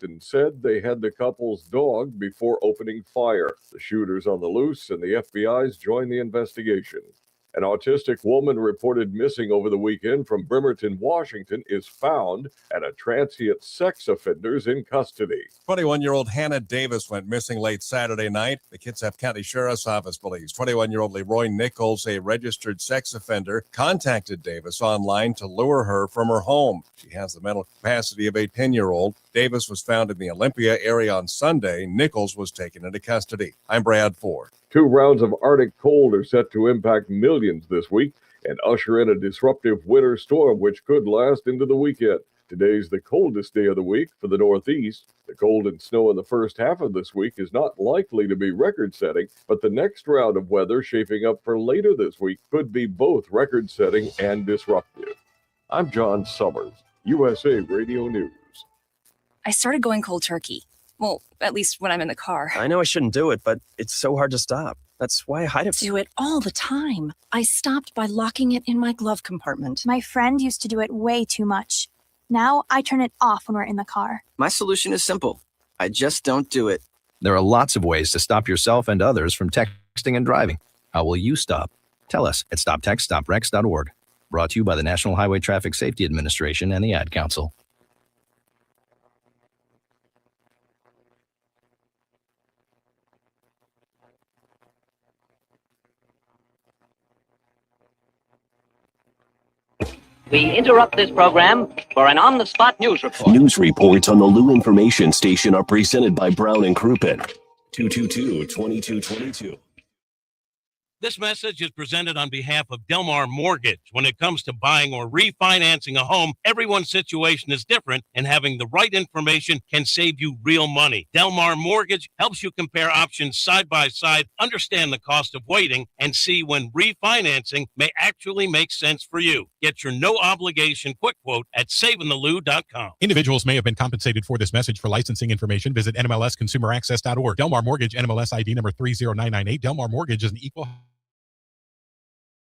and said they had the couple's dog before opening fire. The shooter's on the loose, and the FBI's joined the investigation. An autistic woman reported missing over the weekend from Bremerton, Washington, is found, and a transient sex offender's in custody. 21-year-old Hannah Davis went missing late Saturday night. The Kitsap County Sheriff's Office believes 21-year-old Leroy Nichols, a registered sex offender, contacted Davis online to lure her from her home. She has the mental capacity of a 10-year-old. Davis was found in the Olympia area on Sunday. Nichols was taken into custody. I'm Brad Ford. 2 rounds of Arctic cold are set to impact millions this week and usher in a disruptive winter storm which could last into the weekend. Today's the coldest day of the week for the Northeast. The cold and snow in the first half of this week is not likely to be record-setting, but the next round of weather shaping up for later this week could be both record-setting and disruptive. I'm John Summers, USA Radio News. I started going cold turkey. Well, at least when I'm in the car. I know I shouldn't do it, but it's so hard to stop. That's why I hide it. Do it all the time. I stopped by locking it in my glove compartment. My friend used to do it way too much. Now I turn it off when we're in the car. My solution is simple. I just don't do it. There are lots of ways to stop yourself and others from texting and driving. How will you stop? Tell us at stoptextstoprex.org. Brought to you by the National Highway Traffic Safety Administration and the Ad Council. We interrupt this program for an on-the-spot news report. News reports on the Lou Information Station are presented by Brown and Crouppen. 222-2222. This message is presented on behalf of Delmar Mortgage. When it comes to buying or refinancing a home, everyone's situation is different, and having the right information can save you real money. Delmar Mortgage helps you compare options side by side, understand the cost of waiting, and see when refinancing may actually make sense for you. Get your no-obligation quick quote at SavingTheLou.com. Individuals may have been compensated for this message. For licensing information, visit NMLSConsumerAccess.org. Delmar Mortgage, NMLS ID number 30998. Delmar Mortgage is an equal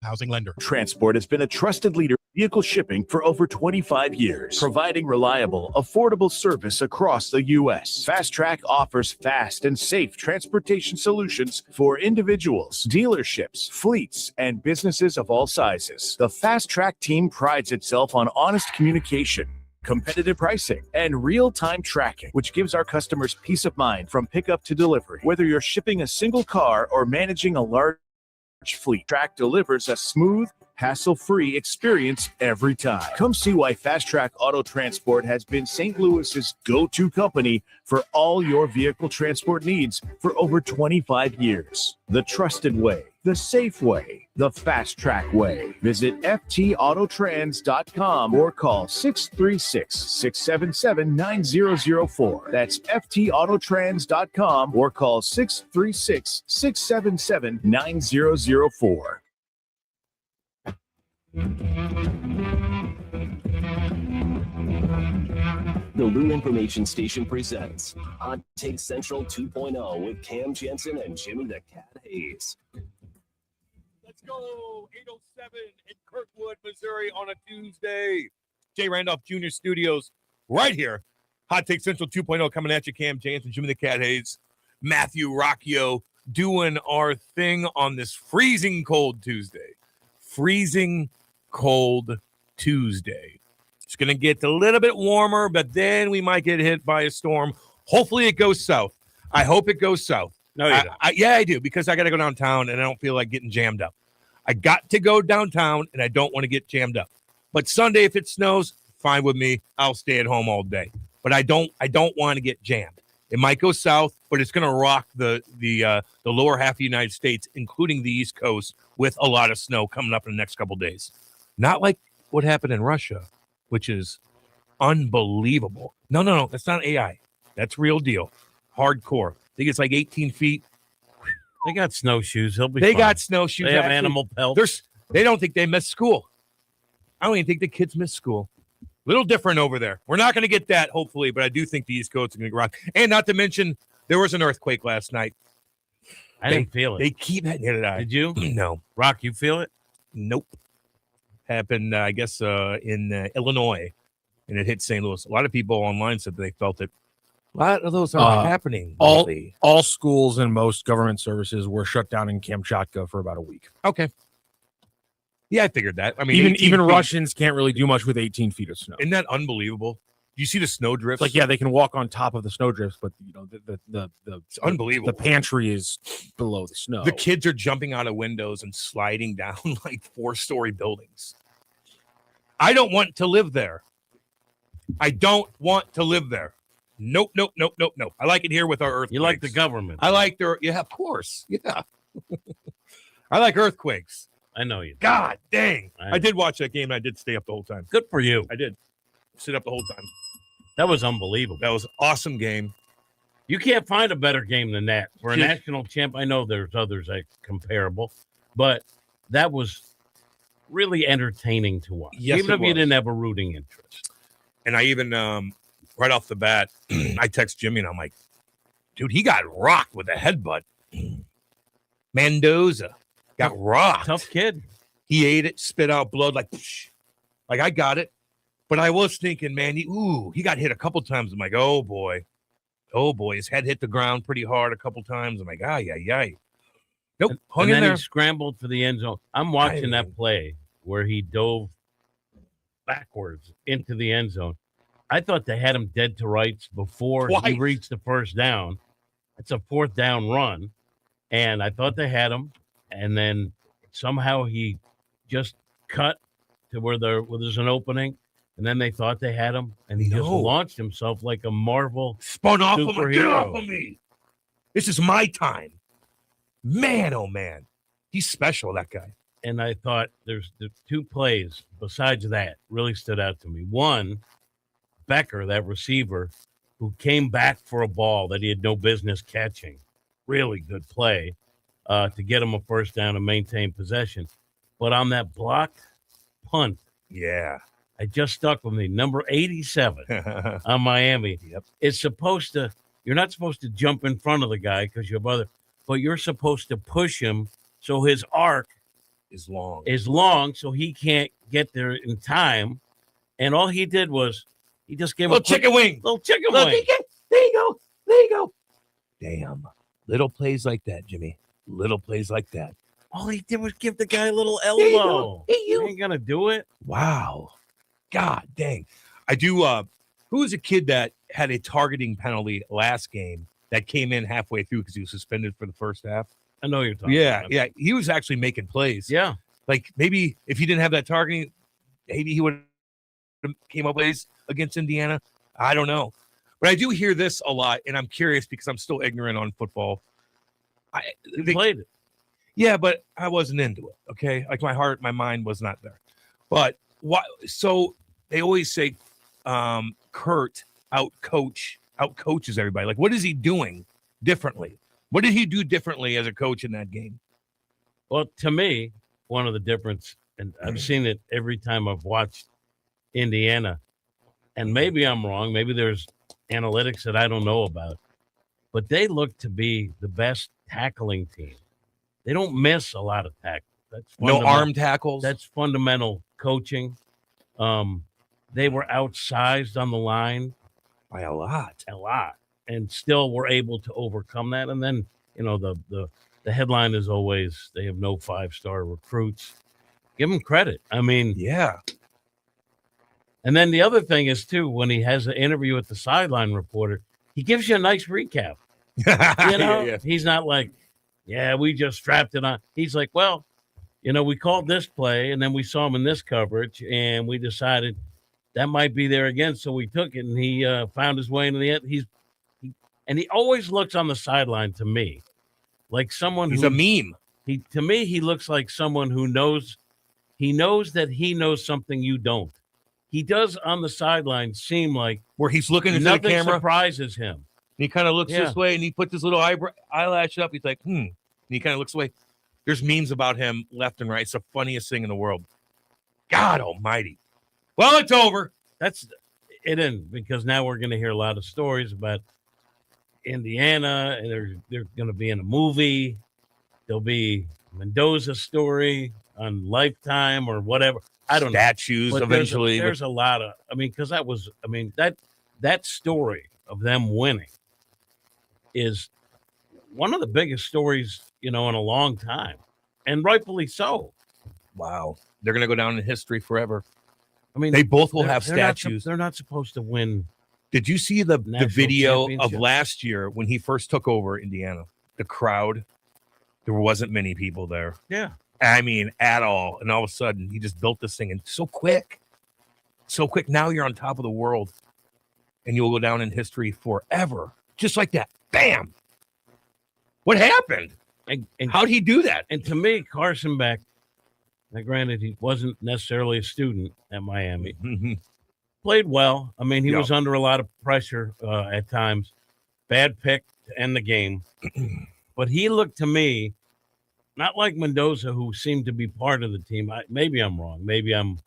housing lender. Transport has been a trusted leader in vehicle shipping for over 25 years, providing reliable, affordable service across the U.S. Fast Track offers fast and safe transportation solutions for individuals, dealerships, fleets, and businesses of all sizes. The Fast Track team prides itself on honest communication, competitive pricing, and real-time tracking, which gives our customers peace of mind from pickup to delivery. Whether you're shipping a single car or managing a large fleet, Track delivers a smooth, hassle-free experience every time. Come see why Fast Track Auto Transport has been St. Louis's go-to company for all your vehicle transport needs for over 25 years. The trusted way, the safe way, the Fast Track way. Visit ftautotrans.com or call 636-677-9004. That's ftautotrans.com or call 636-677-9004. The Lou Information Station presents Hot Take Central 2.0 with Cam Janssen and Jimmy the Cat Hayes. Let's go, 807 in Kirkwood, Missouri on a Tuesday. Jay Randolph Jr. Studios right here. Hot Take Central 2.0 coming at you. Cam Janssen, Jimmy the Cat Hayes, Matthew Rocchio doing our thing on this freezing cold Tuesday. Freezing cold Tuesday. It's going to get a little bit warmer, but then we might get hit by a storm. Hopefully it goes south. I hope it goes south. No, you don't. Yeah, I do, because I got to go downtown, and I don't feel like getting jammed up. I got to go downtown, and I don't want to get jammed up. But Sunday, if it snows, fine with me. I'll stay at home all day. But I don't want to get jammed. It might go south, but it's going to rock the lower half of the United States, including the East Coast, with a lot of snow coming up in the next couple of days. Not like what happened in Russia, which is unbelievable. No, that's not AI. That's real deal. Hardcore. I think it's like 18 feet. They got snowshoes. They got snowshoes. They have animal pelts. They don't think they miss school. I don't even think the kids miss school. Little different over there. We're not going to get that, hopefully, but I do think the East Coast is going to rock. And not to mention, there was an earthquake last night. I didn't feel it. They keep hitting it. Did you? No. Rock, you feel it? Nope. Happened, I guess, in Illinois, and it hit St. Louis. A lot of people online said they felt it. A lot of those are happening. All schools and most government services were shut down in Kamchatka for about a week. Okay. Yeah, I figured that. I mean, even Russians can't really do much with 18 feet of snow. Isn't that unbelievable? Do you see the snow drifts? Like, yeah, they can walk on top of the snow drifts, but it's unbelievable. The pantry is below the snow. The kids are jumping out of windows and sliding down like 4-story buildings. I don't want to live there. I don't want to live there. Nope. I like it here with our earthquakes. You like the government. I like of course. Yeah. I like earthquakes. I know you do. God dang. I did watch that game and I did stay up the whole time. Good for you. I did. Sit up the whole time. That was unbelievable. That was an awesome game. You can't find a better game than that. For a national champ, I know there's others that comparable, but that was really entertaining to watch. Yes, even if you didn't have a rooting interest. And I even, right off the bat, I text Jimmy and I'm like, dude, he got rocked with a headbutt. Mendoza got rocked. Tough kid. He ate it, spit out blood like I got it. But I was thinking, man, he got hit a couple times. I'm like, oh boy. His head hit the ground pretty hard a couple times. I'm like, ay. Nope, hung in there. He scrambled for the end zone. I'm watching that play where he dove backwards into the end zone. I thought they had him dead to rights before he reached the first down. It's a 4th down run. And I thought they had him. And then somehow he just cut to where there's an opening. And then they thought they had him, and he just launched himself like a Marvel spun off superhero. him. Get off of me! This is my time, man. Oh man, he's special. That guy. And I thought there's 2 plays besides that really stood out to me. One, Becker, that receiver, who came back for a ball that he had no business catching. Really good play to get him a first down and maintain possession. But on that blocked punt, it just stuck with me. Number 87 on Miami. Yep. It's supposed to, you're not supposed to jump in front of the guy because you're but you're supposed to push him so his arc is long so he can't get there in time. And all he did was he just gave him little chicken wing. There you go. Damn. Little plays like that, Jimmy. Little plays like that. All he did was give the guy a little elbow. You ain't going to do it. Wow. God dang. I do. Who was a kid that had a targeting penalty last game that came in halfway through because he was suspended for the first half? I know you're talking about. Yeah. He was actually making plays. Yeah. Like maybe if he didn't have that targeting, maybe he would have came up with plays against Indiana. I don't know. But I do hear this a lot, and I'm curious because I'm still ignorant on football. They played it. Yeah, but I wasn't into it. Okay. Like my mind was not there. But what? So they always say Kurt outcoaches everybody. Like, what is he doing differently? What did he do differently as a coach in that game? Well, to me, one of the difference, and I've seen it every time I've watched Indiana, and maybe I'm wrong. Maybe there's analytics that I don't know about, but they look to be the best tackling team. They don't miss a lot of tackles. That's no arm tackles. That's fundamental coaching. They were outsized on the line by a lot, and still were able to overcome that. And then, the headline is always they have no 5-star recruits. Give them credit. I mean, yeah. And then the other thing is too, when he has an interview with the sideline reporter, he gives you a nice recap. He's not like, yeah, we just strapped it on. He's like, well, we called this play and then we saw him in this coverage and we decided that might be there again. So we took it and he found his way into the end. He always looks on the sideline to me like someone He's a meme. To me, he looks like someone who knows that he knows something you don't. He does on the sideline seem like where he's looking into the camera. Surprises him. And he kind of looks this way and he puts his little eyelash up. He's like, And he kind of looks away. There's memes about him left and right. It's the funniest thing in the world. God almighty. Well, it's over. That's it in because now we're going to hear a lot of stories about Indiana, and they're going to be in a movie. There'll be Mendoza story on Lifetime or whatever. I don't know. Statues eventually. There's a lot of, because that story of them winning is one of the biggest stories, in a long time, and rightfully so. Wow. They're going to go down in history forever. I mean, they both will they're- have they're not statues. they're not supposed to win. Did you see the National video of championship. last year when he first took over Indiana? The crowd, there wasn't many people there. Yeah. I mean, at all. And all of a sudden, he just built this thing and so quick. So quick. Now you're on top of the world and you'll go down in history forever. Just like that. Bam. What happened? And how'd he do that? And to me, Carson Beck, now granted, he wasn't necessarily a student at Miami, played well. I mean, he was under a lot of pressure at times. Bad pick to end the game. But he looked to me not like Mendoza, who seemed to be part of the team. Maybe I'm wrong. Maybe I'm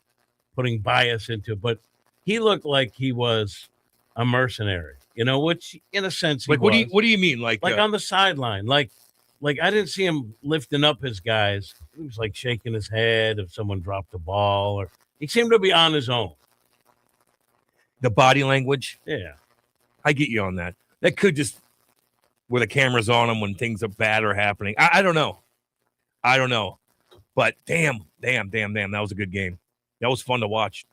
putting bias into it. But he looked like he was a mercenary, which in a sense he Like, was. what do you mean? Like on the sideline. Like I didn't see him lifting up his guys. He was like shaking his head if someone dropped the ball, or he seemed to be on his own. The body language. Yeah. I get you on that. That could just where the camera's on him when things are bad are happening. I don't know. But damn. That was a good game. That was fun to watch.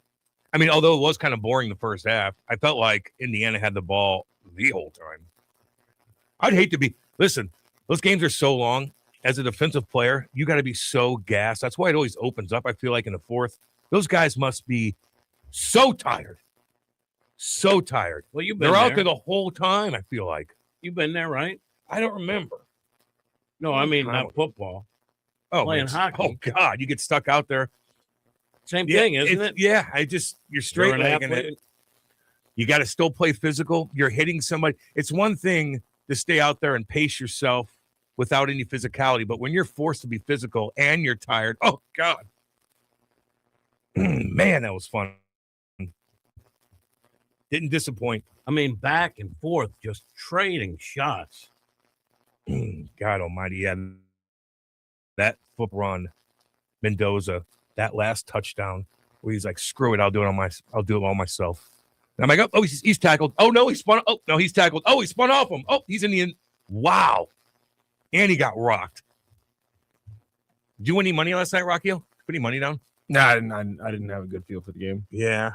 I mean, although it was kind of boring the first half, I felt like Indiana had the ball the whole time. I'd hate to be – listen, those games are so long. As a defensive player, you got to be so gassed. That's why it always opens up, I feel like, in the fourth. Those guys must be so tired. So tired. Well, you've been They're out there. there the whole time, I feel like. You've been there, right? I don't remember. No, I mean not football. Oh, Playing man. hockey. Oh, God. You get stuck out there. Same thing, isn't it? Yeah. You're straight You're an legging athlete. it. You got to still play physical. You're hitting somebody. It's one thing to stay out there and pace yourself without any physicality. But when you're forced to be physical and you're tired, oh, God. Man, that was fun. Didn't disappoint. I mean, back and forth, just trading shots. God almighty, yeah. That foot run, Mendoza, that last touchdown where he's like, screw it, I'll do it all myself. And I'm like, oh, he's tackled. Oh, no, he spun. Oh, no, he's tackled. Oh, he spun off him. Oh, he's in the end. Wow. And he got rocked. Did you win any money last night, Rocky? Put any money down? No, I didn't have a good feel for the game. Yeah.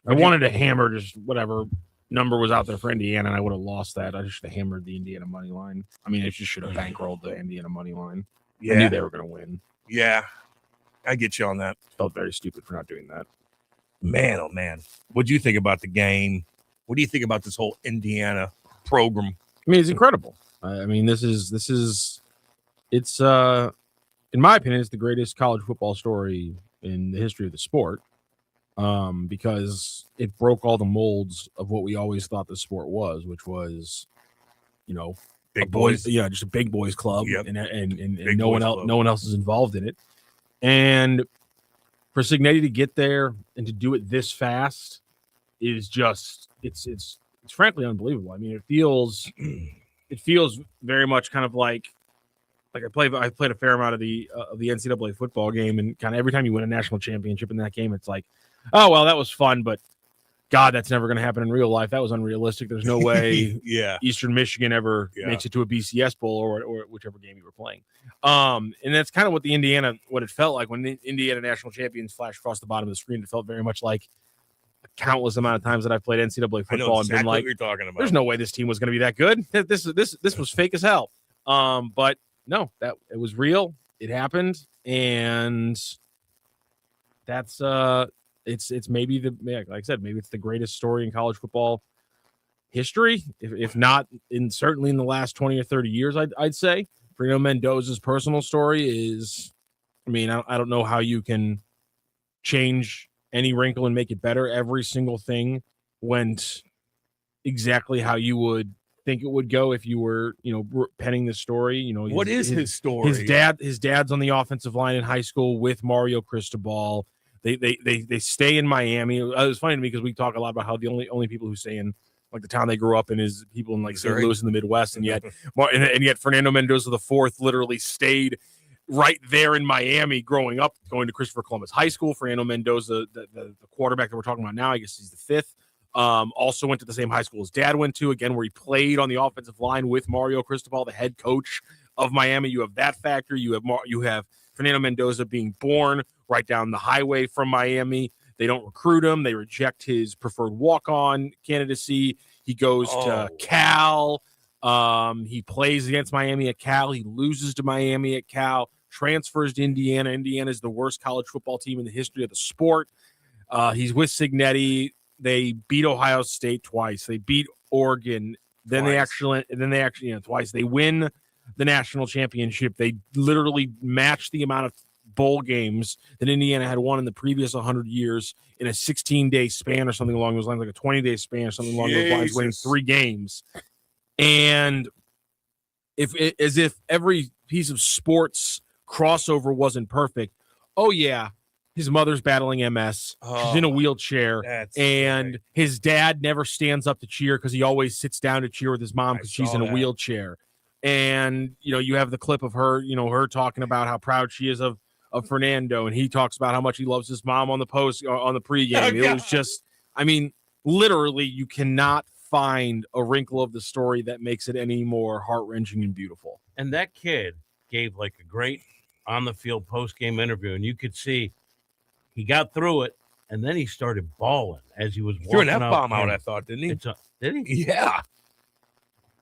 I wanted to hammer just whatever number was out there for Indiana, and I would have lost that. I just should have hammered the Indiana money line. I mean, I just should have bankrolled the Indiana money line. Yeah. I knew they were going to win. Yeah. I get you on that. Felt very stupid for not doing that. Man, oh, man. What do you think about the game? What do you think about this whole Indiana program? I mean, it's incredible. I mean, it's in my opinion, it's the greatest college football story in the history of the sport. Because it broke all the molds of what we always thought the sport was, which was, Big boys. Yeah, just a big boys club, Yep. and Big no one boys else, club. no one else is involved in it. And for Cignetti to get there and to do it this fast is just it's frankly unbelievable. I mean, it feels very much kind of like I played a fair amount of the NCAA football game, and kind of every time you win a national championship in that game, it's like, oh, well, that was fun, but God, that's never going to happen in real life. That was unrealistic. There's no way Yeah. Eastern Michigan ever makes it to a BCS bowl or whichever game you were playing. And that's kind of what what it felt like when the Indiana national champions flashed across the bottom of the screen. It felt very much like a countless amount of times that I've played NCAA I know football exactly and been like, what you're talking about. there's no way this team was going to be that good. This was fake as hell. But no, that it was real. It happened. And that's it's maybe like I said, maybe it's the greatest story in college football history, if not certainly in the last 20 or 30 years. I'd say Fernando Mendoza's personal story is, I mean, I don't know how you can change any wrinkle and make it better. Every single thing went exactly how you would think it would go if you were, penning the story. What is his story? His dad's on the offensive line in high school with Mario Cristobal. They stay in Miami. It was funny to me because we talk a lot about how the only people who stay in like the town they grew up in is people in like St. Louis in the Midwest, and yet Fernando Mendoza IV literally stayed right there in Miami growing up, going to Christopher Columbus High School. Fernando Mendoza, the quarterback that we're talking about now, I guess he's the fifth. Also went to the same high school his dad went to, again, where he played on the offensive line with Mario Cristobal, the head coach of Miami. You have that factor. You have Fernando Mendoza being born right down the highway from Miami. They don't recruit him. They reject his preferred walk-on candidacy. He goes to Cal. He plays against Miami at Cal. He loses to Miami at Cal. Transfers to Indiana. Indiana is the worst college football team in the history of the sport. He's with Cignetti. They beat Ohio State twice. They beat Oregon. Then they actually, twice. They win the national championship. They literally matched the amount of bowl games that Indiana had won in the previous 100 years in a 16-day span or something along those lines, like a 20-day span or something along those lines, winning 3 games. And as if every piece of sports crossover wasn't perfect. Oh, yeah. His mother's battling MS. She's in a wheelchair. And his dad never stands up to cheer because he always sits down to cheer with his mom because she's in a wheelchair. And, you have the clip of her, her talking about how proud she is of Fernando. And he talks about how much he loves his mom on the pregame. It was just, literally, you cannot find a wrinkle of the story that makes it any more heart-wrenching and beautiful. And that kid gave like a great on-the-field post-game interview, and you could see he got through it, and then he started bawling as he was walking. Threw an F-bomb out, I thought, didn't he? Did he? Yeah.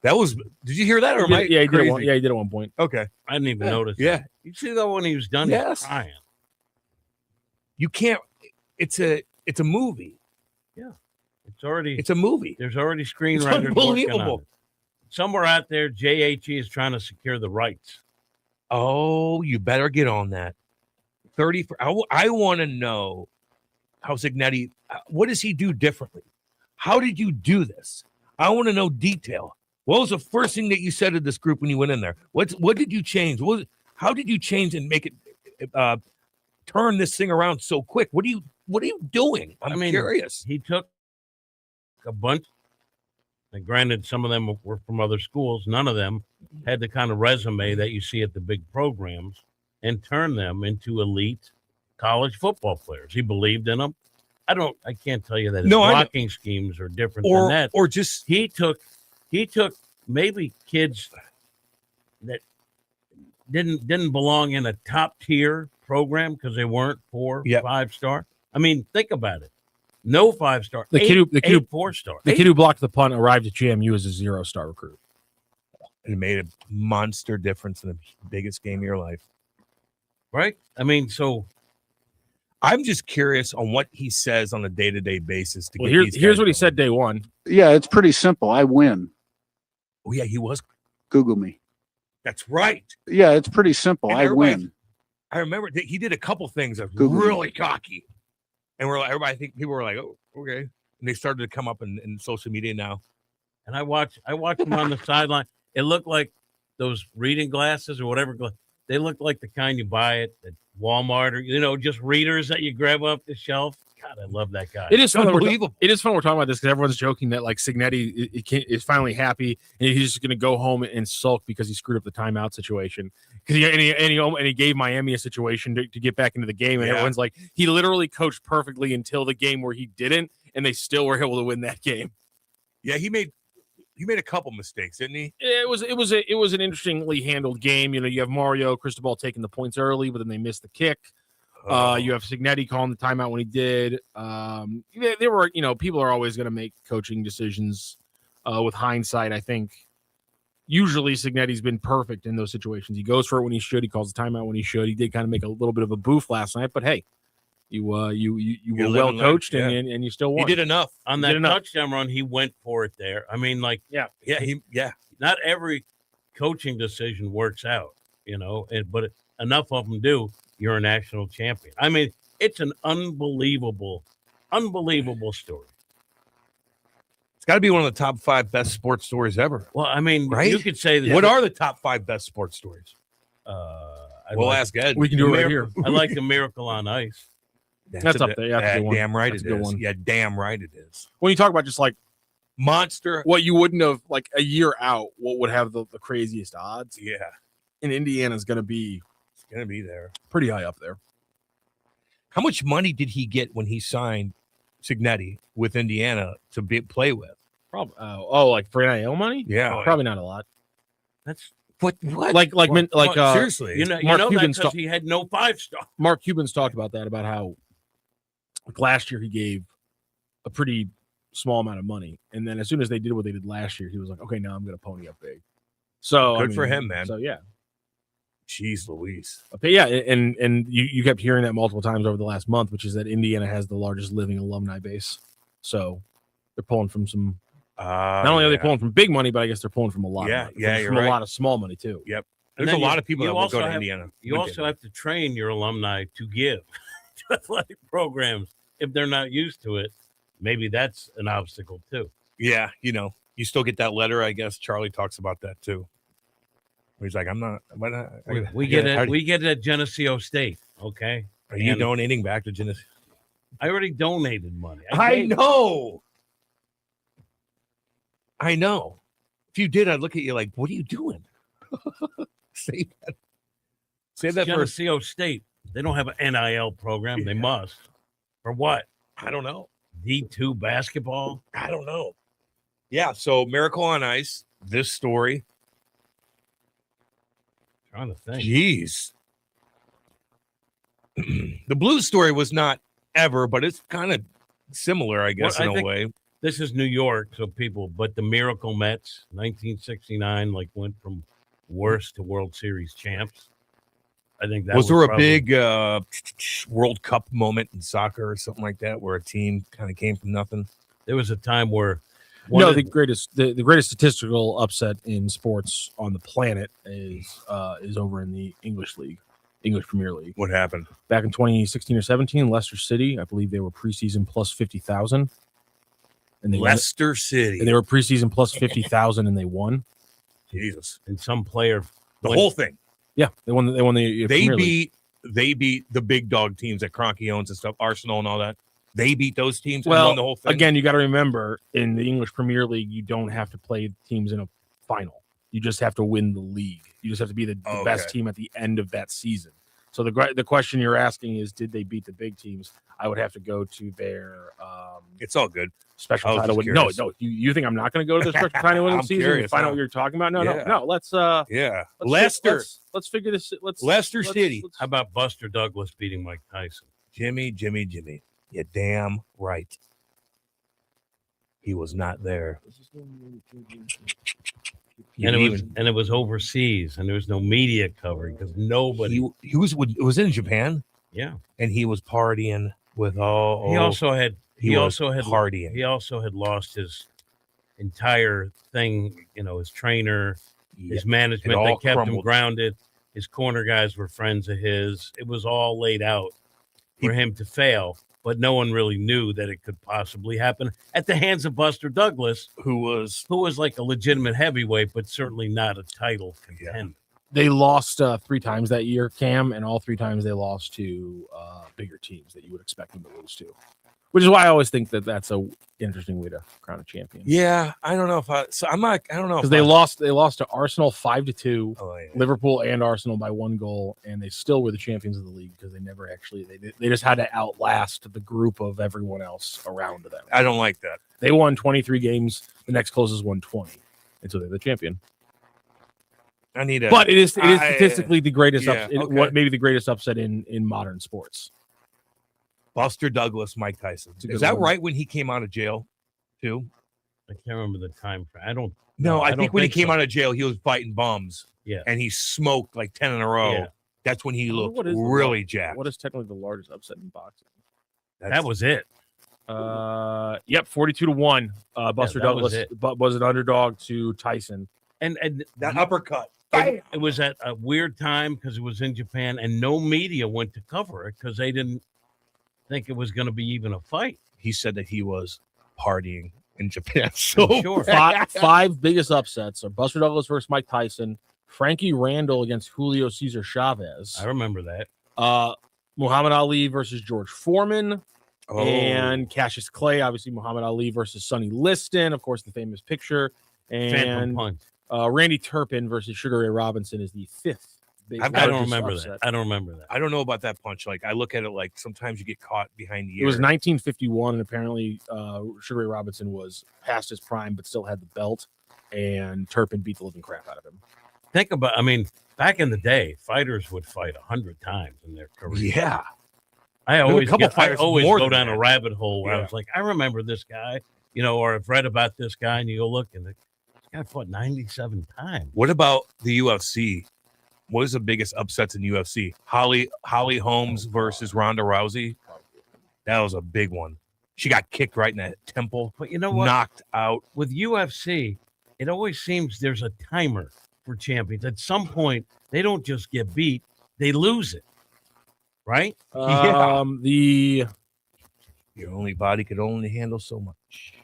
That was. Did you hear that? Or he did at one point. Okay, I didn't even notice. Yeah, that. You see that when he was done, yes. He's crying. You can't. It's a movie. Yeah, it's a movie. There's already screenwriters working on it. Somewhere out there, JHE is trying to secure the rights. Oh, you better get on that. I want to know how Cignetti, what does he do differently? How did you do this? I want to know detail. What was the first thing that you said to this group when you went in there? What did you change? How did you change and make it turn this thing around so quick? What are you doing? I'm curious. He took a bunch, and granted, some of them were from other schools. None of them had the kind of resume that you see at the big programs, and turned them into elite college football players. He believed in them. I can't tell you that his blocking schemes are different than that. Or just he took maybe kids that didn't belong in a top tier program because they weren't 4 5-star. Think about it. No 5-star. The kid who 4-star. The kid who blocked the punt arrived at JMU as a 0-star recruit. And it made a monster difference in the biggest game of your life. Right? So I'm just curious on what he says on a day-to-day basis. Here's what he said day one. Yeah, it's pretty simple. I win. Oh, yeah, he was. Google me. That's right. Yeah, it's pretty simple. I win. I remember he did a couple things that were really cocky. And I think people were like, oh, okay. And they started to come up in social media now. And I watched him on the sideline. It looked like those reading glasses or whatever. They look like the kind you buy at Walmart or, just readers that you grab off the shelf. God, I love that guy. It is unbelievable. It is fun we're talking about this because everyone's joking that Cignetti is finally happy and he's just going to go home and sulk because he screwed up the timeout situation. Because he gave Miami a situation to get back into the game, and everyone's like, he literally coached perfectly until the game where he didn't, and they still were able to win that game. Yeah, he made a couple mistakes, didn't he? It was an interestingly handled game. You have Mario Cristobal taking the points early, but then they missed the kick. You have Cignetti calling the timeout when he did. There were, people are always going to make coaching decisions with hindsight. I think usually Cignetti's been perfect in those situations. He goes for it when he should. He calls the timeout when he should. He did kind of make a little bit of a boof last night, but hey, you were well coached and you still won. He did enough on that touchdown run. He went for it there. Not every coaching decision works out, but enough of them do. You're a national champion. It's an unbelievable story. It's got to be one of the top 5 best sports stories ever. Well, right? You could say that. What are the top 5 best sports stories? We'll ask Ed. We can do it right here. I like the Miracle on Ice. That's up there. That's a good one. Damn right That's it is. Yeah, damn right it is. When you talk about just monster, what you wouldn't have a year out, what would have the craziest odds? Yeah, and Indiana's going to be there, pretty high up there. How much money did he get when he signed Signetti with Indiana to play with. Probably. Like for NIL money? Yeah. Probably not a lot. That's what? Seriously. You know Mark that Cuban's because he had no 5-star. Mark Cuban's talked about that, about how last year he gave a pretty small amount of money, and then as soon as they did what they did last year, he was like, okay, now I'm going to pony up big. So good for him, man. So yeah. Jeez Louise. Okay, yeah, and you kept hearing that multiple times over the last month, which is that Indiana has the largest living alumni base. So they're pulling from some. Not only are they pulling from big money, but I guess they're pulling from a lot. Of money. From a lot of small money too. Yep. There's a lot of people that will go to Indiana. You also have to train your alumni to give to athletic programs if they're not used to it. Maybe that's an obstacle too. Yeah, you still get that letter. I guess Charlie talks about that too. He's like, I'm not. We get it at Geneseo State. Okay. Are you donating back to Geneseo? I already donated money. I know. If you did, I'd look at you like, what are you doing? Say that for Geneseo State. They don't have an NIL program. They must. For what? I don't know. D2 basketball? I don't know. Yeah, so Miracle on Ice, this story. Trying to think. Jeez. The Blues story was not ever, but it's kind of similar, I guess, in a way. This is New York, so but the Miracle Mets, 1969, went from worst to World Series champs. I think that was there a big World Cup moment in soccer or something like that, where a team kind of came from nothing? There was a time where the greatest statistical upset in sports on the planet is over in the English Premier League. What happened? Back in 2016 or 17, Leicester City, I believe they were preseason plus 50,000. And Leicester City. And they were preseason plus 50,000 and they won. Jesus. And some player whole thing. Yeah, they won the Premier League. They beat the big dog teams that Kroenke owns and stuff, Arsenal and all that. They beat those teams and won the whole thing. Again, you got to remember, in the English Premier League, you don't have to play teams in a final. You just have to win the league. You just have to be the best team at the end of that season. So the question you're asking is, did they beat the big teams? I would have to go to their it's all good. Special title win. No, you think I'm not going to go to the special title winning season and find out what you're talking about? No. Let's Leicester. Let's figure this. Leicester City. How about Buster Douglas beating Mike Tyson? Jimmy. You're damn right. He was not there. And it was overseas, and there was no media covering because nobody. He was in Japan. Yeah, and he was partying with all. He also had partying. He also had lost his entire thing. His trainer, his management. They kept him grounded. His corner guys were friends of his. It was all laid out for him to fail. But no one really knew that it could possibly happen at the hands of Buster Douglas, who was like a legitimate heavyweight, but certainly not a title contender. They lost 3 times that year, Cam, and all 3 times they lost to bigger teams that you would expect them to lose to. Which is why I always think that that's a interesting way to crown a champion. Yeah, I don't know if I don't know because they lost to Arsenal 5-2, Liverpool and Arsenal by 1 goal, and they still were the champions of the league because they never actually they just had to outlast the group of everyone else around them. I don't like that. They won 23 games. The next closest won 20, and so they're the champion. But it is statistically the greatest maybe the greast upset in modern sports. Buster Douglas, Mike Tyson. Is that right when he came out of jail, too? I can't remember the time frame. I don't. No, I think when he came out of jail, he was fighting bums. Yeah. And he smoked like 10 in a row. Yeah. That's when he looked really jacked. What is technically the largest upset in boxing? That was it. 42-1. Buster Douglas was an underdog to Tyson. And that uppercut. It was at a weird time because it was in Japan, and no media went to cover it because they didn't think it was going to be even a fight. He said that he was partying in Japan. So sure. 5 biggest upsets are Buster Douglas versus Mike Tyson, Frankie Randall against Julio Cesar Chavez. I remember that. Muhammad Ali versus George Foreman. And Cassius Clay, obviously Muhammad Ali versus Sonny Liston, of course, the famous picture. And Punch. Randy Turpin versus Sugar Ray Robinson is the 5th I've I got don't just remember upset. that. I don't remember that. I don't know about that punch. Like I look at it like sometimes you get caught behind the ear. It was 1951, and apparently Sugar Ray Robinson was past his prime, but still had the belt, and Turpin beat the living crap out of him. Think about, I mean, back in the day, fighters would fight 100 times in their career. Yeah. I always, fighters go than down that. a rabbit hole where I Yeah. was like, I remember this guy, or I've read about this guy, and you go look, and this guy fought 97 times. What about the UFC? What is the biggest upsets in UFC? Holly Holmes versus Ronda Rousey. That was a big one. She got kicked right in the temple. But you know what? Knocked out. With UFC, it always seems there's a timer for champions. At some point, they don't just get beat, they lose it. Right? Your only body could only handle so much.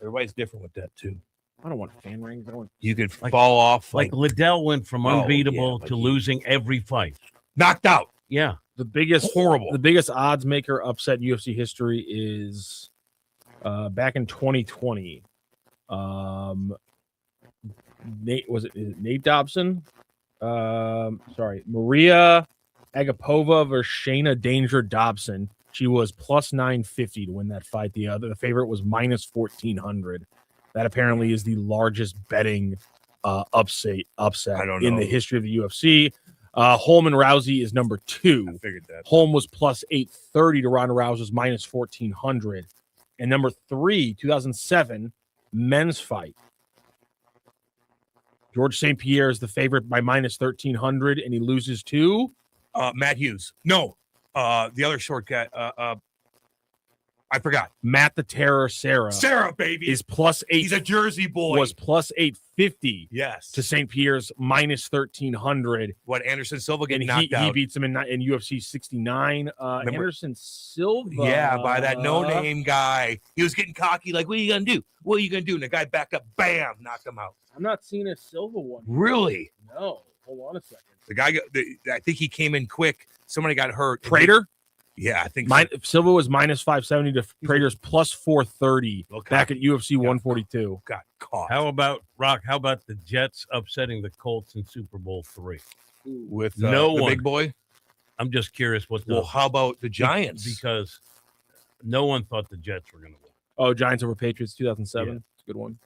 Everybody's different with that too. I don't want fan rings. I don't want. You could fall off Like Liddell went from unbeatable to losing every fight. Knocked out. Yeah. The biggest horrible. The biggest odds maker upset in UFC history is back in 2020. Nate Dobson? Maria Agapova versus Shayna Danger Dobson. She was plus 950 to win that fight. The favorite was minus 1400. That apparently is the largest betting upset in the history of the UFC. Holman Rousey is number 2. I figured that. Holm was plus 830 to Ronda Rousey was minus 1400. And number 3, 2007, men's fight. George St. Pierre is the favorite by minus 1300, and he loses to Matt Hughes. No, the other short guy. I forgot. Matt the Terror Sarah. Sarah, baby, is plus 8. He's a Jersey boy. Was plus 850. Yes. To St. Pierre's minus 1300. What, Anderson Silva getting and knocked out? He beats him in UFC 69. Anderson Silva. Yeah, by that no-name guy. He was getting cocky, like, what are you going to do? What are you going to do? And the guy backed up, bam, knocked him out. I'm not seeing a Silva one. Really? No. Hold on a second. The guy, I think he came in quick. Somebody got hurt. Prater? Yeah, I think Silva was minus 570 to Prater's plus 430 back at UFC 142. Got caught. How about the Jets upsetting the Colts in Super Bowl 3? With no the one. big boy? I'm just curious what the. Well, how about the Giants? Because no one thought the Jets were going to win. Oh, Giants over Patriots 2007. Yeah. It's a good one.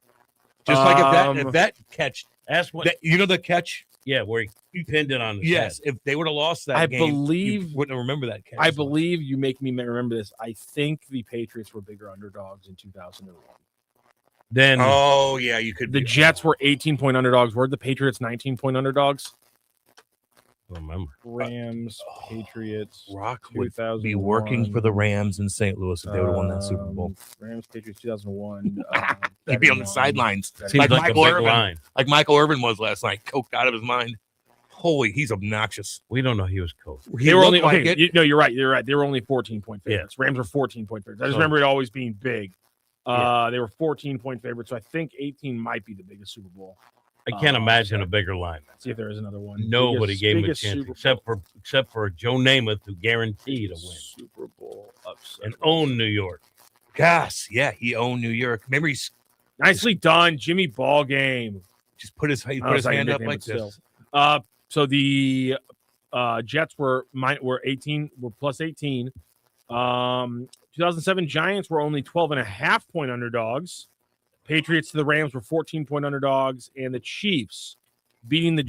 Just like if that catch. That's what. You know the catch? Yeah, where he pinned it on the Yes, head. if they would have lost that I game, believe you wouldn't remember that catch. I believe you make me remember this. I think the Patriots were bigger underdogs in 2001. Then oh yeah, you could. The Jets were 18-point underdogs. Were the Patriots 19-point underdogs? Remember Rams, Patriots. Rock would be working for the Rams in St. Louis if they would have won that Super Bowl. Rams, Patriots, 2001. He'd be on the sidelines, Seems like a Michael big Irvin, line. like Michael Irvin was last night, coked out of his mind. Holy, he's obnoxious. We don't know he was coach. They were only like okay. You're right. You're right. They were only 14-point favorites. Rams were 14-point favorites. I just remember it always being big. They were 14-point favorites, so I think 18 might be the biggest Super Bowl. I can't imagine a bigger line. See if there is another one. Nobody gave him a biggest chance Super except for Joe Namath, who guaranteed a win Super Bowl upset. and owned New York. Gosh, yeah, he owned New York. Remember, he's Nicely done, Jimmy Ball game. just put his hand up like this. So the Jets were 18, were plus 18. 2007 Giants were only 12.5-point underdogs. Patriots to the Rams were 14-point underdogs, and the Chiefs beating the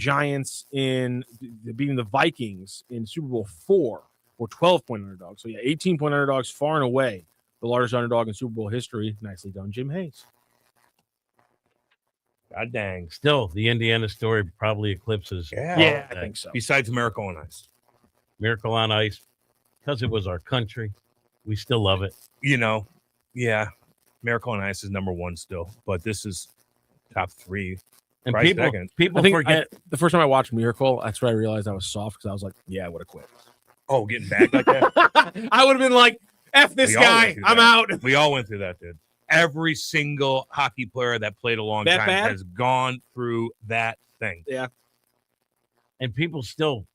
Vikings in Super Bowl 4 were 12-point underdogs. So 18-point underdogs, far and away the largest underdog in Super Bowl history. Nicely done, Jim Hayes. God dang. Still, the Indiana story probably eclipses. Yeah, I think so. Besides Miracle on Ice. Miracle on Ice, because it was our country. We still love it. Yeah. Miracle on Ice is number 1 still, but this is top 3. And Right second. people forget. The first time I watched Miracle, that's where I realized I was soft because I was like, yeah, I would have quit. Oh, getting back like that? I would have been like, F this We all guy. went through I'm that. out. We all went through that, dude. Every single hockey player that played a long That time bad? has gone through that thing. Yeah. And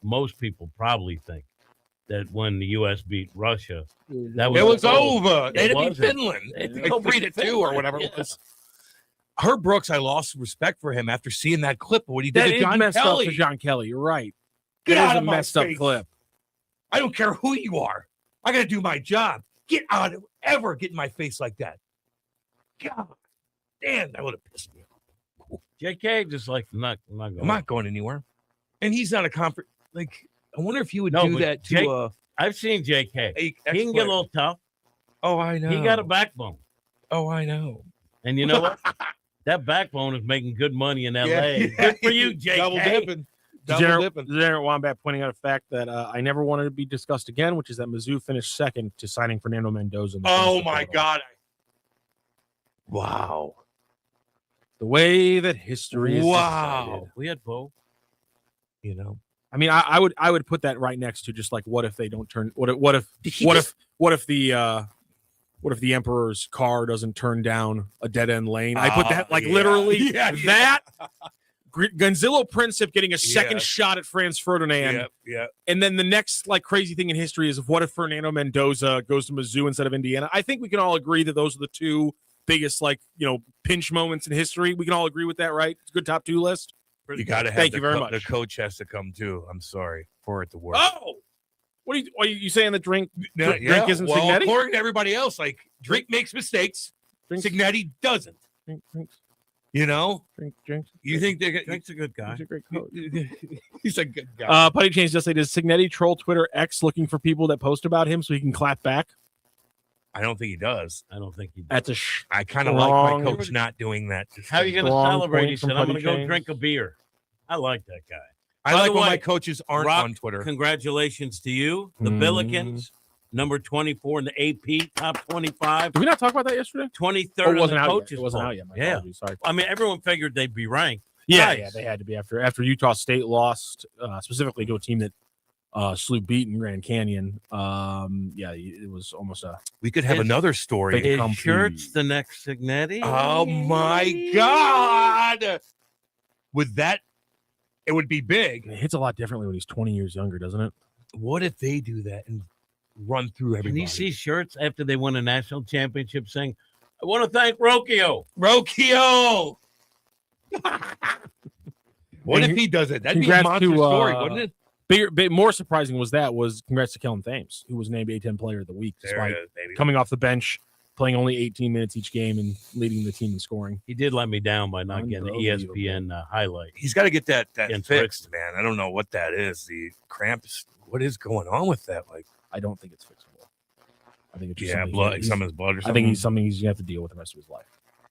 most people probably think that when the U.S. beat Russia, that was It was over. They It had to beat wasn't. Finland. Like 3-2 or whatever it was. Herb Brooks, I lost respect for him after seeing that clip of what he did That to is John messed Kelly. up for John Kelly. You're right. Get That out is of a my messed up face. clip. I don't care who you are. I got to do my job. Get out of ever get in my face like that. God damn, that would have pissed me off. JK just like, I'm not going. I'm not going anywhere. And he's not a comfort. Like, I wonder if he would No, do but that to I've seen JK. He can get a little tough. Oh, I know. He got a backbone. Oh, I know. And you know what? That backbone is making good money in LA. Yeah. Good for you, JK. Double dipping. Degenerate Wombat pointing out a fact that I never wanted to be discussed again, which is that Mizzou finished second to signing Fernando Mendoza. Oh, my God. Wow. The way that history is Wow. decided. We had both. You know, I mean, I would put that right next to just like what if they don't turn what if the Emperor's car doesn't turn down a dead end lane? I put that like literally that Gonzalo Princip getting a second shot at Franz Ferdinand. Yeah. And then the next like crazy thing in history is what if Fernando Mendoza goes to Mizzou instead of Indiana? I think we can all agree that those are the two biggest pinch moments in history. We can all agree with that, right? It's a good top 2 list. You got to have Thank you very much. The coach has to come too. I'm sorry for it to work. Oh, what are you saying? The drink Yeah, drink isn't well, Signetti? according to everybody else, like drink makes mistakes. Signetti doesn't. Drinks. You know, Drinks. You think Drink's a good guy. He's a great coach. He's a good guy. Putty Change just say, does Signetti troll Twitter X looking for people that post about him so he can clap back? I don't think he does. I don't think he does. That's a I kind of like my coach not doing that. How are you going to Strong celebrate? point He from said, I'm going Putty to go Change. drink a beer. I like that guy. I By like the when way, my coaches aren't Rock, on Twitter. Congratulations to you, the Billikens, number 24 in the AP, top 25. Did we not talk about that yesterday? 23rd Oh, it in wasn't the out coaches yet. It wasn't poll. out yet. My Yeah. apologies. Sorry. I mean, everyone figured they'd be ranked. Yeah, Nice. yeah, they had to be after Utah State lost, specifically to a team that Sloop beat in Grand Canyon. It was almost a. We could have another story. Is Shirts the next Signetti? Oh my God! With that, it would be big. It hits a lot differently when he's 20 years younger, doesn't it? What if they do that and run through everybody? Can you see Shirts after they win a national championship saying, I want to thank Rocchio. Rocchio! What if he does it? That'd be a monster story, wouldn't it? Bit more surprising was congrats to Kellen Thames, who was named A-10 Player of the Week, despite coming off the bench, playing only 18 minutes each game and leading the team in scoring. He did let me down by not getting the ESPN highlight. He's got to get that Against fixed, man. I don't know what that is. The cramps. What is going on with that? Like, I don't think it's fixable. I think it's just blood, some of his blood or something. I think he's something he's gonna have to deal with the rest of his life.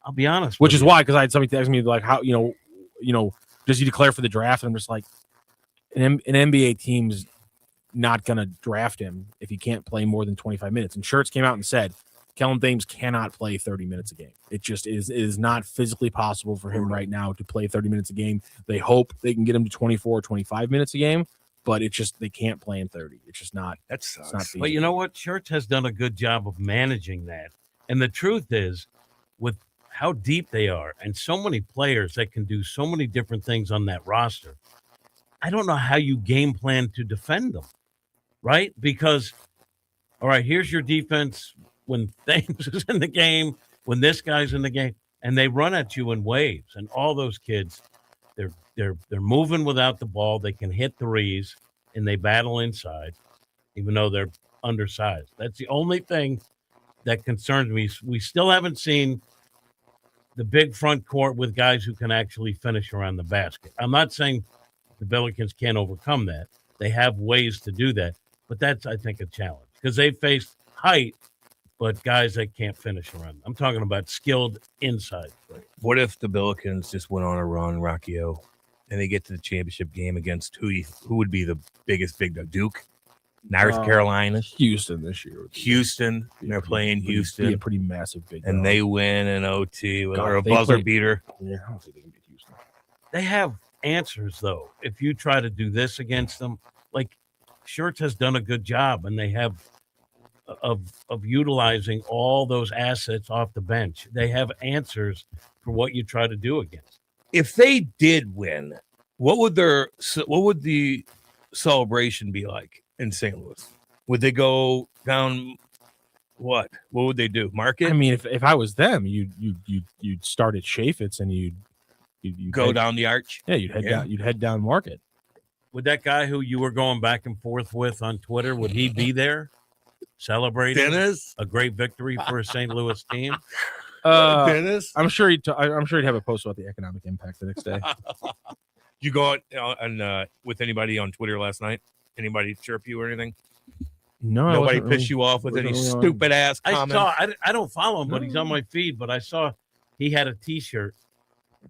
I'll be honest. Which is why, because I had somebody text me like, how does he declare for the draft? And I'm just like, an NBA team's not gonna draft him if he can't play more than 25 minutes. And Shirts came out and said Kellen Thames cannot play 30 minutes a game. It just is not physically possible for him right now to play 30 minutes a game. They hope they can get him to 24 or 25 minutes a game, but it's just they can't play in 30. It's just not. That sucks. It's not feasible. But you know what? Shirts has done a good job of managing that. And the truth is, with how deep they are and so many players that can do so many different things on that roster, I don't know how you game plan to defend them, right? Because, all right, here's your defense when Thames is in the game, when this guy's in the game, and they run at you in waves. And all those kids, they're moving without the ball. They can hit threes, and they battle inside, even though they're undersized. That's the only thing that concerns me. We still haven't seen the big front court with guys who can actually finish around the basket. I'm not saying the Billikens can't overcome that. They have ways to do that, but that's, I think, a challenge because they face height, but guys that can't finish around. I'm talking about skilled inside players. What if the Billikens just went on a run, Rocchio, and they get to the championship game against who would be the biggest big dog? Duke, North Carolina, Houston this year. Houston, they're playing Houston. Be a pretty massive big and dog. they win an OT or a they buzzer play- beater. Yeah, I don't think they can beat Houston. They have answers, though. If you try to do this against them, like Shirts has done a good job, and they have of utilizing all those assets off the bench. They have answers for what you try to do against. If they did win, what would the celebration be like in St. Louis? Would they go down What would they do? Market? I mean, if I was them, you'd start at Chaffetz and you'd go down the arch. Yeah, you'd head down Market. Would that guy who you were going back and forth with on Twitter, would he be there celebrating Dennis? a great victory for a St. Louis team? Dennis? I'm sure he'd have a post about the economic impact the next day. You go out with anybody on Twitter last night? Anybody chirp you or anything? No, Nobody pissed you off with any stupid ass comments? I don't follow him, but he's on my feed. But I saw he had a T-shirt.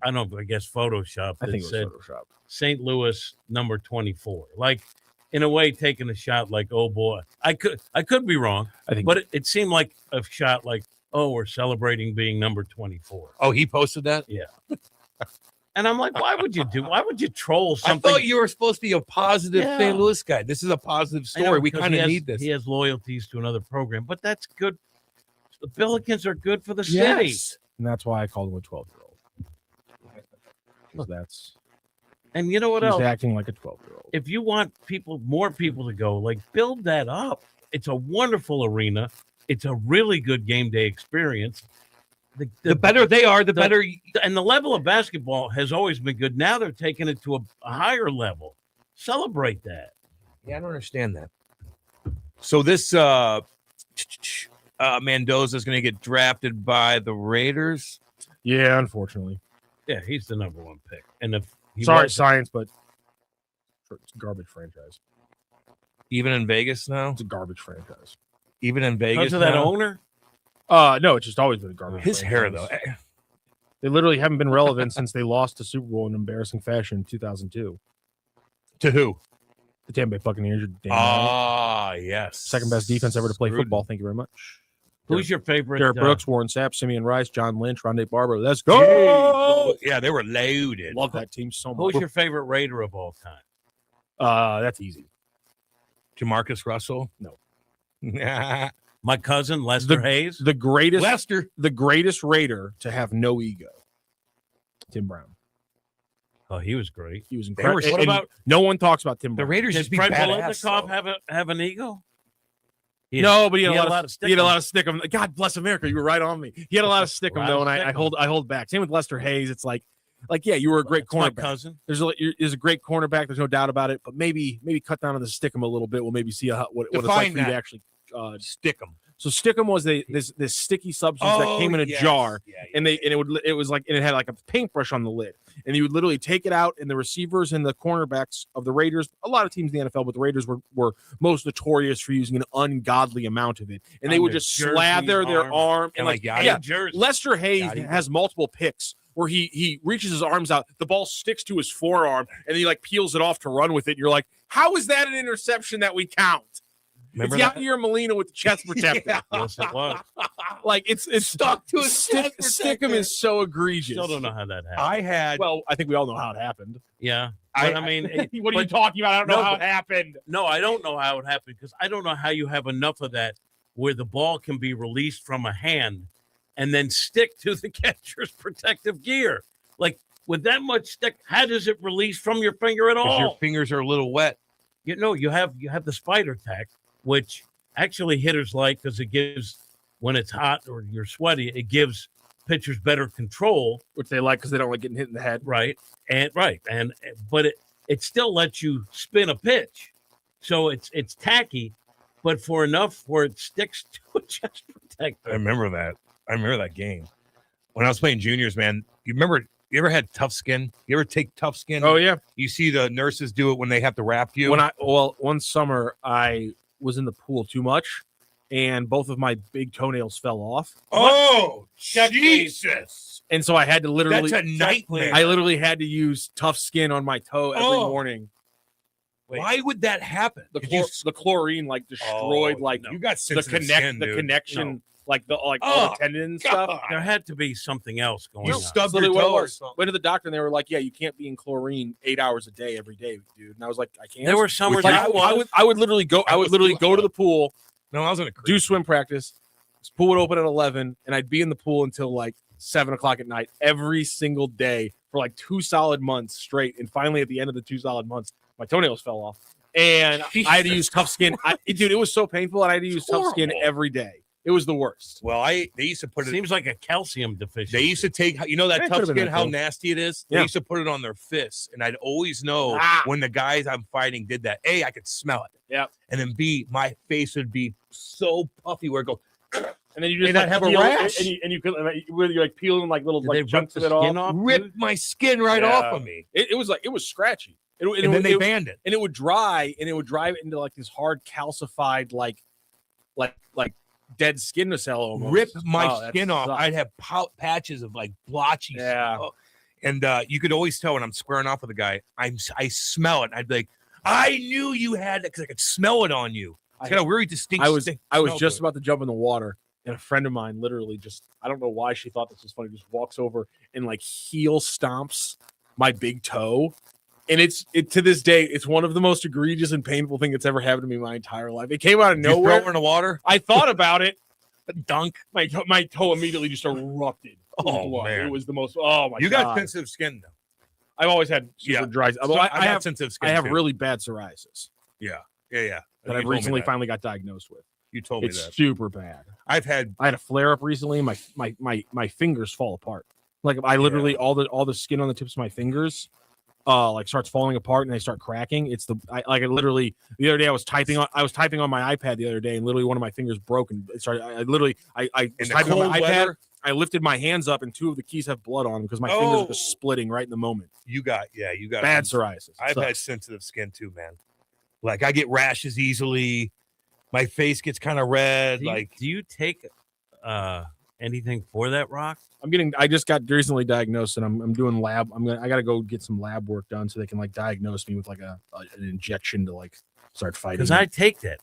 I don't know, I guess Photoshop. I think it said was Photoshop. St. Louis number 24. Like, in a way, taking a shot like, oh boy. I could be wrong. But it seemed like a shot like, oh, we're celebrating being number 24. Oh, he posted that? Yeah. And I'm like, why would you troll something? I thought you were supposed to be a positive St. Louis guy. This is a positive story. We kind of need this. He has loyalties to another program, but that's good. The Billikens are good for the city. And that's why I called him a 12-year-old. That's. And you know what he's else? Acting like a 12-year-old. If you want more people to go, like, build that up. It's a wonderful arena. It's a really good game day experience. The better they are, the better. And the level of basketball has always been good. Now they're taking it to a higher level. Celebrate that. Yeah, I don't understand that. So this Mendoza is going to get drafted by the Raiders. Yeah, unfortunately. Yeah, he's the number one pick. And if science, but it's a garbage franchise. Even in Vegas now, it's a garbage franchise. Even in Vegas, because of that owner. No, it's just always been a garbage. His hair, franchise. though. They literally haven't been relevant since they lost the Super Bowl in embarrassing fashion in 2002. To who? The Tampa Bay Buccaneers. Yes. Second best defense ever to play football. Thank you very much. Who's your favorite? Derek Brooks, Warren Sapp, Simeon Rice, John Lynch, Rondé Barber. Let's go! Yeah, they were loaded. Love that team so much. Who's your favorite Raider of all time? That's easy. Jamarcus Russell? No. My cousin, Lester Hayes. The greatest Lester. The greatest Raider to have no ego. Tim Brown. Oh, he was great. He was incredible. What about no one talks about Tim Brown. The Raiders did just be Fred badass. Bolitnikov have an ego? No, but he had a lot of stick. He had a lot of stick 'em. God bless America. You were right on me. He had a lot of stick 'em though, and I hold back. Same with Lester Hayes. It's like yeah, you were a great cornerback. My cousin. There's a great cornerback. There's no doubt about it. But maybe cut down on the stick 'em a little bit. We'll maybe see what it's like for you to actually stick 'em. So stickum was this sticky substance that came in a jar, and it had like a paintbrush on the lid, and you would literally take it out, and the receivers and the cornerbacks of the Raiders, a lot of teams in the NFL, but the Raiders were most notorious for using an ungodly amount of it, and they would just slather their arm and Lester Hayes has multiple picks where he reaches his arms out, the ball sticks to his forearm, and he like peels it off to run with it. And you're like, how is that an interception that we count? Remember it's Yair Molina with the chest protector. Yes, it was. Like it's stuck to his chest protector. Stickum is so egregious. Still don't know how that happened. I think we all know how it happened. Yeah. What are you talking about? I don't know how it happened. No, I don't know how it happened because I don't know how you have enough of that where the ball can be released from a hand and then stick to the catcher's protective gear. Like with that much stick, how does it release from your finger at all? Your fingers are a little wet. You have the spider tack, which actually hitters like because it gives, when it's hot or you're sweaty, it gives pitchers better control, which they like because they don't like getting hit in the head. But it still lets you spin a pitch, so it's tacky, but for enough where it sticks to a chest protector. I remember that game when I was playing juniors. Man, you ever had tough skin? You ever take tough skin? Oh yeah. You see the nurses do it when they have to wrap you. One summer I was in the pool too much, and both of my big toenails fell off. Oh, Jesus! And so I had to literally. That's a nightmare. I literally had to use tough skin on my toe every morning. Why would that happen? The chlorine like destroyed you got sensitive skin, the dude. connection. No. Like all the tendon and stuff. There had to be something else going on. You stubbed your toe or something. Went to the doctor and they were like, "Yeah, you can't be in chlorine 8 hours a day every day, dude." And I was like, "I can't." There were summers I would literally go. I would literally go to the pool. No, I was in a do swim practice. This pool would open at 11, and I'd be in the pool until like 7 o'clock at night every single day for like 2 solid months straight. And finally, at the end of the 2 solid months, my toenails fell off, and I had to use tough skin. Dude, it was so painful, and I had to use tough skin every day. It was the worst. Well, they used to put it. Seems like a calcium deficiency. They used to take, that Yeah, tough could've been skin, that how too. nasty it is. Yeah. They used to put it on their fists, and I'd always know when the guys I'm fighting did that. A, I could smell it. Yeah. And then B, my face would be so puffy where it goes. And then you just And I'd have a peel it, rash. and you could you're like peeling like little Did they like rip chunks the of it skin off. off? Rip my skin right off of me. It was scratchy. And then they banned it. And it would dry, and it would dry into like this hard calcified like dead skin cell almost. Rip my Oh, that skin off. sucks. I'd have patches of like blotchy stuff. And you could always tell when I'm squaring off with a guy, I smell it. I'd be like, I knew you had it because I could smell it on you. It's got a very distinct I was smell just to it. about to jump in the water, and a friend of mine literally just, I don't know why she thought this was funny, just walks over and like heel stomps my big toe. And to this day, it's one of the most egregious and painful thing that's ever happened to me my entire life. It came out of Did you nowhere. throw her in the water? I thought about it. Dunk. My toe immediately just erupted. Oh, Blood. man. It was the most. Oh my god! You got sensitive skin though. I've always had super dry. So I have sensitive skin. I have too. really bad psiasis Yeah. that You I've told me recently that. finally got diagnosed with. You told me It's that. super bad. I had a flare up recently. My fingers fall apart. Like I literally all the skin on the tips of my fingers like starts falling apart and they start cracking. It's I literally the other day I was typing on my iPad the other day and literally one of my fingers broke and it started. I was typing on my iPad. Weather? I lifted my hands up and two of the keys have blood on them because my fingers are just splitting right in the moment. You got bad psoriasis. I've had sensitive skin too, man. Like I get rashes easily. My face gets kind of red. Do you take anything for that, Rock? I just got recently diagnosed and I'm doing lab. I got to go get some lab work done so they can like diagnose me with like an injection to like start fighting. Because I take that.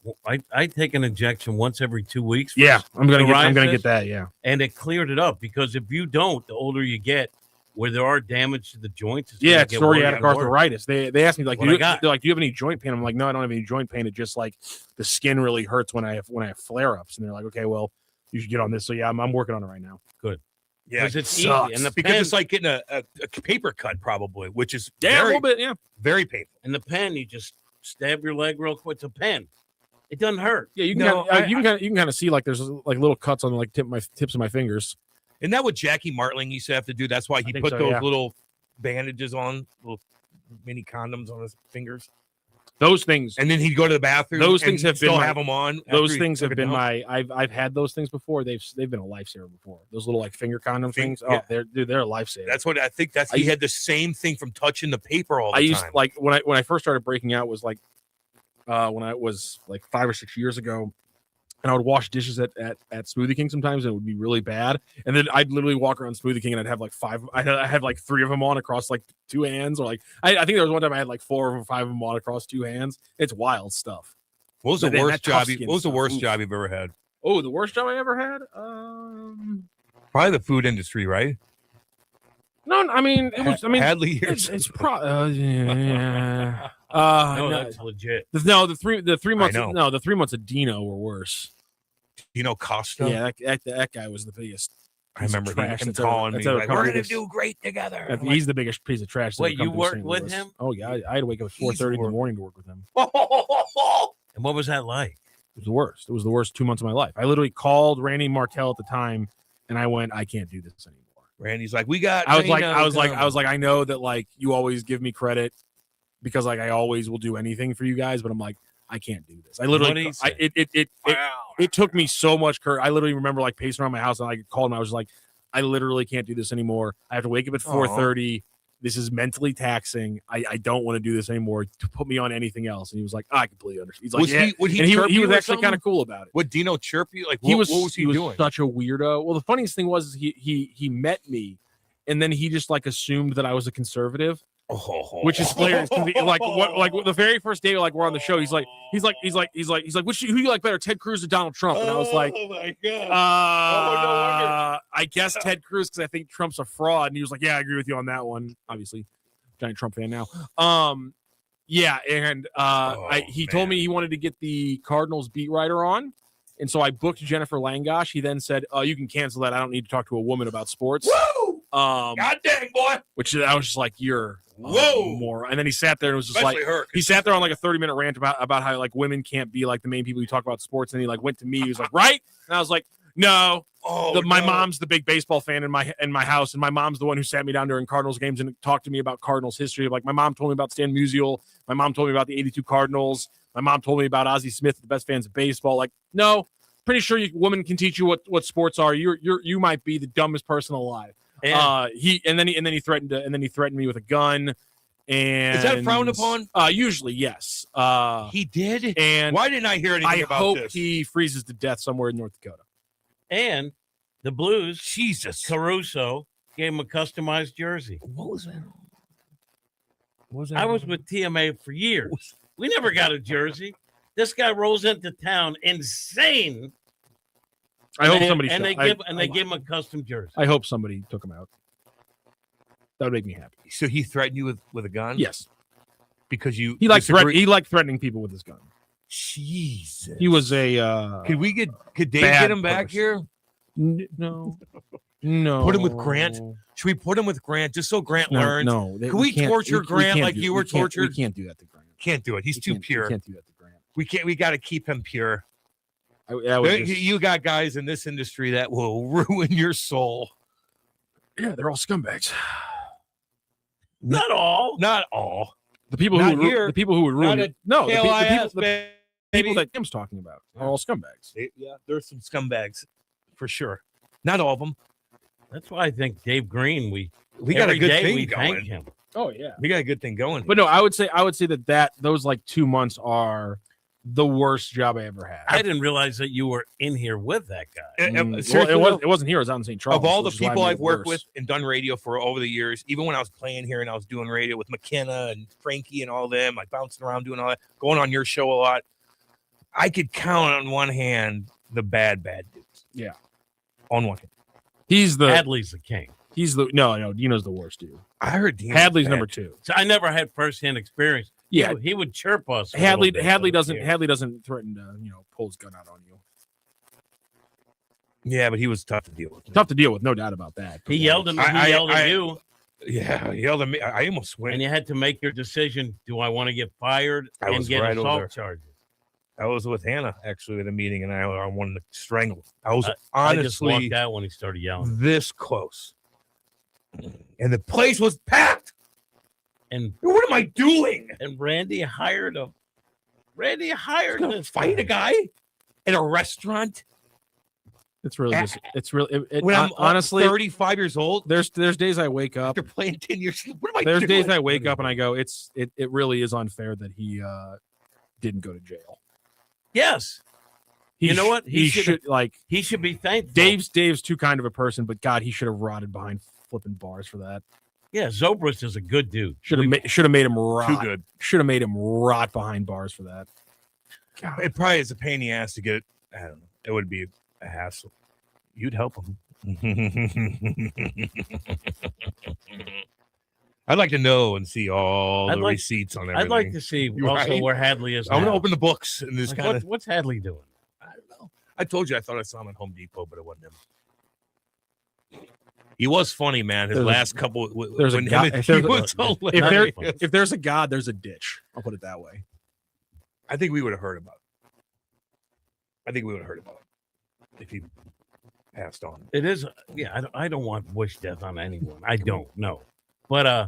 I take an injection once every 2 weeks. for Yeah, I'm gonna psoriasis, get that. Yeah, and it cleared it up because if you don't, the older you get, where there are damage to the joints, it's it's psoriatic worse. arthritis. They asked me like, What I got. they're like, do you have any joint pain? I'm like, no, I don't have any joint pain. It just like the skin really hurts when I have flare ups. And they're like, okay, well, you should get on this. So yeah, I'm working on it right now. Good. Yeah, Because it's easy. sucks. And the because pen, it's like getting a paper cut, probably, which is a very, little bit, yeah, very painful. and the pen, you just stab your leg real quick. It's a pen. It doesn't hurt. Yeah, you can kind of see like there's like little cuts on like tips of my fingers. Isn't that what Jackie Martling used to have to do? That's why he think put so, those yeah. little bandages on, little mini condoms on his fingers. Those things, and then he'd go to the bathroom. Those and things have still been have them on. Those after he things took have it been down. I've had those things before. They've been a lifesaver before. Those little like finger condom things. yeah. Oh, they're a lifesaver. That's what I think. He had the same thing from touching the paper all the I used time. like when I first started breaking out was like when I was like 5 or 6 years ago, and I would wash dishes at Smoothie King sometimes, and it would be really bad. And then I'd literally walk around Smoothie King, and I'd have like I had like 3 of them on across like 2 hands, or like I think there was one time I had like 4 or 5 of them on across 2 hands. It's wild stuff. What was the But then worst that tough job? skin What was the stuff, worst oof. job you've ever had? Oh, the worst job I ever had? Probably the food industry, right? No, I mean it was. I mean Hadley years. it's yeah. No, that's legit. No, the 3 months. know. No, the 3 months of Dino were worse. Dino Costa. Yeah, that guy was the biggest. I remember trash him that's ever- calling me that's ever like, come "We're to gonna this- do great together." He's I'm like, the biggest piece of trash. that's Wait, ever you come to worked St. with Louis. him? Oh yeah, I had to wake up at 4:30 in the morning to work with him. And what was that like? It was the worst. It was the worst 2 months of my life. I literally called Randy Martell at the time, and I went, I can't do this anymore. Randy's like, "We got." I was Dino like, I know that like you always give me credit because like I always will do anything for you guys, but I'm like, I can't do this. I What did literally, he say? it took me so much courage. I literally remember like pacing around my house, and I called him. I was like, I literally can't do this anymore. I have to wake up at 4:30. This is mentally taxing. I don't want to do this anymore. To put me on anything else. And he was like, I completely understand. He's like, Was he- would he and chirp he you was or actually kind something? of cool about it. Would Dino chirp you? Like, He what was was he doing? such a weirdo. Well, the funniest thing was he met me, and then he just like assumed that I was a conservative. Which is hilarious. 'Cause like the very first day, like we're on the show, he's like, who you like better, Ted Cruz or Donald Trump? And I was like, "Oh my god!" I guess Ted Cruz because I think Trump's a fraud. And he was like, yeah, I agree with you on that one. Obviously, giant Trump fan now. Yeah, and he told me he wanted to get the Cardinals beat writer on. And so I booked Jennifer Langosh. He then said, you can cancel that. I don't need to talk to a woman about sports. Woo! God dang, boy. Which I was just like, you're Whoa. more. And then he sat there and was just Especially like, her. he sat there on like a 30-minute rant about how like women can't be like the main people you talk about sports. And he like went to me. He was like, right? And I was like, no. My mom's the big baseball fan in my house, and my mom's the one who sat me down during Cardinals games and talked to me about Cardinals history. Like my mom told me about Stan Musial. My mom told me about the '82 Cardinals. My mom told me about Ozzie Smith, the best fans of baseball. Like, no, pretty sure women can teach you what sports are. You might be the dumbest person alive. And then he threatened me with a gun. And is that frowned upon? Usually, yes. He did. And why didn't I hear anything about hope this? he freezes to death somewhere in North Dakota. And the Blues, Jesus, Caruso gave him a customized jersey. What was that? I was with TMA for years. We never got a jersey. This guy rolls into town insane. I hope somebody they give him a custom jersey. I hope somebody took him out. That would make me happy. So he threatened you with a gun? Yes. Because he liked threatening people with his gun. Jesus. He was a could Dave get him back here? No. Put him with Grant. Should we put him with Grant just so Grant learns? No. Can we torture Grant like you were tortured? We can't do that to Grant. Can't do it. He's too pure. We can't do that to Grant. We got to keep him pure. You got guys in this industry that will ruin your soul. Yeah, they're all scumbags. Not all. The people who would ruin it. No, the people that Tim's talking about are all scumbags. Yeah, there's some scumbags for sure. Not all of them. That's why I think Dave Green. We got a good thing we going. thank him. Oh yeah, we got a good thing going. But no, I would say that those like 2 months are the worst job I ever had. I didn't realize that you were in here with that guy. It wasn't here. It was out in St. Charles. Of all the people I've worked with and done radio for over the years, even when I was playing here and I was doing radio with McKenna and Frankie and all them, like bouncing around doing all that, going on your show a lot, I could count on one hand the bad dudes. Yeah. On one hand. Hadley's the king. No, Dino's the worst dude. I heard Dino Hadley's number 2. So I never had firsthand experience. Yeah, he would chirp us. Hadley doesn't threaten to pull his gun out on you. Yeah, but he was tough to deal with. Tough to deal with, no doubt about that. He yelled at me. He yelled at you. Yeah, he yelled at me. I almost went. And you had to make your decision. Do I want to get fired and get assault charges? I was with Hannah actually at a meeting, and I wanted to strangle. I was honestly I just walked out when he started yelling. This close, and the place was packed. And what am I doing? And Randy hired this fight a guy in a restaurant. It's really just. It's really. When I'm honestly 35 years old. There's days I wake up. After playing 10 years. What am I There's doing? days I wake up and I go, it really is unfair that he didn't go to jail. Yes. You know what? He should be thankful. Dave's too kind of a person, but God, he should have rotted behind flipping bars for that. Yeah, Zobrist is a good dude. Should have made him rot. Too good. Should have made him rot behind bars for that. God. It probably is a pain in the ass to get. I don't know. It would be a hassle. You'd help him. I'd like to know and see all the receipts on everything. I'd like to see where Hadley is. I want to open the books and this kind of. What's Hadley doing? I don't know. I told you I thought I saw him at Home Depot, but it wasn't him. He was funny, man. His last couple. There's a God. If there's a God, there's a ditch. I'll put it that way. I think we would have heard about it. If he passed on. It is. Yeah, I don't want wish death on anyone. I don't know. But I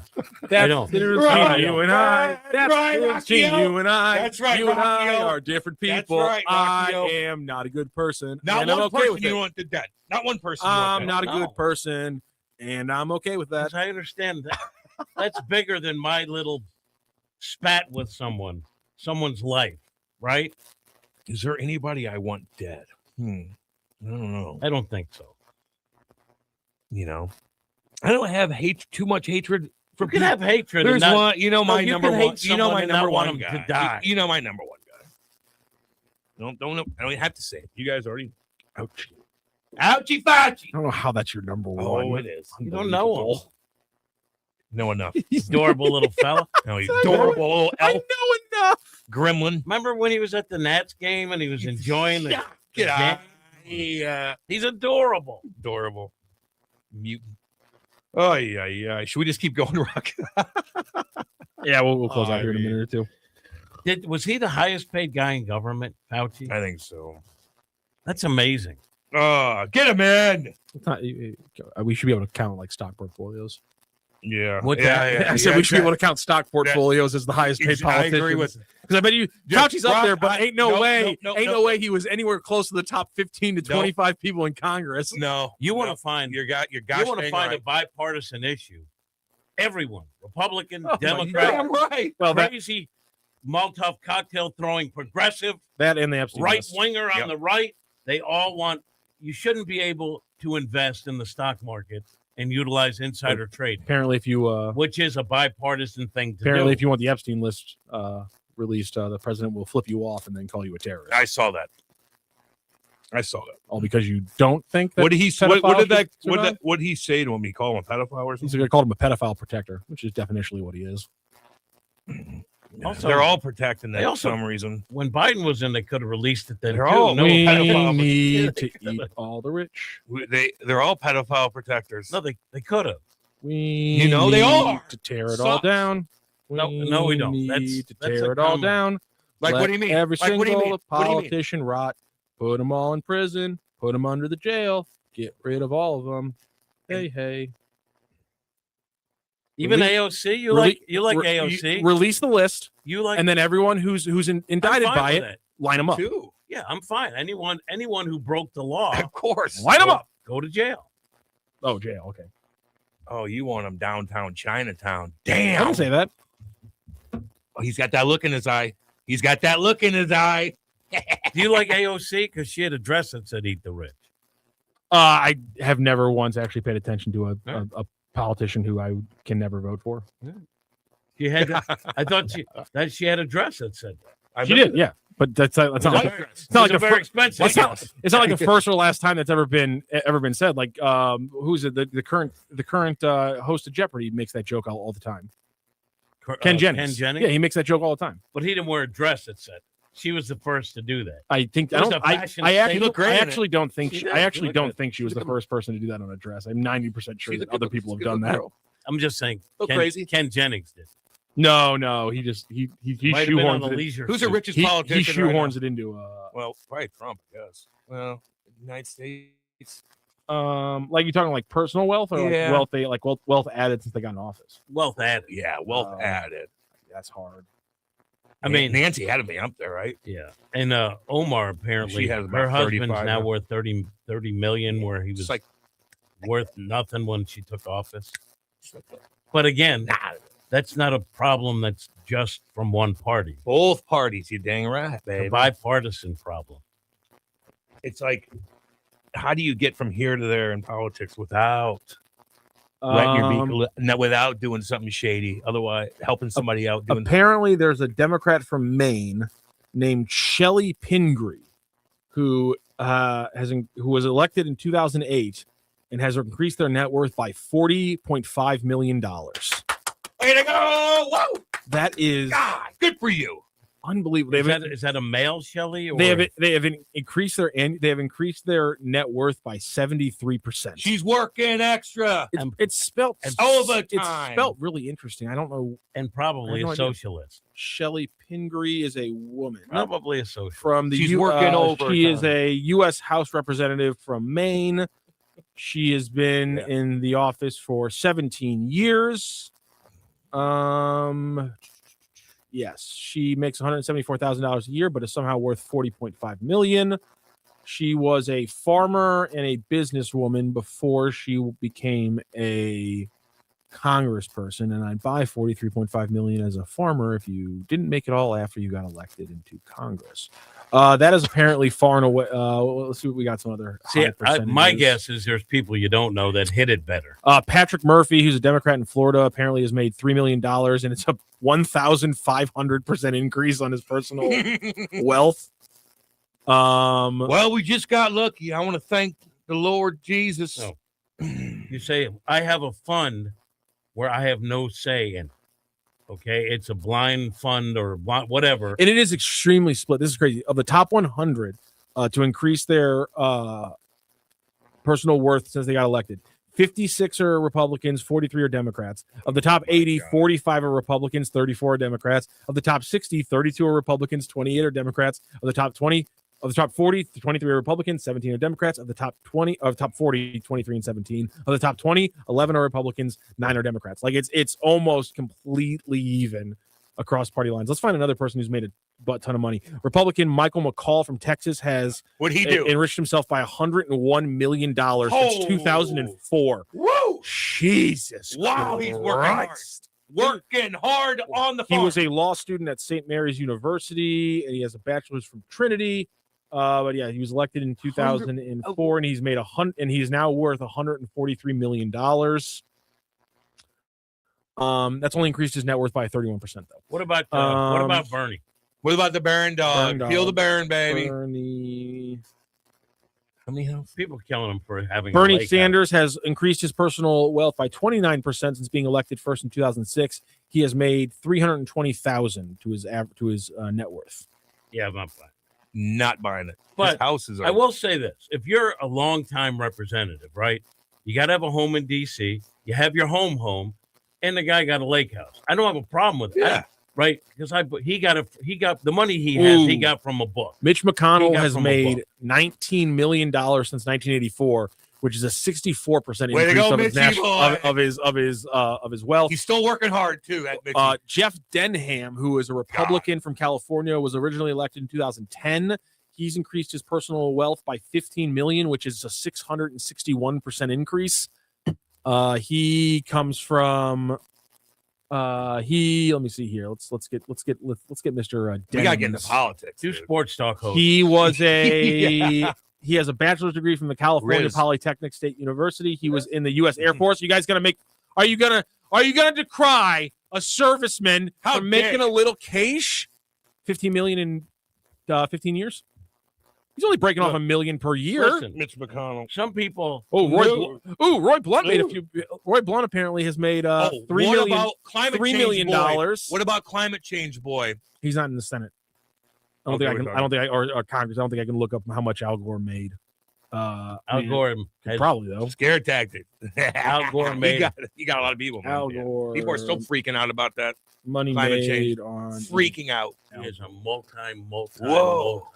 don't. Right. You and I. That's right. You and I. That's right. You and I are different people. That's right, I am not a good person. Not one person you want to dead. Not one person. I'm not a good person, and I'm okay with that. I understand that. That's bigger than my little spat with someone's life, right? Is there anybody I want dead? I don't know. I don't think so. I don't have too much hatred for people. You can have hatred. There's one, my number one. You know my number one guy. To die. You know my number one guy. Don't. I don't have to say it. You guys already. Ouchie. Ouchie Fauci. I don't know how that's your number one. Oh, it is. You don't know him. Know enough. Adorable little fella. No, he's adorable little elf. I know enough. Gremlin. Remember when he was at the Nats game and he was enjoying the Get out. He's adorable. Adorable. Mutant. Oh, yeah. Should we just keep going, Rock? Yeah, we'll close out here in a minute or two. Was he the highest paid guy in government, Fauci? I think so. That's amazing. Get him in. We should be able to count like stock portfolios. Yeah. I said we should be able to count stock portfolios as the highest paid politicians. I agree with it. Because I bet you Fauci's up there, but ain't no way he was anywhere close to the top 15 to 25 people in Congress. No. You want to find you want to find a bipartisan issue. Everyone, Republican, Democrat, right. Well, crazy Molotov cocktail throwing progressive, that and the Epstein right winger on the right, they all want. You shouldn't be able to invest in the stock market and utilize insider trading. Apparently, if you which is a bipartisan thing to apparently do. if you want the Epstein list released, the president will flip you off and then call you a terrorist. I saw that. All because you don't think that. What did he say? What did he say to him? He called him a pedophile or something? He called him a pedophile protector, which is definitionally what he is. Also, they're all protecting that they for also- some reason. When Biden was in, they could have released it then. They're too. all- No We pedophile- need to eat all the rich. They're all pedophile protectors. No, they could have. We they need are. to tear it all down. No, we don't. Need That's to a tear it all common- down. Like, Let what do you mean? Every Like, what do you single mean? What do you mean? politician rot. Put them all in prison. Put them under the jail. Get rid of all of them. Hey. Even Release- AOC, you like AOC. Release the list, You like, and then everyone who's indicted I'm fine by with it, that. line them up. Too. Yeah, I'm fine. Anyone who broke the law, Of course. Line them up. go to jail. Oh, jail. Okay. Oh, you want him downtown Chinatown? I Damn. didn't say that. Oh, he's got that look in his eye. Do you like AOC? Because she had a dress that said "Eat the Rich." I have never once actually paid attention to a politician who I can never vote for. She had. I thought she had a dress that said that. She did, yeah. But that's not like it's not like very expensive. It's not like the first or last time that's ever been said. Like who's it? The current host of Jeopardy makes that joke all the time. Ken Jennings. Yeah, he makes that joke all the time. But he didn't wear a dress that said. She was the first to do that. I think It was a fashion statement. I actually don't think She I did. don't think she was the first person to do that on a dress. I'm 90% sure that other people have done that. I'm just saying. Look Ken, crazy. Ken Jennings did. No, he just he Might have been on shoehorns the it. leisure. Who's the suit. richest He politician? right shoehorns now? it into Well, probably Trump, I guess. Well, United States. like you talking like personal wealth or Yeah. like wealth added since they got in office. Wealth added. Yeah, wealth added. That's hard. I mean, Nancy had to be up there, right? yeah. And Omar apparently, She has her about husband's 35 now now. worth 30 million, where he was It's like worth nothing when she took office. But again, that's not a problem that's just from one party. both parties. You dang right, It's a baby. bipartisan problem. It's like, how do you get from here to there in politics without without doing something shady? Otherwise, helping somebody out doing. Apparently, there's a Democrat from Maine named Shelley Pingree who who was elected in 2008 and has increased their net worth by $40.5 million. Way to go! Whoa! That is God, good for you. unbelievable. Is that a male, Shelley? Or? They have increased their net worth by 73%. She's working extra. It's spelled overtime. It's spelled really interesting. I don't know. And probably I have no a idea. socialist. Shelley Pingree is a woman. Probably a socialist. From the She's working overtime. She is a U.S. House representative from Maine. She has been in the office for 17 years. Yes, she makes $174,000 a year, but is somehow worth $40.5 million. She was a farmer and a businesswoman before she became a congressperson, and I'd buy $43.5 million as a farmer if you didn't make it all after you got elected into Congress. That is apparently far and away. Let's see what we got. Some other high percentages. My guess is there's people you don't know that hit it better. Patrick Murphy, who's a Democrat in Florida, apparently has made $3 million, and it's a 1,500% increase on his personal wealth. Well, we just got lucky. I want to thank the Lord Jesus. No. You say, I have a fund where I have no say in it. Okay, it's a blind fund or whatever. And it is extremely split. This is crazy. Of the top 100 to increase their personal worth since they got elected, 56 are Republicans, 43 are Democrats. Of the top 80, 45 are Republicans, 34 are Democrats. Of the top 60, 32 are Republicans, 28 are Democrats. Of the top 20, of the top 40, 23 are Republicans, 17 are Democrats. Of the top 20, of top 40, 23 and 17. Of the top 20, 11 are Republicans, 9 are Democrats. Like it's almost completely even across party lines. Let's find another person who's made a butt ton of money. Republican Michael McCall from Texas has enriched himself by $101 million since 2004. Whoa! Jesus. Wow, he's working hard. Working hard on the farm. He was a law student at St. Mary's University, and he has a bachelor's from Trinity. But yeah, he was elected in 2004, and he's made and he's now worth $143 million. That's only increased his net worth by 31%, though. What about Bernie? What about the Baron dog? Kill the Baron, baby. Bernie. How many people killing him for having Bernie Sanders has increased his personal wealth by 29% since being elected first in 2006. He has made $320,000 to his net worth. Yeah, I'm not buying it. Not buying it. But his houses are. I will say this: if you're a longtime representative, right, you got to have a home in D.C. You have your home, and the guy got a lake house. I don't have a problem with it. Yeah. Right, because he got the money he has. He got from a book. Mitch McConnell has made $19 million since 1984, which is a 64% increase of his wealth. He's still working hard too. Jeff Denham, who is a Republican from California, was originally elected in 2010. He's increased his personal wealth by $15 million, which is a 661% increase. He comes from. Let me see here. Let's get Mr. We gotta get into politics. Do sports talk host. He was he has a bachelor's degree from the California Polytechnic State University. He was in the U.S. Air Force. You guys are you gonna decry a serviceman for making a little cash? $15 million in 15 years. He's only breaking off $1 million per year. Listen, Mitch McConnell. Some people. Roy Blunt made a few. Roy Blunt apparently has made $3 million. What about climate change, boy? He's not in the Senate. Or Congress. I don't think I can look up how much Al Gore made. Al Gore probably though. Scare tactic. Al Gore made. You got a lot of people. Al Gore. People are still freaking out about that. Money climate made change. On freaking out. He is a multi. Whoa.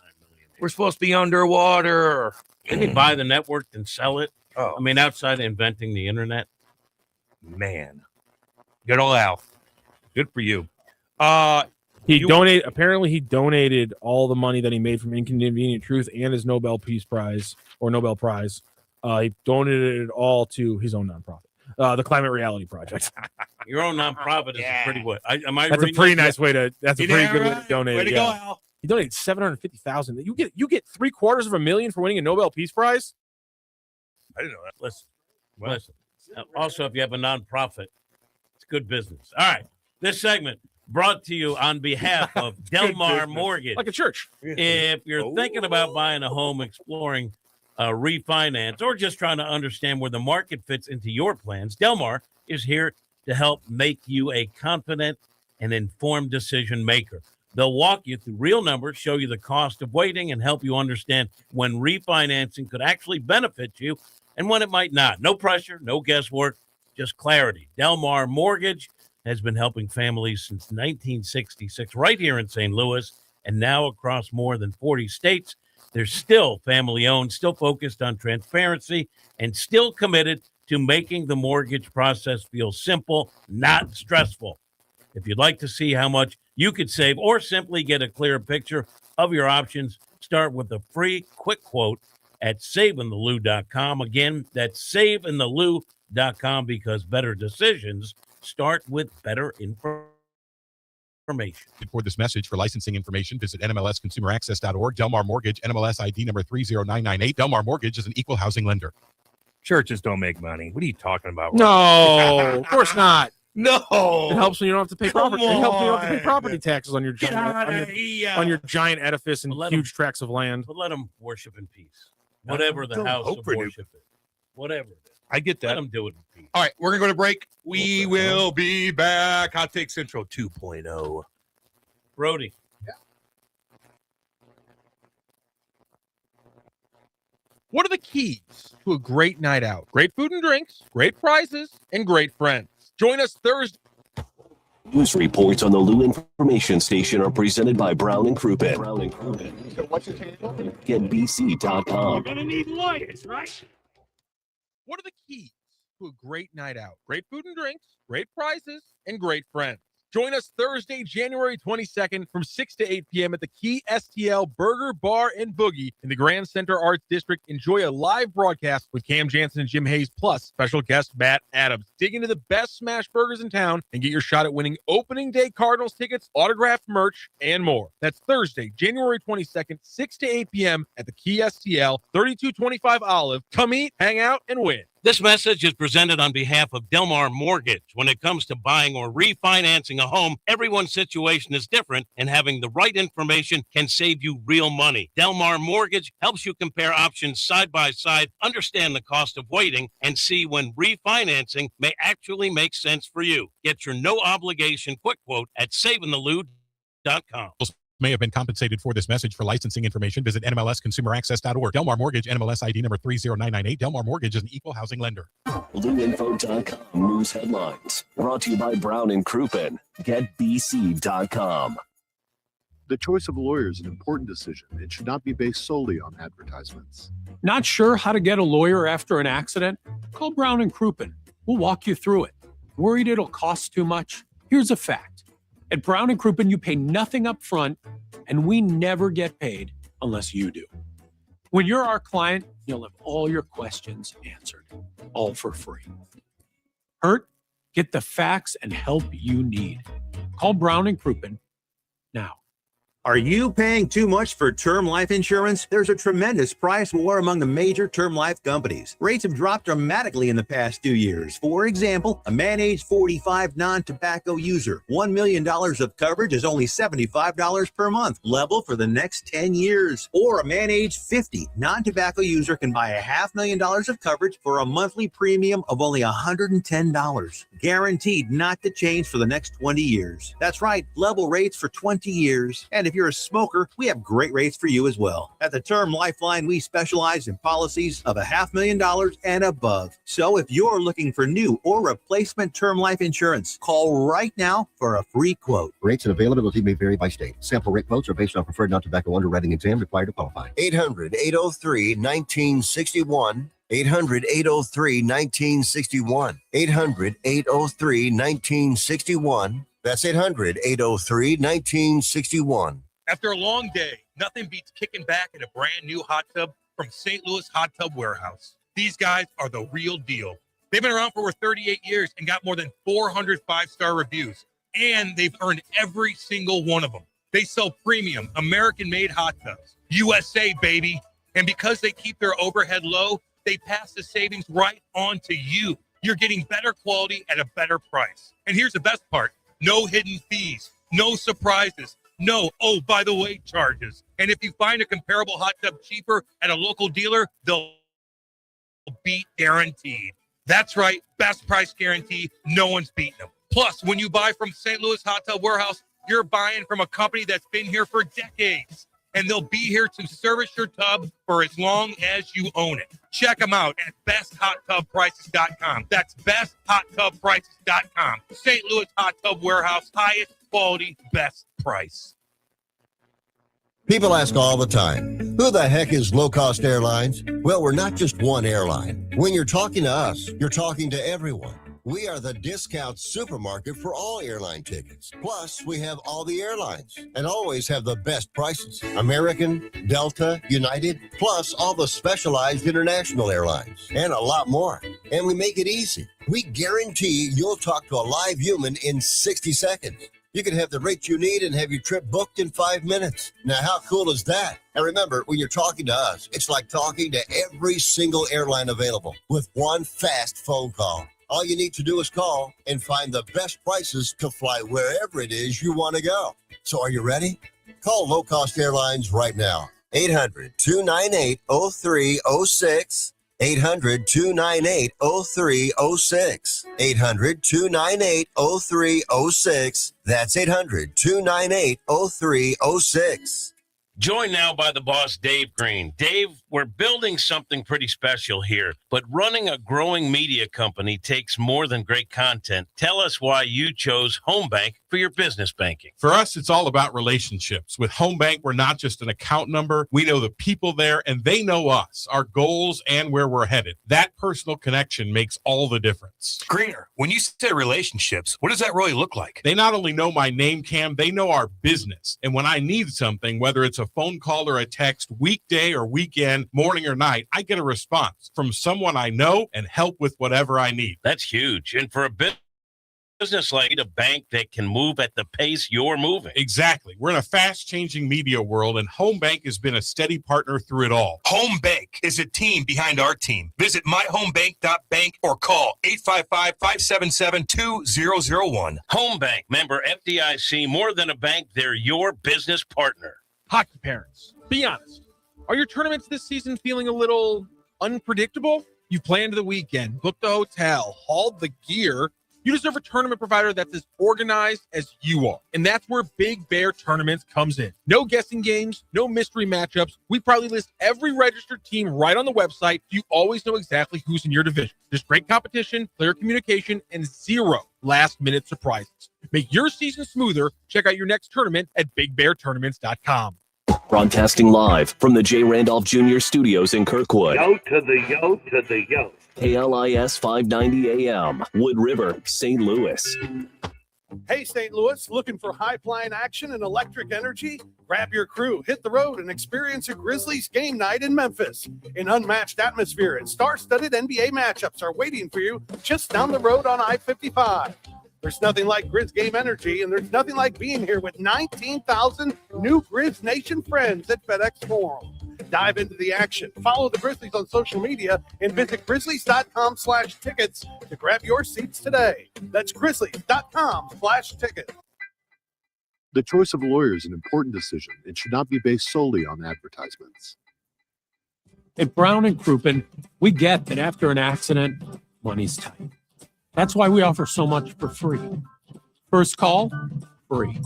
We're supposed to be underwater. Can they buy the network and sell it? Oh. I mean, outside of inventing the internet. Man. Good old Al. Good for you. Apparently he donated all the money that he made from Inconvenient Truth and his Nobel Peace Prize or Nobel Prize. He donated it all to his own nonprofit, the Climate Reality Project. Your own nonprofit is a pretty way. That's a pretty nice way to. That's a pretty good way to donate. Way to go, Al. He donated $750,000. You get $750,000 for winning a Nobel Peace Prize. I didn't know that. Listen. Also, if you have a nonprofit, it's good business. All right, this segment brought to you on behalf of Delmar Mortgage, like a church. If you're thinking about buying a home, exploring refinance, or just trying to understand where the market fits into your plans, Delmar is here to help make you a confident and informed decision maker. They'll walk you through real numbers, show you the cost of waiting, and help you understand when refinancing could actually benefit you and when it might not. No pressure, no guesswork, just clarity. Delmar Mortgage has been helping families since 1966 right here in St. Louis and now across more than 40 states. They're still family-owned, still focused on transparency, and still committed to making the mortgage process feel simple, not stressful. If you'd like to see how much you could save or simply get a clear picture of your options, start with a free quick quote at saveinthelu.com. Again, that's saveinthelu.com because better decisions start with better information. For this message for licensing information, visit NMLSConsumerAccess.org. Delmar Mortgage, NMLS ID number 30998. Delmar Mortgage is an equal housing lender. Churches don't make money. What are you talking about? No, of course not. No, it helps when you don't have to pay property. It helps when you don't have to pay property taxes on your giant edifice and huge tracts of land. But let them worship in peace. Whatever the house of worship is. Whatever it is. I get that. Let them do it in peace. All right, we're going to go to break. We will be back. Hot Take Central 2.0. Brody. What are the keys to a great night out? Great food and drinks, great prizes, and great friends. Join us Thursday. News reports on the Lou Information Station are presented by Brown and Crouppen. So what's your channel? GetBC.com. You're going to need lawyers, right? What are the keys to a great night out? Great food and drinks, great prizes, and great friends. Join us Thursday, January 22nd from 6 to 8 p.m. at the Key STL Burger, Bar, and Boogie in the Grand Center Arts District. Enjoy a live broadcast with Cam Janssen and Jim Hayes, plus special guest Matt Adams. Dig into the best smash burgers in town and get your shot at winning opening day Cardinals tickets, autographed merch, and more. That's Thursday, January 22nd, 6 to 8 p.m. at the Key STL, 3225 Olive. Come eat, hang out, and win. This message is presented on behalf of Delmar Mortgage. When it comes to buying or refinancing a home, everyone's situation is different, and having the right information can save you real money. Delmar Mortgage helps you compare options side by side, understand the cost of waiting, and see when refinancing may actually make sense for you. Get your no obligation quick quote at savingthelou.com. May have been compensated for this message. For licensing information, visit NMLSConsumerAccess.org. Delmar Mortgage, NMLS ID number 30998. Delmar Mortgage is an equal housing lender. LouInfo.com news headlines. Brought to you by Brown and Crouppen. GetBC.com. The choice of a lawyer is an important decision. It should not be based solely on advertisements. Not sure how to get a lawyer after an accident? Call Brown and Crouppen. We'll walk you through it. Worried it'll cost too much? Here's a fact. At Brown and Crouppen, you pay nothing up front, and we never get paid unless you do. When you're our client, you'll have all your questions answered, all for free. Hurt? Get the facts and help you need. Call Brown and Crouppen now. Are you paying too much for term life insurance? There's a tremendous price war among the major term life companies. Rates have dropped dramatically in the past 2 years. For example, a man age 45 non-tobacco user, $1 million of coverage is only $75 per month, level for the next 10 years. Or a man age 50 non-tobacco user can buy $500,000 of coverage for a monthly premium of only $110, guaranteed not to change for the next 20 years. That's right, level rates for 20 years. And if you're a smoker, we have great rates for you as well. At the Term Lifeline, we specialize in policies of $500,000 and above. So if you're looking for new or replacement term life insurance, call right now for a free quote. Rates and availability may vary by state. Sample rate quotes are based on preferred non-tobacco underwriting exam required to qualify. 800-803-1961. 800-803-1961. 800-803-1961. That's 800-803-1961. After a long day, nothing beats kicking back in a brand new hot tub from St. Louis Hot Tub Warehouse. These guys are the real deal. They've been around for over 38 years and got more than 400 five-star reviews, and they've earned every single one of them. They sell premium, American-made hot tubs. USA, baby. And because they keep their overhead low, they pass the savings right on to you. You're getting better quality at a better price. And here's the best part. No hidden fees, no surprises, no, oh, by the way, charges. And if you find a comparable hot tub cheaper at a local dealer, they'll be guaranteed. That's right, best price guarantee, no one's beating them. Plus, when you buy from St. Louis Hot Tub Warehouse, you're buying from a company that's been here for decades. And they'll be here to service your tub for as long as you own it. Check them out at besthot-tub-prices.com. That's besthot-tub-prices.com. St. Louis Hot Tub Warehouse, highest quality, best price. People ask all the time, who the heck is Low Cost Airlines? Well, we're not just one airline. When you're talking to us, you're talking to everyone. We are the discount supermarket for all airline tickets. Plus, we have all the airlines and always have the best prices. American, Delta, United, plus all the specialized international airlines and a lot more. And we make it easy. We guarantee you'll talk to a live human in 60 seconds. You can have the rate you need and have your trip booked in 5 minutes. Now, how cool is that? And remember, when you're talking to us, it's like talking to every single airline available with one fast phone call. All you need to do is call and find the best prices to fly wherever it is you want to go. So are you ready? Call Low Cost Airlines right now. 800-298-0306. 800-298-0306. 800-298-0306. That's 800-298-0306. Joined now by the boss, Dave Green. Dave, We're building something pretty special here, but running a growing media company takes more than great content. Tell us why you chose Home Bank for your business banking. For us, it's all about relationships. With Home Bank, we're not just an account number. We know the people there, and they know us, our goals, and where we're headed. That personal connection makes all the difference. Greener, when you say relationships, what does that really look like? They not only know my name, Cam, they know our business. And when I need something, whether it's a phone call or a text, weekday or weekend, morning or night, I get a response from someone I know and help with whatever I need. That's huge. And for a business like a bank that can move at the pace you're moving. Exactly. We're in a fast-changing media world, and Home Bank has been a steady partner through it all. Home Bank is a team behind our team. Visit myhomebank.bank or call 855-577-2001. Home Bank, member FDIC, more than a bank, they're your business partner. Hockey parents, be honest. Are your tournaments this season feeling a little unpredictable? You've planned the weekend, booked the hotel, hauled the gear. You deserve a tournament provider that's as organized as you are. And that's where Big Bear Tournaments comes in. No guessing games, no mystery matchups. We proudly list every registered team right on the website. So you always know exactly who's in your division. There's great competition, clear communication, and zero last-minute surprises. Make your season smoother. Check out your next tournament at BigBearTournaments.com. Broadcasting live from the J. Randolph Jr. Studios in Kirkwood. Yo to the yo to the yo. KLIS 590 AM, Wood River, St. Louis. Hey, St. Louis, looking for high-flying action and electric energy? Grab your crew, hit the road, and experience a Grizzlies game night in Memphis. An unmatched atmosphere and star-studded NBA matchups are waiting for you just down the road on I-55. There's nothing like Grizz game energy, and there's nothing like being here with 19,000 new Grizz Nation friends at FedEx Forum. Dive into the action. Follow the Grizzlies on social media and visit grizzlies.com/tickets to grab your seats today. That's grizzlies.com/tickets. The choice of a lawyer is an important decision. It should not be based solely on advertisements. At Brown & Crouppen, we get that after an accident, money's tight. That's why we offer so much for free. First call, free.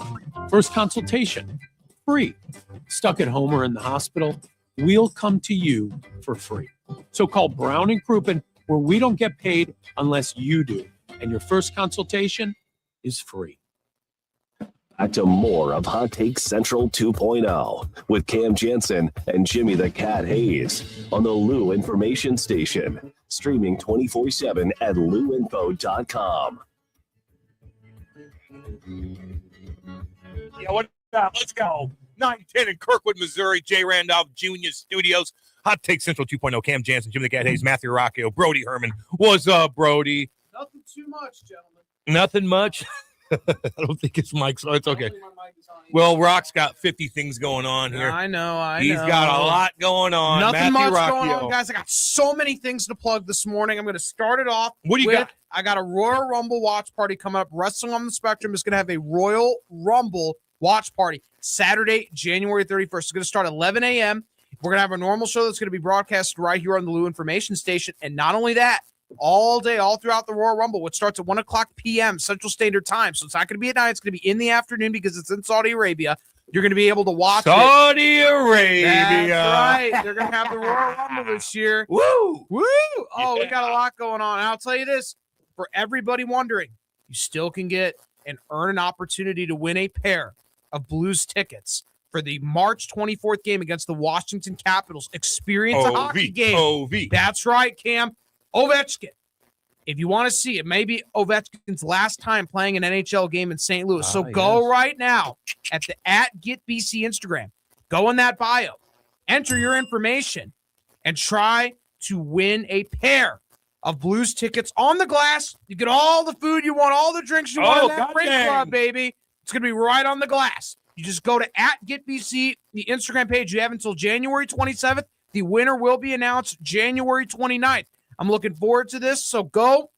First consultation, free. Stuck at home or in the hospital, we'll come to you for free. So call Brown & Crouppen, where we don't get paid unless you do. And your first consultation is free. Back to more of Hot Take Central 2.0 with Cam Janssen and Jimmy the Cat Hayes on the Lou Information Station. Streaming 24/7 at louinfo.com. Yeah, what up? Let's go. 910 in Kirkwood, Missouri. J. Randolph Jr. Studios. Hot Take Central 2.0. Cam Janssen, Jimmy the Cat Hayes, Matthew Rocchio, Brody Herman. What's up, Brody? Nothing too much, gentlemen. Nothing much. I don't think it's Mike's. So it's okay. Well, Rock's got 50 things going on here. I know. He's got a lot going on. Nothing Matthew much Rocchio. going on, guys. I got so many things to plug this morning. I'm going to start it off. What do you got? I got a Royal Rumble watch party coming up. Wrestling on the Spectrum is going to have a Royal Rumble watch party Saturday, January 31st. It's going to start at 11 a.m. We're going to have a normal show that's going to be broadcast right here on the Lou Information Station. And not only that, all day, all throughout the Royal Rumble, which starts at 1 o'clock p.m. Central Standard Time. So it's not going to be at night. It's going to be in the afternoon because it's in Saudi Arabia. You're going to be able to watch Saudi Arabia. That's right. They're going to have the Royal Rumble this year. Woo! Woo! Oh, we got a lot going on. And I'll tell you this, for everybody wondering, you still can get and earn an opportunity to win a pair of Blues tickets for the March 24th game against the Washington Capitals. Experience a hockey game. That's right, Cam. Ovechkin. If you want to see it, maybe Ovechkin's last time playing an NHL game in St. Louis. So go right now at the @GetBC Instagram. Go in that bio. Enter your information and try to win a pair of Blues tickets on the glass. You get all the food you want, all the drinks you want in that Break Club, baby. It's going to be right on the glass. You just go to @GetBC, the Instagram page. You have until January 27th. The winner will be announced January 29th. I'm looking forward to this. So go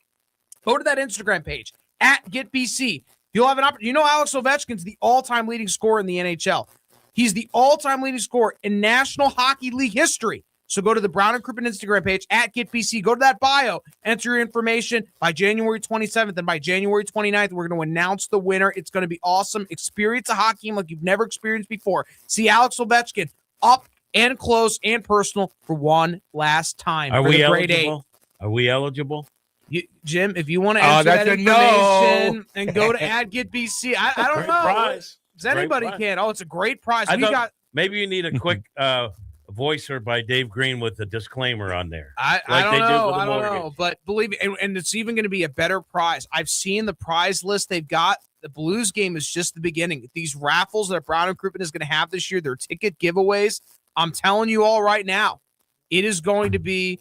to that Instagram page @GetBC. You'll have an opportunity. You know, Alex Ovechkin's the all-time leading scorer in the NHL. He's the all-time leading scorer in National Hockey League history. So go to the Brown & Crouppen Instagram page @GetBC. Go to that bio, enter your information by January 27th, and by January 29th, we're going to announce the winner. It's going to be awesome. Experience a hockey game like you've never experienced before. See Alex Ovechkin up and close and personal for one last time. Are for we the grade eligible? Are we eligible? Jim, if you want to enter that that's a information no. and go to @GetBC, I don't Great know. prize. Does anybody Great prize. can? Oh, it's a great prize. I We thought got. maybe you need a quick voicer by Dave Green with a disclaimer on there. I like don't they do know. with the I don't mortgage. know. But believe me, and it's even going to be a better prize. I've seen the prize list they've got. The Blues game is just the beginning. These raffles that Brown and Crouppen is going to have this year, their ticket giveaways. I'm telling you all right now, it is going to be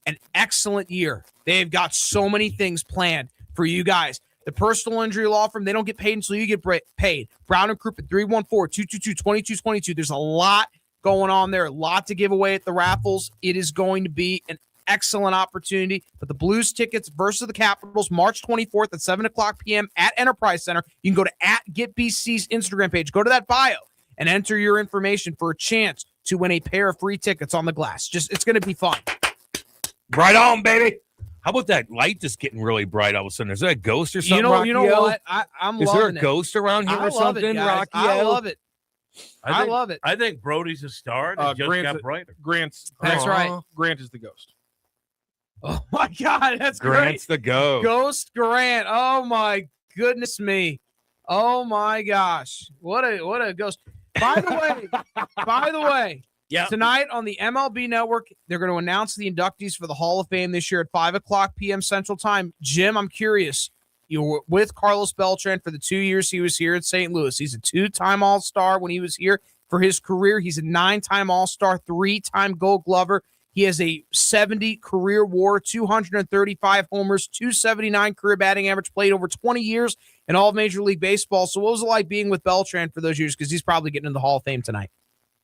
an excellent year. They've got so many things planned for you guys. The personal injury law firm, they don't get paid until you get paid. Brown and Crouppen, 314-222-2222. There's a lot going on there, a lot to give away at the raffles. It is going to be an excellent opportunity. But the Blues tickets versus the Capitals, March 24th at 7 o'clock p.m. at Enterprise Center. You can go to @GetBC's Instagram page. Go to that bio and enter your information for a chance to win a pair of free tickets on the glass. It's going to be fun. Right on, baby. How about that light just getting really bright all of a sudden? Is that a ghost or something? You know what? I'm Is loving there a it. ghost around here I or love something, it, guys. Rocky? I love it. I think- love it. I think Brody's a star. And it just got brighter. That's right. Grant is the ghost. Oh my God, that's Grant's great. the ghost. Ghost Grant. Oh my goodness me. Oh my gosh. What a ghost. By the way, yeah. Tonight on the MLB Network, they're going to announce the inductees for the Hall of Fame this year at 5 o'clock p.m. Central Time. Jim, I'm curious. You were with Carlos Beltran for the 2 years he was here at St. Louis. He's a 2-time All-Star when he was here for his career. He's a 9-time All-Star, 3-time Gold Glover. He has a 70 career WAR, 235 homers, 279 career batting average, played over 20 years in all of Major League Baseball. So what was it like being with Beltran for those years? Because he's probably getting in the Hall of Fame tonight.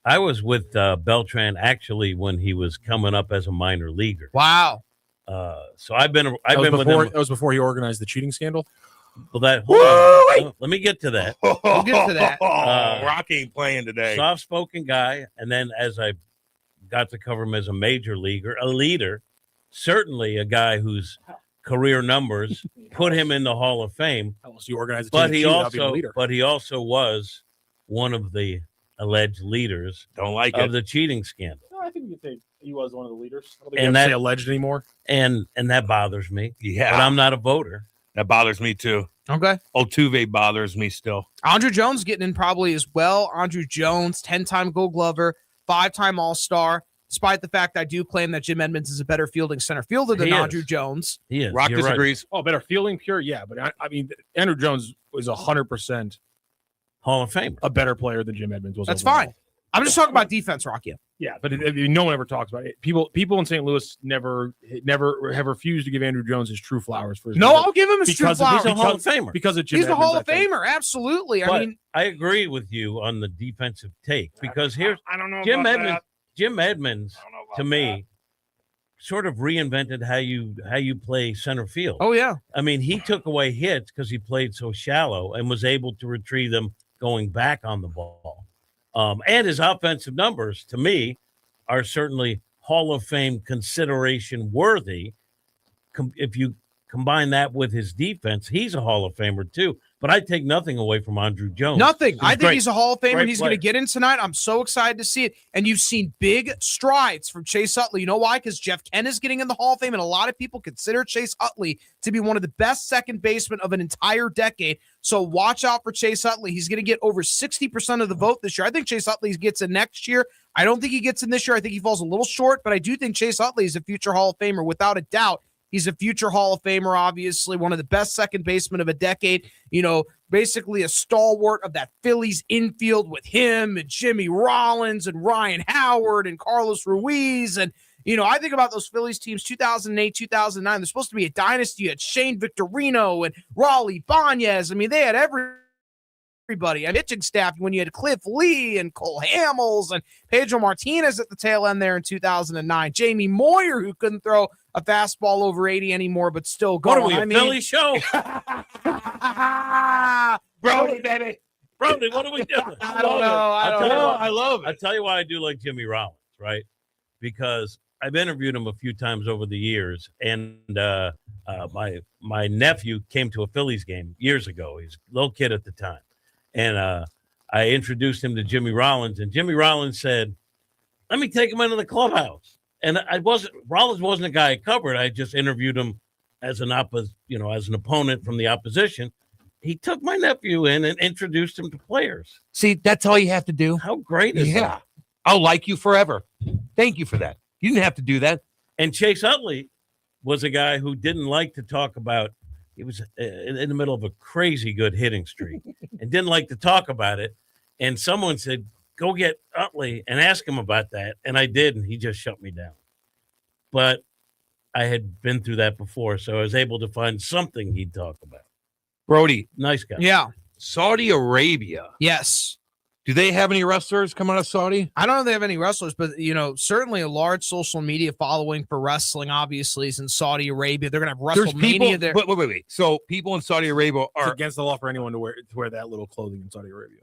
I was with Beltran actually when he was coming up as a minor leaguer. Wow. So I've been with him. That was before he organized the cheating scandal. Well, hold on. Let me get to that. We'll get to that. Rocky ain't playing today. Soft-spoken guy, and then as I got to cover him as a major leaguer, a leader, certainly a guy whose career numbers put him in the Hall of Fame. You organized, but he also was one of the alleged leaders of the cheating scandal. No, I think you think he was one of the leaders. I don't think And you have to that- say alleged anymore. And that bothers me. Yeah. But I'm not a voter. That bothers me too. Okay. Altuve bothers me still. Andrew Jones getting in probably as well. Andrew Jones, 10-time Gold Glover, 5-time All-Star, despite the fact I do claim that Jim Edmonds is a better fielding center fielder than He is. Andrew Jones. He is. Rock You're right. disagrees. Oh, better fielding, pure, yeah. But I mean, Andrew Jones was 100% Hall of Famer, a better player than Jim Edmonds was. That's overall. fine. I'm just talking about defense, Rocky. Yeah, but no one ever talks about it. People in St. Louis never have refused to give Andrew Jones his true flowers for his No, career. I'll give him his true Because of- flowers. He's a Hall of Famer. because of Jim He's a Edmonds, Hall I of think. Famer. Absolutely. I But mean, I agree with you on the defensive take because here's I don't know Jim about Edmonds. that. Jim Edmonds, to me, sort of reinvented how you play center field. oh yeah. I mean, he took away hits because he played so shallow and was able to retrieve them going back on the ball. And his offensive numbers, to me, are certainly Hall of Fame consideration worthy. If you combine that with his defense, he's a Hall of Famer too. But I take nothing away from Andrew Jones. Nothing. He's I think great. he's a Hall of Famer. Great He's going to player. get in tonight. I'm so excited to see it. And you've seen big strides from Chase Utley. You know why? Because Jeff Kent is getting in the Hall of Fame, and a lot of people consider Chase Utley to be one of the best second basemen of an entire decade. So watch out for Chase Utley. He's going to get over 60% of the vote this year. I think Chase Utley gets in next year. I don't think he gets in this year. I think he falls a little short, but I do think Chase Utley is a future Hall of Famer without a doubt. He's a future Hall of Famer, obviously, one of the best second basemen of a decade. You know, basically a stalwart of that Phillies infield with him and Jimmy Rollins and Ryan Howard and Carlos Ruiz. And, you know, I think about those Phillies teams, 2008, 2009. They're supposed to be a dynasty. You had Shane Victorino and Raleigh Banez. I mean, they had everybody. A pitching staff when you had Cliff Lee and Cole Hamels and Pedro Martinez at the tail end there in 2009. Jamie Moyer, who couldn't throw a fastball over 80 anymore, but still What going. are we, a Philly show? Brody, baby. Brody, what are we doing? I don't know. I love it. I'll tell you why I do like Jimmy Rollins, right? Because I've interviewed him a few times over the years, and my nephew came to a Phillies game years ago. He's a little kid at the time. And I introduced him to Jimmy Rollins, and Jimmy Rollins said, let me take him into the clubhouse. And Rollins wasn't a guy I covered. I just interviewed him as an opponent from the opposition. He took my nephew in and introduced him to players. See, that's all you have to do. How great is that? I'll like you forever. Thank you for that. You didn't have to do that. And Chase Utley was a guy who didn't like to talk about. He was in the middle of a crazy good hitting streak and didn't like to talk about it. And someone said, go get Utley and ask him about that. And I did, and he just shut me down. But I had been through that before, so I was able to find something he'd talk about. Brody. Nice guy. Yeah. Saudi Arabia. Yes. Do they have any wrestlers come out of Saudi? I don't know if they have any wrestlers, but, certainly a large social media following for wrestling, obviously, is in Saudi Arabia. They're going to have WrestleMania there. Wait. So people in Saudi Arabia It's are against the law for anyone to wear that little clothing in Saudi Arabia.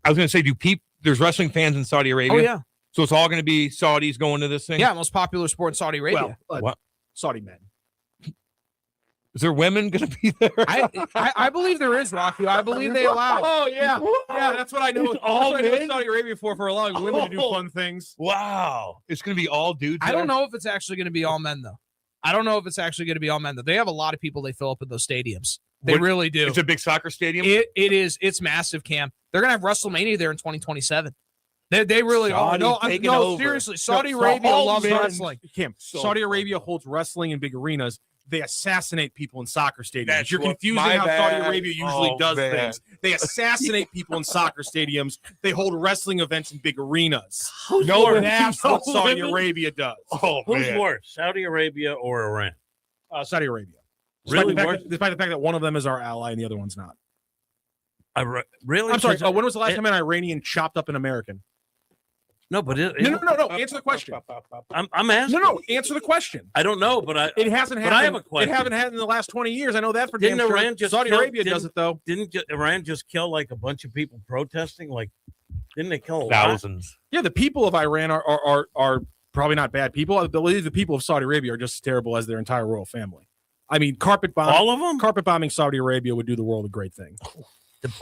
I was going to say, there's wrestling fans in Saudi Arabia? Oh, yeah. So it's all going to be Saudis going to this thing? Yeah, most popular sport in Saudi Arabia. Well, Saudi men. Is there women going to be there? I believe there is, Rocky. I believe they allow. Oh, yeah. Yeah, that's what I know. All That's what I know men? Saudi Arabia for allowing women to do fun things. Wow. It's going to be all dudes I there? don't know if it's actually going to be all men, though. They have a lot of people they fill up in those stadiums. They really do. It's a big soccer stadium? It is. It's massive, Cam. They're going to have WrestleMania there in 2027. They really are. No, seriously. Saudi Arabia loves wrestling. Cam, Saudi Arabia holds wrestling in big arenas. They assassinate people in soccer stadiums. You're confusing how Saudi Arabia usually does things. They assassinate people in soccer stadiums. They hold wrestling events in big arenas. That's what Saudi Arabia does. Who's worse, Saudi Arabia or Iran? Saudi Arabia. Really Despite the fact that one of them is our ally and the other one's not. Really? I'm sorry. When was the last time an Iranian chopped up an American? No, but No. Answer the question. I'm asking. No. Answer the question. I don't know, but it hasn't happened. But I have a question. It haven't happened in the last 20 years. I know that for Didn't damn sure. Iran just Saudi kill- Arabia does didn't- it though. Didn't Iran just kill like a bunch of people protesting? Like, didn't they kill a lot? Thousands. Yeah, the people of Iran are probably not bad people. I believe the people of Saudi Arabia are just as terrible as their entire royal family. I mean, carpet bombing. All of them? Carpet bombing Saudi Arabia would do the world a great thing.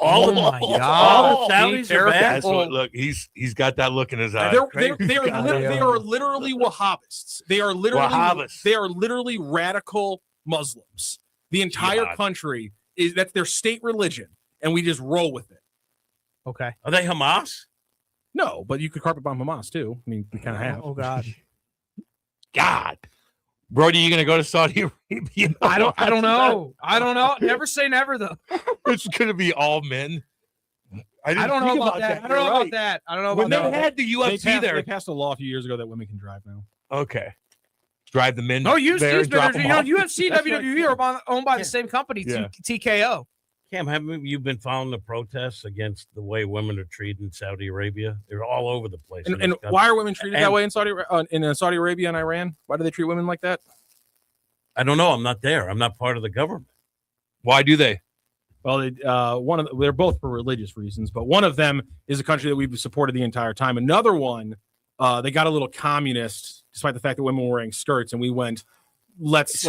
All my the Saudis are bad. That's what, look, he's got that look in his eye. They are literally Wahhabists. They are literally radical Muslims. The entire country that's their state religion, and we just roll with it. Okay. Are they Hamas? No, but you could carpet bomb Hamas too. I mean, we kind of have. Oh God. God. Brody, you going to go to Saudi Arabia? I don't know. Never say never, though. It's going to be all men. I don't know about that. I don't know about that. I don't know When about they that. had the UFC there. They passed a law a few years ago that women can drive now. Okay. Drive the men. No, UFC's drop better. them off. UFC, WWE are owned by the same company, TKO. Cam, haven't you been following the protests against the way women are treated in Saudi Arabia? They're all over the place. And why are women treated that way in Saudi Arabia and Iran? Why do they treat women like that? I don't know. I'm not there. I'm not part of the government. Why do they? Well, they're both for religious reasons, but one of them is a country that we've supported the entire time. Another one, they got a little communist, despite the fact that women were wearing skirts, and we went, let's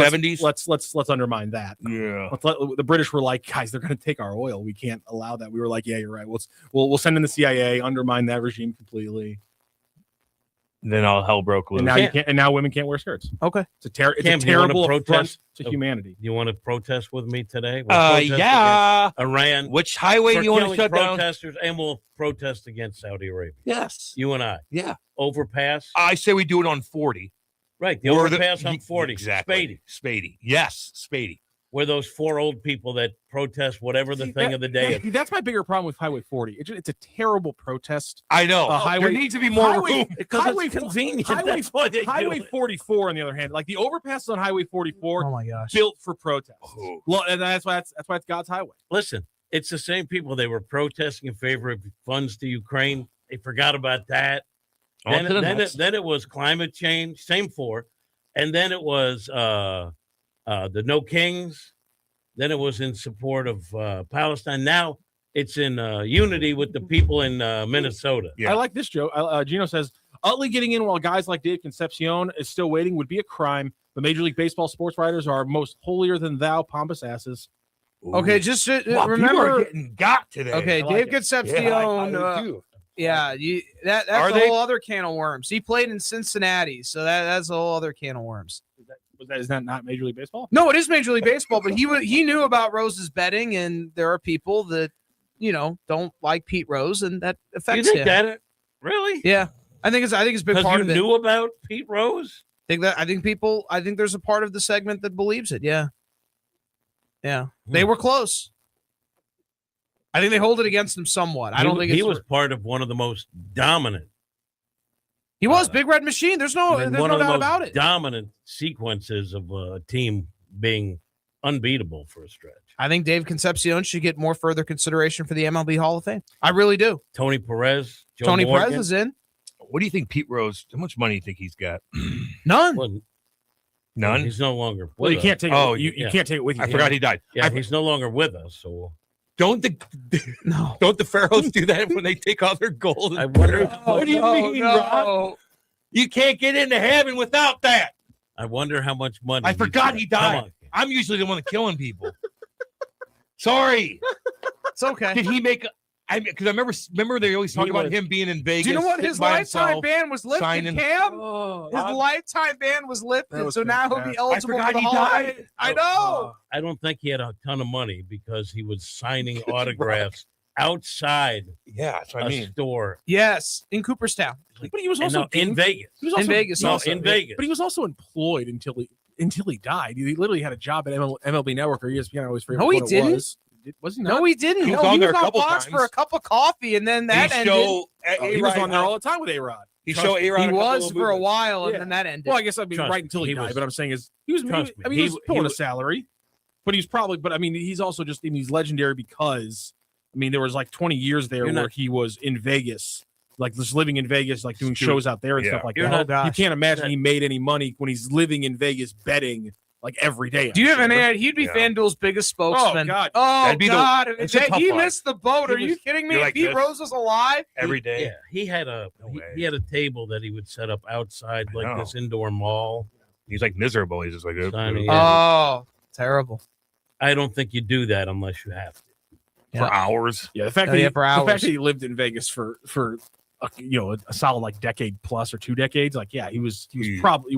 undermine that. Yeah. The British were like, guys, they're going to take our oil. We can't allow that. We were like, yeah, you're right. We'll send in the CIA, undermine that regime completely. And then all hell broke loose. And now women can't wear skirts. Okay, it's a terrible affront to humanity. You want to protest with me today? Yeah. Iran. Which highway do you want to shut down? Protesters, and we'll protest against Saudi Arabia. Yes. You and I. Yeah. Overpass. I say we do it on 40. Right. The overpass on 40. Exactly. Spady. Yes. Spady. Where those four old people that protest whatever the thing of the day is. That's my bigger problem with Highway 40. It's a terrible protest. I know. There needs to be more room. Because it's convenient. Highway 44, on the other hand, like the overpasses on Highway 44, oh my gosh, built for protest. Well, and that's why it's God's highway. Listen, it's the same people. They were protesting in favor of funds to Ukraine. They forgot about that. Then it was climate change, same four. And then it was the No Kings. Then it was in support of Palestine. Now it's in unity with the people in Minnesota. I like this, Joe. Gino says, Utley getting in while guys like Dave Concepcion is still waiting would be a crime. The Major League Baseball sports writers are most holier than thou pompous asses. Okay, just Wow, remember people are getting got today. Okay, Dave Concepcion Yeah, that's Are a they? whole other can of worms. He played in Cincinnati, so that's a whole other can of worms. Is that not Major League Baseball? No, it is Major League Baseball, but he knew about Rose's betting, and there are people that don't like Pete Rose, and that affects You think him. that really? Yeah, I think it's a big Because part you of it. knew about Pete Rose? I think there's a part of the segment that believes it. Yeah. They were close. I think they hold it against him somewhat. I don't think he was part of one of the most dominant. He was Big Red Machine. There's no one doubt of the most about it. dominant sequences of a team being unbeatable for a stretch. I think Dave Concepcion should get more further consideration for the MLB Hall of Fame. I really do. Tony Perez, Joe Tony Morgan. Perez is in. What do you think Pete Rose? How much money do you think he's got? None. Well, None. He's no longer. Well, you with can't us. take. You can't take it with you. I forgot he died. Yeah, he's no longer with us. So don't the Pharaohs do that when they take all their gold? I wonder. What do you mean, Rob? You can't get into heaven without that. I wonder how much money. I forgot he Come died. on. I'm usually the one killing people. Sorry. It's okay. Did he make? Because I remember they always talk He about was. him being in Vegas. Do you know what sitting his by lifetime himself, ban was lifted, signing- Cam? Oh, His lifetime ban was lifted, so now he'll be eligible forgot for the he Hall of died. Fame. I know. I don't think he had a ton of money because he was signing autographs outside. Yeah, that's what I a mean. store. Yes, in Cooperstown. But he was And also in Vegas. He was also, In Vegas No, also. in Vegas. But he was also employed until he died. He literally had a job at MLB Network or ESPN. I always forget. No, he what it didn't. Was he not? No, he didn't. He was No, on he there was a on couple Fox times. for a cup of coffee, and then that ended. He was on there all the time with A-Rod. He showed A-Rod. He a couple was of for a movies. while, and Yeah. then that ended. Well, I guess right until he died. But I'm saying is he was. Trust me, He was pulling a was- salary, but he's probably. But I mean, he's also just. I mean, he's legendary because there was like 20 years there You're where not- he was in Vegas, like just living in Vegas, like doing Dude, shows out there and yeah. stuff like You're that. not- You can't imagine he made any money when he's living in Vegas betting like every day. Do you have I'm any sure. idea? He'd be Yeah. FanDuel's biggest spokesman. Oh God! Oh That'd be the- God! it's a tough He life. missed the boat. Are He you was- kidding me? you're If like Pete this. Rose was alive, every day. Yeah, he had he had a table that he would set up outside I like know. this indoor mall. He's like miserable. He's just like, Signing for oh, terrible. I don't think you do that unless you have to. hours. Yeah, the fact Oh, that yeah, he, for the hours. fact that he lived in Vegas for a solid like decade plus or 2 decades, like he was probably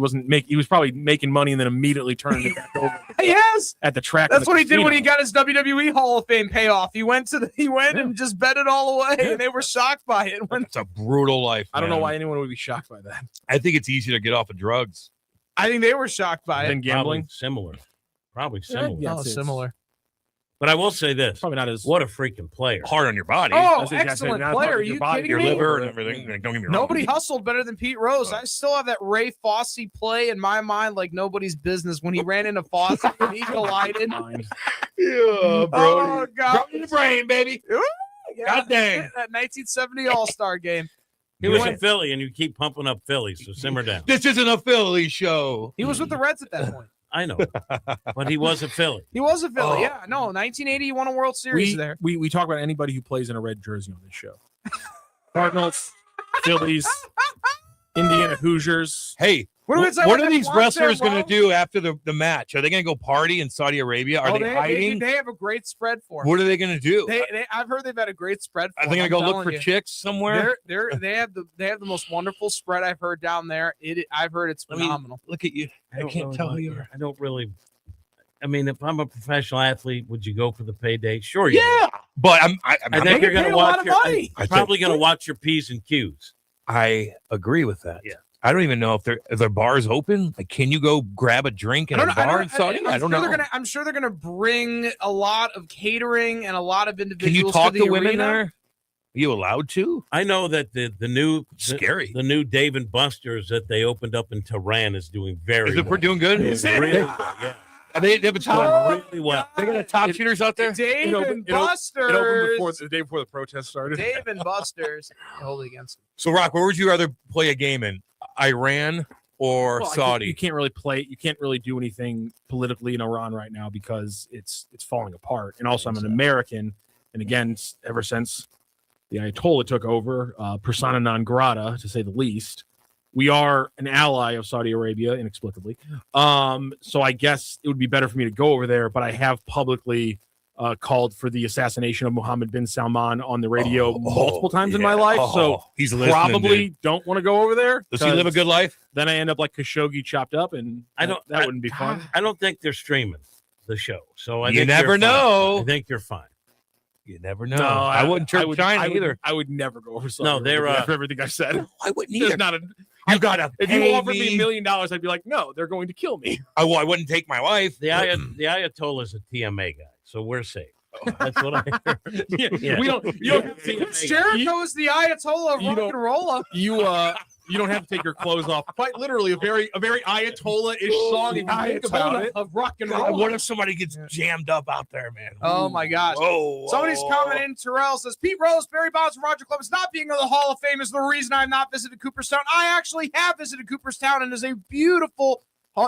he was probably making money and then immediately turning it back over Yes, at the track. that's of the what he did when he casino. got his WWE Hall of Fame payoff. He went and just bet it all away, and they were shocked by it. When It's a brutal life. I don't know man. why anyone would be shocked by that. I think it's easier to get off of drugs. I think they were shocked by Than it. gambling. Probably similar. Yeah, Oh, it's similar. But I will say this: Probably not as what a freaking player! Hard on your body. Oh, That's exactly- excellent that's player. not Are your you body, kidding your me? liver and everything. Like, don't get me wrong. Nobody hustled better than Pete Rose. I still have that Ray Fosse play in my mind like nobody's business when he ran into Fosse and he collided. Yeah, bro. Oh, God. Bro in the brain, baby. Yeah, God dang. that 1970 All-Star game. He was in Philly, and you keep pumping up Philly, so simmer down. This isn't a Philly show. He was with the Reds at that point. I know, but he was a Philly. He was a Philly. Oh. Yeah, no, 1980 he won a World Series there. We talk about anybody who plays in a red jersey on this show. Cardinals, Phillies, Indiana Hoosiers. Hey, What do we say what when are they these watch wrestlers their going to do after the match? Are they going to go party in Saudi Arabia? Are they hiding? They have a great spread for him. What are they going to do? I've heard they've had a great spread for Are they him. going to I'm go look telling for you. chicks somewhere? They have the most wonderful spread I've heard down there. I've heard it's phenomenal. Look at you. I can't tell you. I don't really. I mean, if I'm a professional athlete, would you go for the payday? Sure, you Yeah, but I they think you're get going paid to a lot watch of your. money. I'm probably going to watch your P's and Q's. I agree with that. Yeah. I don't even know if their bars open. Like, can you go grab a drink in a bar in Saudi? I don't know. I'm sure they're gonna bring a lot of catering and a lot of Can individuals. you talk to the to women arena. there? Are you allowed to? I know that the new Scary. the new Dave and Buster's that they opened up in Tehran is doing very. Is it well. doing good? It's really, yeah. They have a top. really well. They got a top shooters out there. Dave and It opened Buster's. the day before the protest started. Dave and Buster's. Hold it against him. So, Rock, where would you rather play a game in? Iran or Well, Saudi? You can't really play. You can't really do anything politically in Iran right now because it's falling apart. And also, I'm an American, and again, ever since the Ayatollah took over, persona non grata to say the least. We are an ally of Saudi Arabia, inexplicably. So I guess it would be better for me to go over there. But I have publicly called for the assassination of Mohammed bin Salman on the radio multiple times in my life. Oh, So he's listening, probably dude. don't want to go over there. Does he live a good life? Then I end up like Khashoggi chopped up, and that wouldn't be fun. I don't think they're streaming the show, so I You think never you're fine. know. I think you're fine. You never know. I wouldn't chirp China either. I would never go over Saudi No, they're Arabia after everything I said. I wouldn't There's either. not a. You gotta If you pay offered me me. $1 million, I'd be like, no, they're going to kill me. I wouldn't take my wife. The Ayatollah is a TMA guy, so we're safe. That's what I heard. Yeah. We don't. You don't have to take, Jericho is the Ayatollah of rock and roll. You don't have to take your clothes off. Quite literally, a very Ayatollah-ish song. If you think about it, of rock and roll. What if somebody gets jammed up out there, man? Oh my gosh. Whoa, Somebody's coming in. Terrell says Pete Rose, Barry Bonds, and Roger Clemens not being in the Hall of Fame is the reason I've not visited Cooperstown. I actually have visited Cooperstown, and it is a beautiful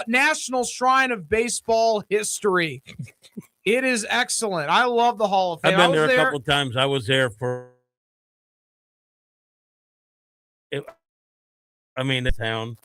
national shrine of baseball history. It is excellent. I love the Hall of Fame. I've been there a couple times. I was there for. The town,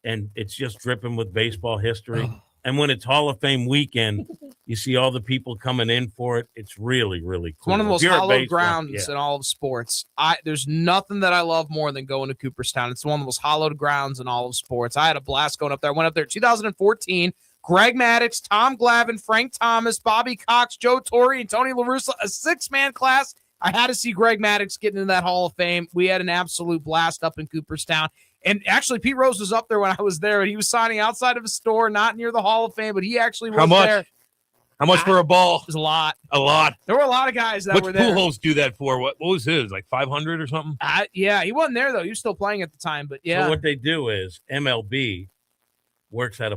and it's just dripping with baseball history. And when it's Hall of Fame weekend, you see all the people coming in for it. It's really, really cool. It's one of the most If you're a hallowed baseball- grounds in all of sports. There's nothing that I love more than going to Cooperstown. It's one of the most hallowed grounds in all of sports. I had a blast going up there. I went up there in 2014. Greg Maddux, Tom Glavine, Frank Thomas, Bobby Cox, Joe Torre, and Tony La Russa, a 6-man class. I had to see Greg Maddux get into that Hall of Fame. We had an absolute blast up in Cooperstown. And actually, Pete Rose was up there when I was there. He was signing outside of a store, not near the Hall of Fame, but he actually was How much? there. How much for a ball? It was a lot. A lot. There were a lot of guys that What's were there. Pujols do that for? What was his? Like 500 or something? Yeah, he wasn't there, though. He was still playing at the time, but yeah. So what they do is MLB works at a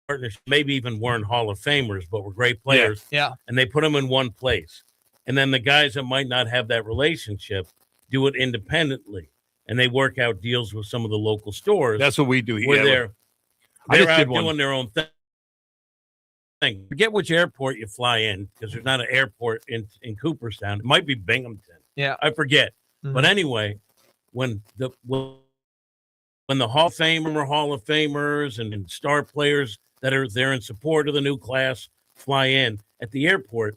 partnership, maybe even weren't Hall of Famers, but were great players. Yeah. And they put them in one place. And then the guys that might not have that relationship do it independently. And they work out deals with some of the local stores. That's what we do. Where Yeah, they're I just out did one. doing their own thing. Forget which airport you fly in, because there's not an airport in Cooperstown. It might be Binghamton. Yeah. I forget. But anyway, when the Hall of Famers and star players that are there in support of the new class fly in at the airport,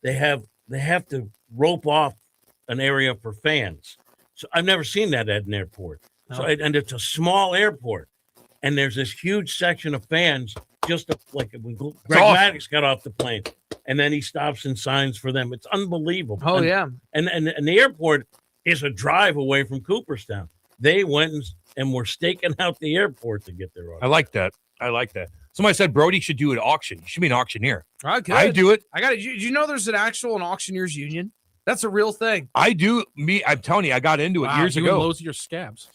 they have to rope off an area for fans. So I've never seen that at an airport. So and it's a small airport, and there's this huge section of fans. Just like when Greg Maddux got off the plane, and then he stops and signs for them. It's unbelievable. Oh, yeah. And the airport is a drive away from Cooperstown. They went and were staking out the airport to get their I like that. Somebody said Brody should do an auction. He should be an auctioneer. Okay. I do it. I got it. Do you know there's an auctioneers union? That's a real thing. I do. I'm telling you, I got into it years ago. Loads of your scabs.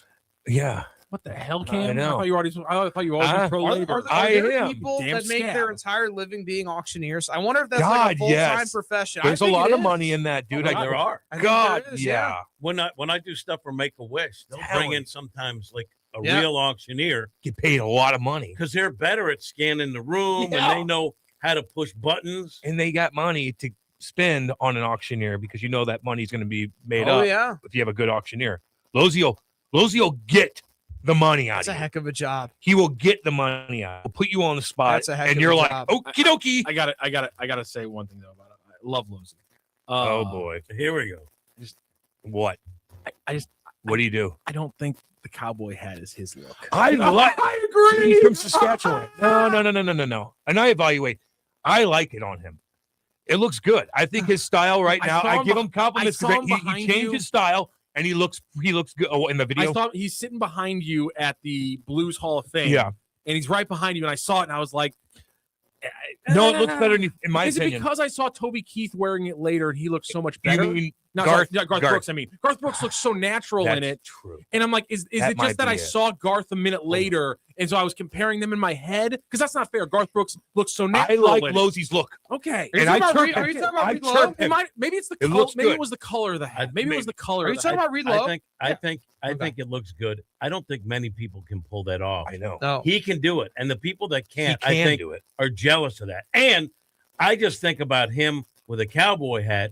Yeah. What the hell, Cam? I know. I thought you always pro labor. Are there am. people Damn that make scab. their entire living being auctioneers? I wonder if that's like God, a full-time yes. profession. There's I a think lot it of is. money in that, dude. There are. I think God, there is, yeah. When I do stuff for Make-A-Wish, they'll Hell bring yeah. in sometimes like a Yeah. real auctioneer Get paid a lot of money. because they're better at scanning the room Yeah. and they know how to push buttons. And they got money to spend on an auctioneer because you know that money's going to be made Oh, up yeah. if you have a good auctioneer. Lozio get the money out That's of a you. heck of a job. He will get the money out. He'll put you on the spot. That's a heck and of you're a like, job. okie dokie. I gotta say one thing though about it. I love Losey. Oh boy. Here we go. What? What do you do? I don't think the cowboy hat is his look. I agree. He's from Saskatchewan. No. And I evaluate. I like it on him. It looks good. I think his style right I now. saw I him give beh- him compliments. I saw because him he behind changed you. his style, and he looks good. Oh, in the video. I thought he's sitting behind you at the Blues Hall of Fame. Yeah. And he's right behind you, and I saw it, and I was like, No, it looks better in my is opinion. it because I saw Toby Keith wearing it later and he looked so much You better? mean No, Garth- Garth Garth. Brooks. I mean, Garth Brooks looks so natural in That's it. true. And I'm like, is That it might just that be I it. saw Garth a minute later, and so I was comparing them in my head? Because that's not fair. Garth Brooks looks so I natural. like in it. Losey's look. Okay. And I chirp Are him. you talking about I Reed chirp Lowe? him. Maybe it's the It color. looks Maybe good. it was the color of the hat. Maybe it was the color. Are you of the talking hat. about Reed Lowe? I think it looks good. I don't think many people can pull that off. I know. No. He can do it. And the people that can't, He I can think, do it. are jealous of that. And I just think about him with a cowboy hat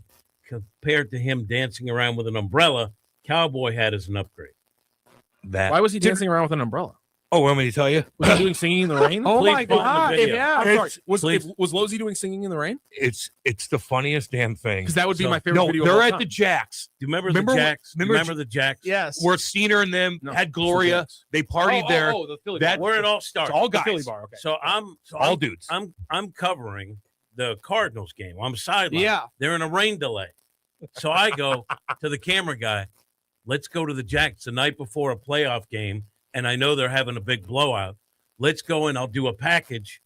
compared to him dancing around with an umbrella. Cowboy hat is an upgrade. That Why was he dancing around with an umbrella? Oh, want me to tell you? Was he doing Singing in the Rain? Oh Please my put in the God! video. Yeah, I'm sorry. Please. Was Losey doing Singing in the Rain? It's the funniest damn thing. Because that would be So- my favorite No, video. they're of all at time. the Jacks. Do you remember, Remember the what- Jacks? remember Remember the Jacks? yes. Where Steiner and them No, had it's the Gloria. Jacks. They partied there. Oh, the Philly That- bar. Where it all started. It's all The guys. Philly bar. Okay. So All dudes. I'm covering the Cardinals game. I'm sideline. Yeah. They're in a rain delay. So I go to the camera guy, let's go to the Jacks the night before a playoff game, and I know they're having a big blowout. Let's go and I'll do a package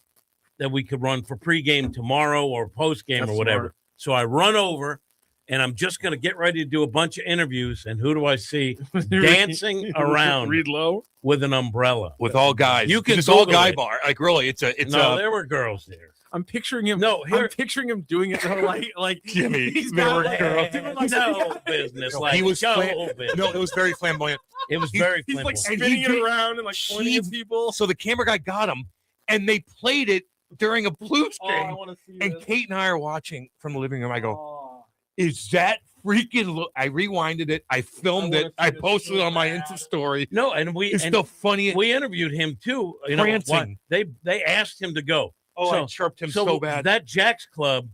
that we could run for pregame tomorrow or postgame or That's whatever. smart. So I run over, and I'm just going to get ready to do a bunch of interviews, and who do I see dancing around Read low. with an umbrella? With all guys. You can it's all Google guy it. bar. Like really, it's No, there were girls there. I'm picturing him. No, here- I'm picturing him doing it though, like Jimmy, He's there got were like, girls. doing like No business. No, Like, he was go flam- No, it was very flamboyant. It was He- very He's like flamboyant. spinning it did- around and like pointing he- at people. So the camera guy got him, and they played it during a Blues Oh, I game. want to see And this. Kate and I are watching from the living room. I go, Oh. is that freaking look? I rewinded it. I filmed I it. wanna see I this posted it so on my bad. Insta story. No, and we It's and the funniest. we interviewed him too. You know, Prancing. they asked him to go. Oh, so, I chirped him so bad. That Jacks Club,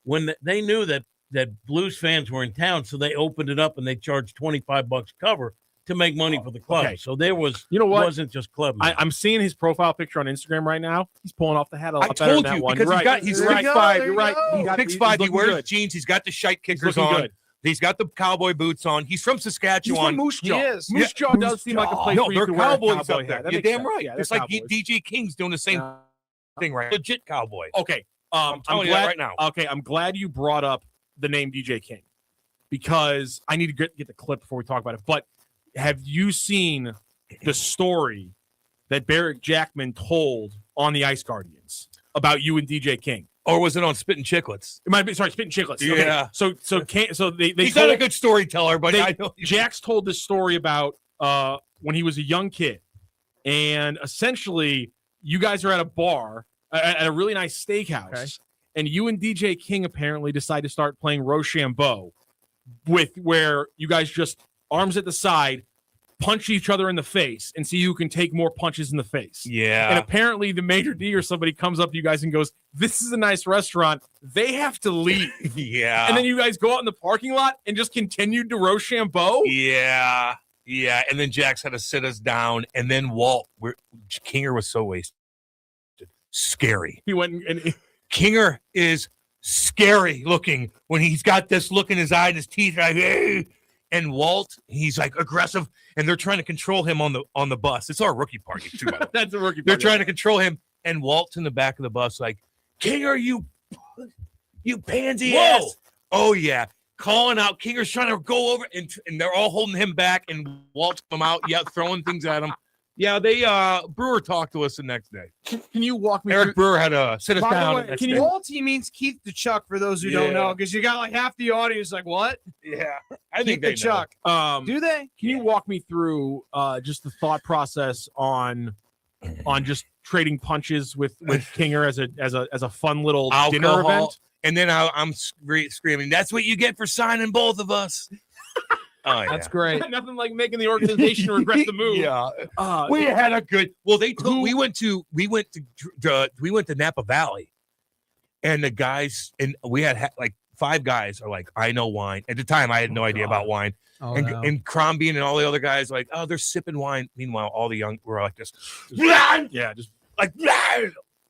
when they knew that Blues fans were in town, so they opened it up and they charged $25 cover to make money for the club. Okay. So there was, You know what? It wasn't just club. night. I'm seeing his profile picture on Instagram right now. He's pulling off the hat a lot I better told than that you one. because You're he's got right. he's You're right. 6'5". You're right. He's got- 6'5". He looking wears good. jeans. He's got the shite He's kickers looking on. good. He's got the cowboy boots on. He's from He's Saskatchewan. from Moose Jaw. He is. Moose Jaw does seem like a place No, where you they're could wear a cowboys cowboy up there. hat. That You're makes damn sense. right. Yeah, It's they're like cowboys. DJ King's doing the same thing, right? Legit cowboy. Okay. I'm telling you glad, that right now. Okay, I'm glad you brought up the name DJ King because I need to get the clip before we talk about it. But have you seen the story that Barrett Jackman told on the Ice Guardians about you and DJ King? Or was it on Spittin' Chicklets? It might be. Sorry, Spittin' Chicklets. Okay, Yeah. So they He's told, not a good storyteller, but they- I know. Jax told this story about when he was a young kid, and essentially you guys are at a bar at a really nice steakhouse, and you and DJ King apparently decide to start playing Rochambeau, with where you guys just arms at the side, punch each other in the face, and see who can take more punches in the face. Yeah. And apparently the maitre d' or somebody comes up to you guys and goes, "This is a nice restaurant. They have to leave." Yeah. And then you guys go out in the parking lot and just continued to Rochambeau. Yeah. Yeah. And then Jax had to sit us down. And then Walt, Kinger was so wasted. Scary. He went and Kinger is scary looking when he's got this look in his eye and his teeth like, "Hey." And Walt, he's like aggressive, and they're trying to control him on the bus. It's our rookie party too. By the way. That's a rookie. They're party. trying to control him, and Walt's in the back of the bus like, "Kinger, you pansy ass!" Oh yeah, calling out. Kinger's trying to go over, and they're all holding him back, and Walt's come out, yeah, throwing things at him. Yeah, they Brewer talked to us the next day. Can you walk me? Eric Brewer had to sit us By the down. way, the next can day. you Walty means Keith the Chuck for those who don't Yeah. know, because you got like half the audience like, what? Yeah, I Keith think the they know. Chuck. Do they? Can you walk me through just the thought process on just trading punches with Kinger as a fun little dinner Alcohol, event? and then I'm screaming, "That's what you get for signing both of us." Oh, yeah. That's great. Nothing like making the organization regret the move. Yeah. Uh, We had a good. Well, they took. We went to Napa Valley, and the guys, and we had like 5 guys are like, "I know wine." At the time, I had no idea about wine. Oh, and no. and Crombie and all the other guys are like, "Oh, they're sipping wine." Meanwhile, all the young were like this, yeah, just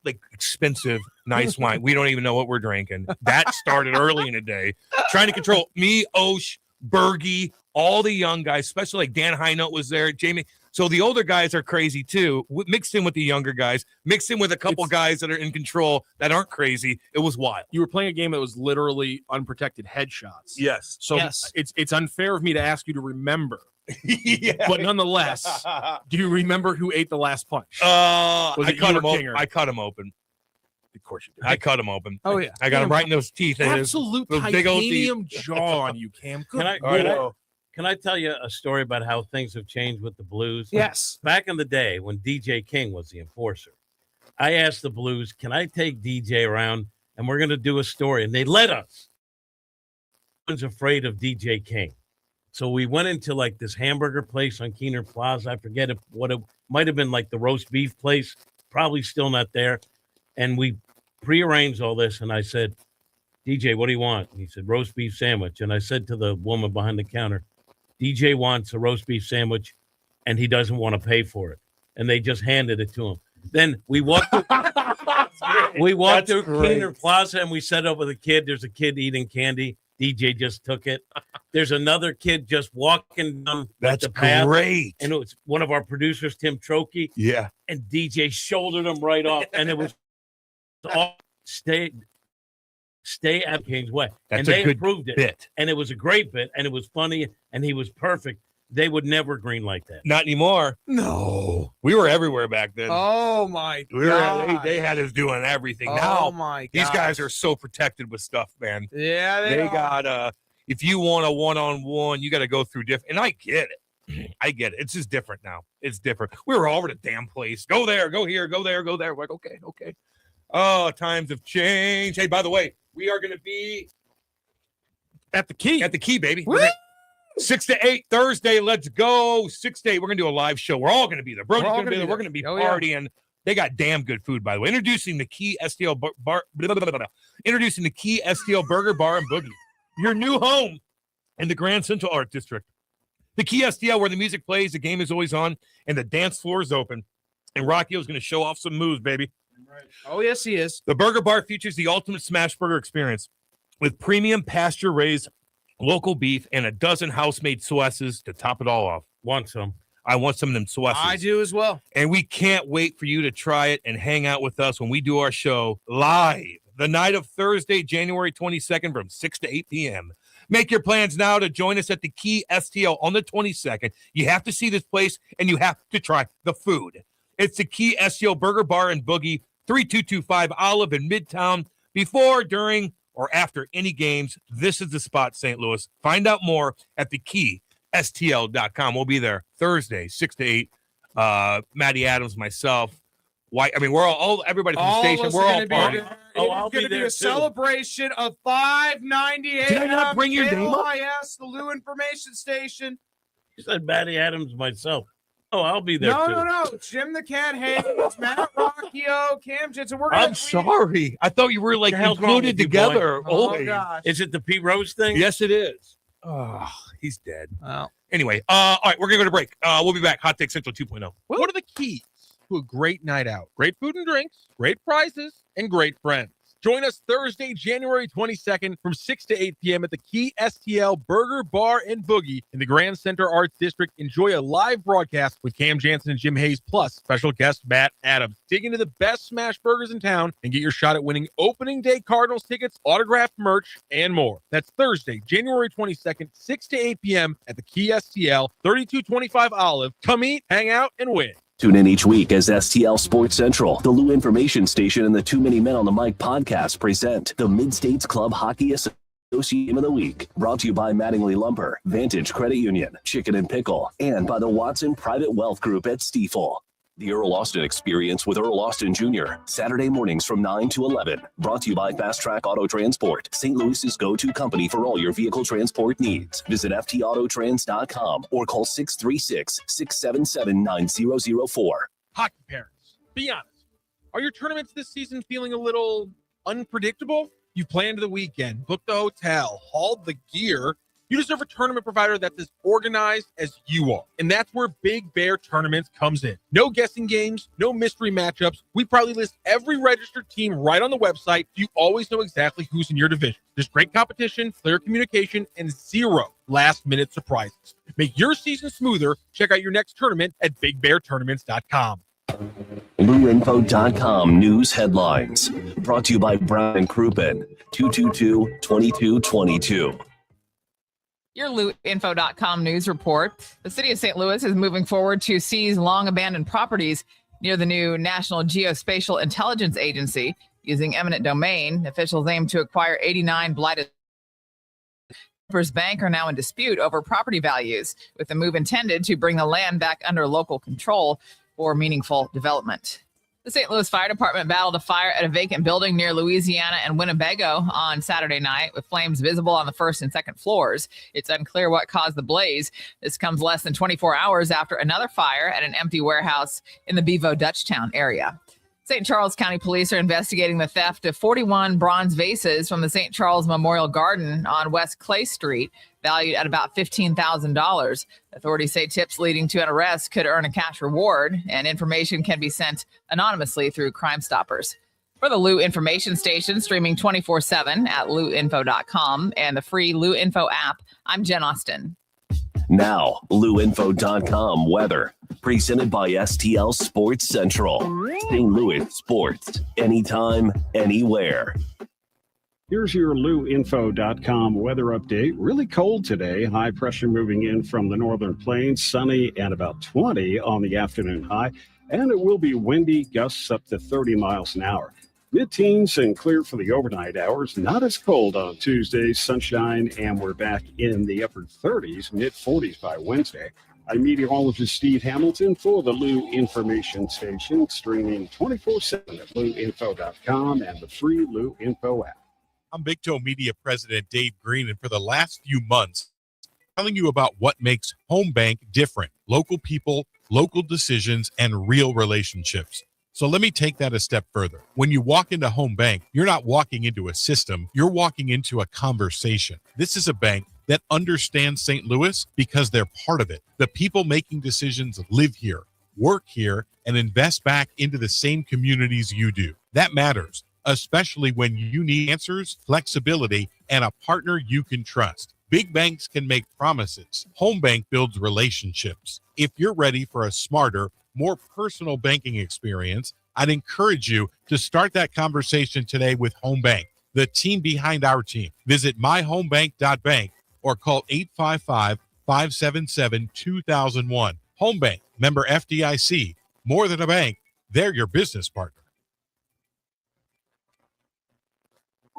like expensive, nice wine. We don't even know what we're drinking. That started early in the day, trying to control me, Osh, Bergie, all the young guys, especially like Dan Hinote was there, Jamie. So the older guys are crazy too, mixed in with the younger guys, mixed in with a couple guys that are in control that aren't crazy. It was wild. You were playing a game that was literally unprotected headshots. Yes. So it's unfair of me to ask you to remember. Yeah. But nonetheless, do you remember who ate the last punch? Was I it cut you or him open. Kinger? I cut him open. Of course you did. I cut him open. Oh, yeah. I got him right in those teeth. Absolute those big old teeth. titanium jaw on you, Cam. Good Can I tell you a story about how things have changed with the Blues? Yes. Back in the day when DJ King was the enforcer, I asked the Blues, can I take DJ around and we're going to do a story? And they let us. I was afraid of DJ King. So we went into like this hamburger place on Keener Plaza. I forget what it might have been like the roast beef place, probably still not there. And we prearranged all this. And I said, DJ, what do you want? And he said, roast beef sandwich. And I said to the woman behind the counter, DJ wants a roast beef sandwich and he doesn't want to pay for it. And they just handed it to him. Then we walked through Keener Plaza and we set up with a kid. There's a kid eating candy. DJ just took it. There's another kid just walking down That's the path. great. And it was one of our producers, Tim Trokey. Yeah. And DJ shouldered him right off. And it was all stay at Kane's way. That's and a they good approved it. bit. And it was a great bit. And it was funny. And he was perfect. They would never green like that. Not anymore. No. We were everywhere back then. Oh my We were, god. they had us doing everything. Oh Now, my these gosh. guys are so protected with stuff, man. Yeah, They are. got if you want a one-on-one, you got to go through different. And I get it. I get it. It's just different now. It's different. We were all over the damn place. Go there, go here, go there, go there. We're like, okay. Oh, times have changed. Hey, by the way, we are going to be at the Key. At the Key, baby. 6 to 8 Thursday. Let's go. 6 to 8. We're going to do a live show. We're all going to be there. Brody's going to be there. We're going to be partying. They got damn good food, by the way. Introducing the Key STL bar. Introducing the Key STL Burger Bar and Boogie, your new home in the Grand Central Art District. The Key STL, where the music plays, the game is always on, and the dance floor is open. And Rocky is going to show off some moves, baby. Oh, yes, he is. The Burger Bar features the ultimate smash burger experience with premium pasture-raised local beef and a dozen house-made sauces to top it all off. Want some? I want some of them sauces. I do as well. And we can't wait for you to try it and hang out with us when we do our show live the night of Thursday, January 22nd from 6 to 8 p.m. Make your plans now to join us at the Key STL on the 22nd. You have to see this place and you have to try the food. It's the Key STL Burger Bar and Boogie, 3225 Olive in Midtown. Before, during, or after any games, this is the spot, St. Louis. Find out more at thekeystl.com. We'll be there Thursday, 6 to 8. Maddie Adams, myself, White. I mean, we're all everybody from the station. We're all partying. It's going to be a celebration of 598. Did I not bring your name up? KLIS, the Lou Information Station. You said Matty Adams myself. Oh, I'll be there No, too. no. Jim the Cat Hayes, Matt Rocchio, Cam Janssen. I'm sorry. I thought you were like The hell's wrong included with you, together. boy? Oh, Always. gosh. Is it the Pete Rose thing? Yes, it is. Oh, he's dead. Wow. Anyway, all right, we're gonna go to break. We'll be back. Hot Take Central 2.0. What are the keys to a great night out? Great food and drinks, great prizes, and great friends. Join us Thursday, January 22nd from 6 to 8 p.m. at the Key STL Burger Bar and Boogie in the Grand Center Arts District. Enjoy a live broadcast with Cam Janssen and Jim Hayes, plus special guest Matt Adams. Dig into the best smash burgers in town and get your shot at winning opening day Cardinals tickets, autographed merch, and more. That's Thursday, January 22nd, 6 to 8 p.m. at the Key STL, 3225 Olive. Come eat, hang out, and win. Tune in each week as STL Sports Central, the Lou Information Station, and the Too Many Men on the Mic podcast present the Mid-States Club Hockey Association Game of the Week. Brought to you by Mattingly Lumber, Vantage Credit Union, Chicken and Pickle, and by the Watson Private Wealth Group at Stifel. The Earl Austin Experience with Earl Austin Jr., Saturday mornings from 9 to 11. Brought to you by Fast Track Auto Transport, St. Louis's go-to company for all your vehicle transport needs. Visit ftautotrans.com or call 636-677-9004. Hockey parents, be honest. Are your tournaments this season feeling a little unpredictable? You've planned the weekend, booked the hotel, hauled the gear. You deserve a tournament provider that's as organized as you are. And that's where Big Bear Tournaments comes in. No guessing games, no mystery matchups. We probably list every registered team right on the website, so you always know exactly who's in your division. There's great competition, clear communication, and zero last-minute surprises. Make your season smoother. Check out your next tournament at BigBearTournaments.com. BlueInfo.com news headlines. Brought to you by Brown and Crouppen, 222-2222. Your LootInfo.com news report. The city of St. Louis is moving forward to seize long abandoned properties near the new National Geospatial Intelligence Agency. Using eminent domain, officials aim to acquire 89 blighted Bank are now in dispute over property values, with the move intended to bring the land back under local control for meaningful development. The St. Louis Fire Department battled a fire at a vacant building near Louisiana and Winnebago on Saturday night, with flames visible on the first and second floors. It's unclear what caused the blaze. This comes less than 24 hours after another fire at an empty warehouse in the Bevo Dutchtown area. St. Charles County Police are investigating the theft of 41 bronze vases from the St. Charles Memorial Garden on West Clay Street, valued at about $15,000. Authorities say tips leading to an arrest could earn a cash reward, and information can be sent anonymously through Crime Stoppers. For the Lou Information Station, streaming 24/7 at louinfo.com and the free Lou Info app, I'm Jen Austin. Now, louinfo.com weather. Presented by STL Sports Central. St. Louis sports. Anytime, anywhere. Here's your louinfo.com weather update. Really cold today. High pressure moving in from the northern plains. Sunny and about 20 on the afternoon high. And it will be windy, gusts up to 30 miles an hour. Mid-teens and clear for the overnight hours. Not as cold on Tuesday. Sunshine, and we're back in the upper 30s, mid-40s by Wednesday. I'm meteorologist Steve Hamilton for the Lou Information Station, streaming 24/7 at louinfo.com and the free Lou Info app. I'm Big Toe Media President Dave Green, and for the last few months, telling you about what makes Home Bank different. Local people, local decisions, and real relationships. So let me take that a step further. When you walk into Home Bank, you're not walking into a system, you're walking into a conversation. This is a bank that understands St. Louis because they're part of it. The people making decisions live here, work here, and invest back into the same communities you do. That matters, especially when you need answers, flexibility, and a partner you can trust. Big banks can make promises. Home Bank builds relationships. If you're ready for a smarter, more personal banking experience, I'd encourage you to start that conversation today with Home Bank, the team behind our team. Visit myhomebank.bank or call 855-577-2001. Home Bank, member FDIC. More than a bank, they're your business partner.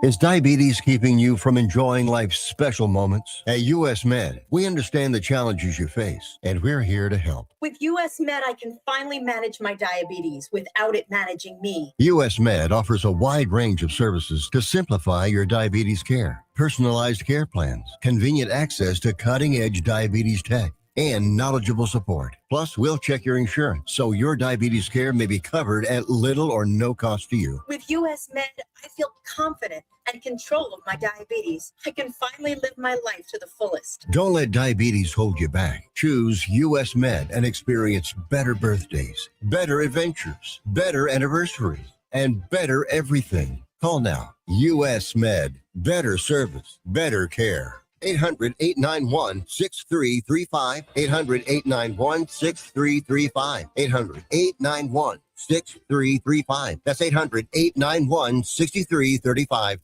Is diabetes keeping you from enjoying life's special moments? At US Med, we understand the challenges you face, and we're here to help. With US Med, I can finally manage my diabetes without it managing me. US Med offers a wide range of services to simplify your diabetes care. Personalized care plans, convenient access to cutting-edge diabetes tech, and knowledgeable support. Plus, we'll check your insurance so your diabetes care may be covered at little or no cost to you. With US Med, I feel confident and control of my diabetes. I can finally live my life to the fullest. Don't let diabetes hold you back. Choose US Med and experience better birthdays, better adventures, better anniversaries, and better everything. Call now. US Med. Better service, better care. 800-891-6335. 800-891-6335. 800-891-6335. That's 800-891-6335.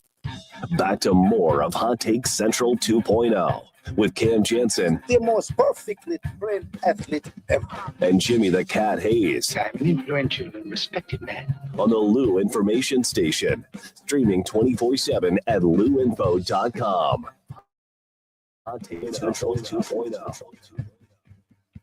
Back to more of Hot Take Central 2.0 with Cam Janssen, The most perfectly trained athlete ever. and Jimmy the Cat Hayes. I'm an influential and respected man. On the Lou Information Station, streaming 24/7 at louinfo.com. Hot Take Central 2.0.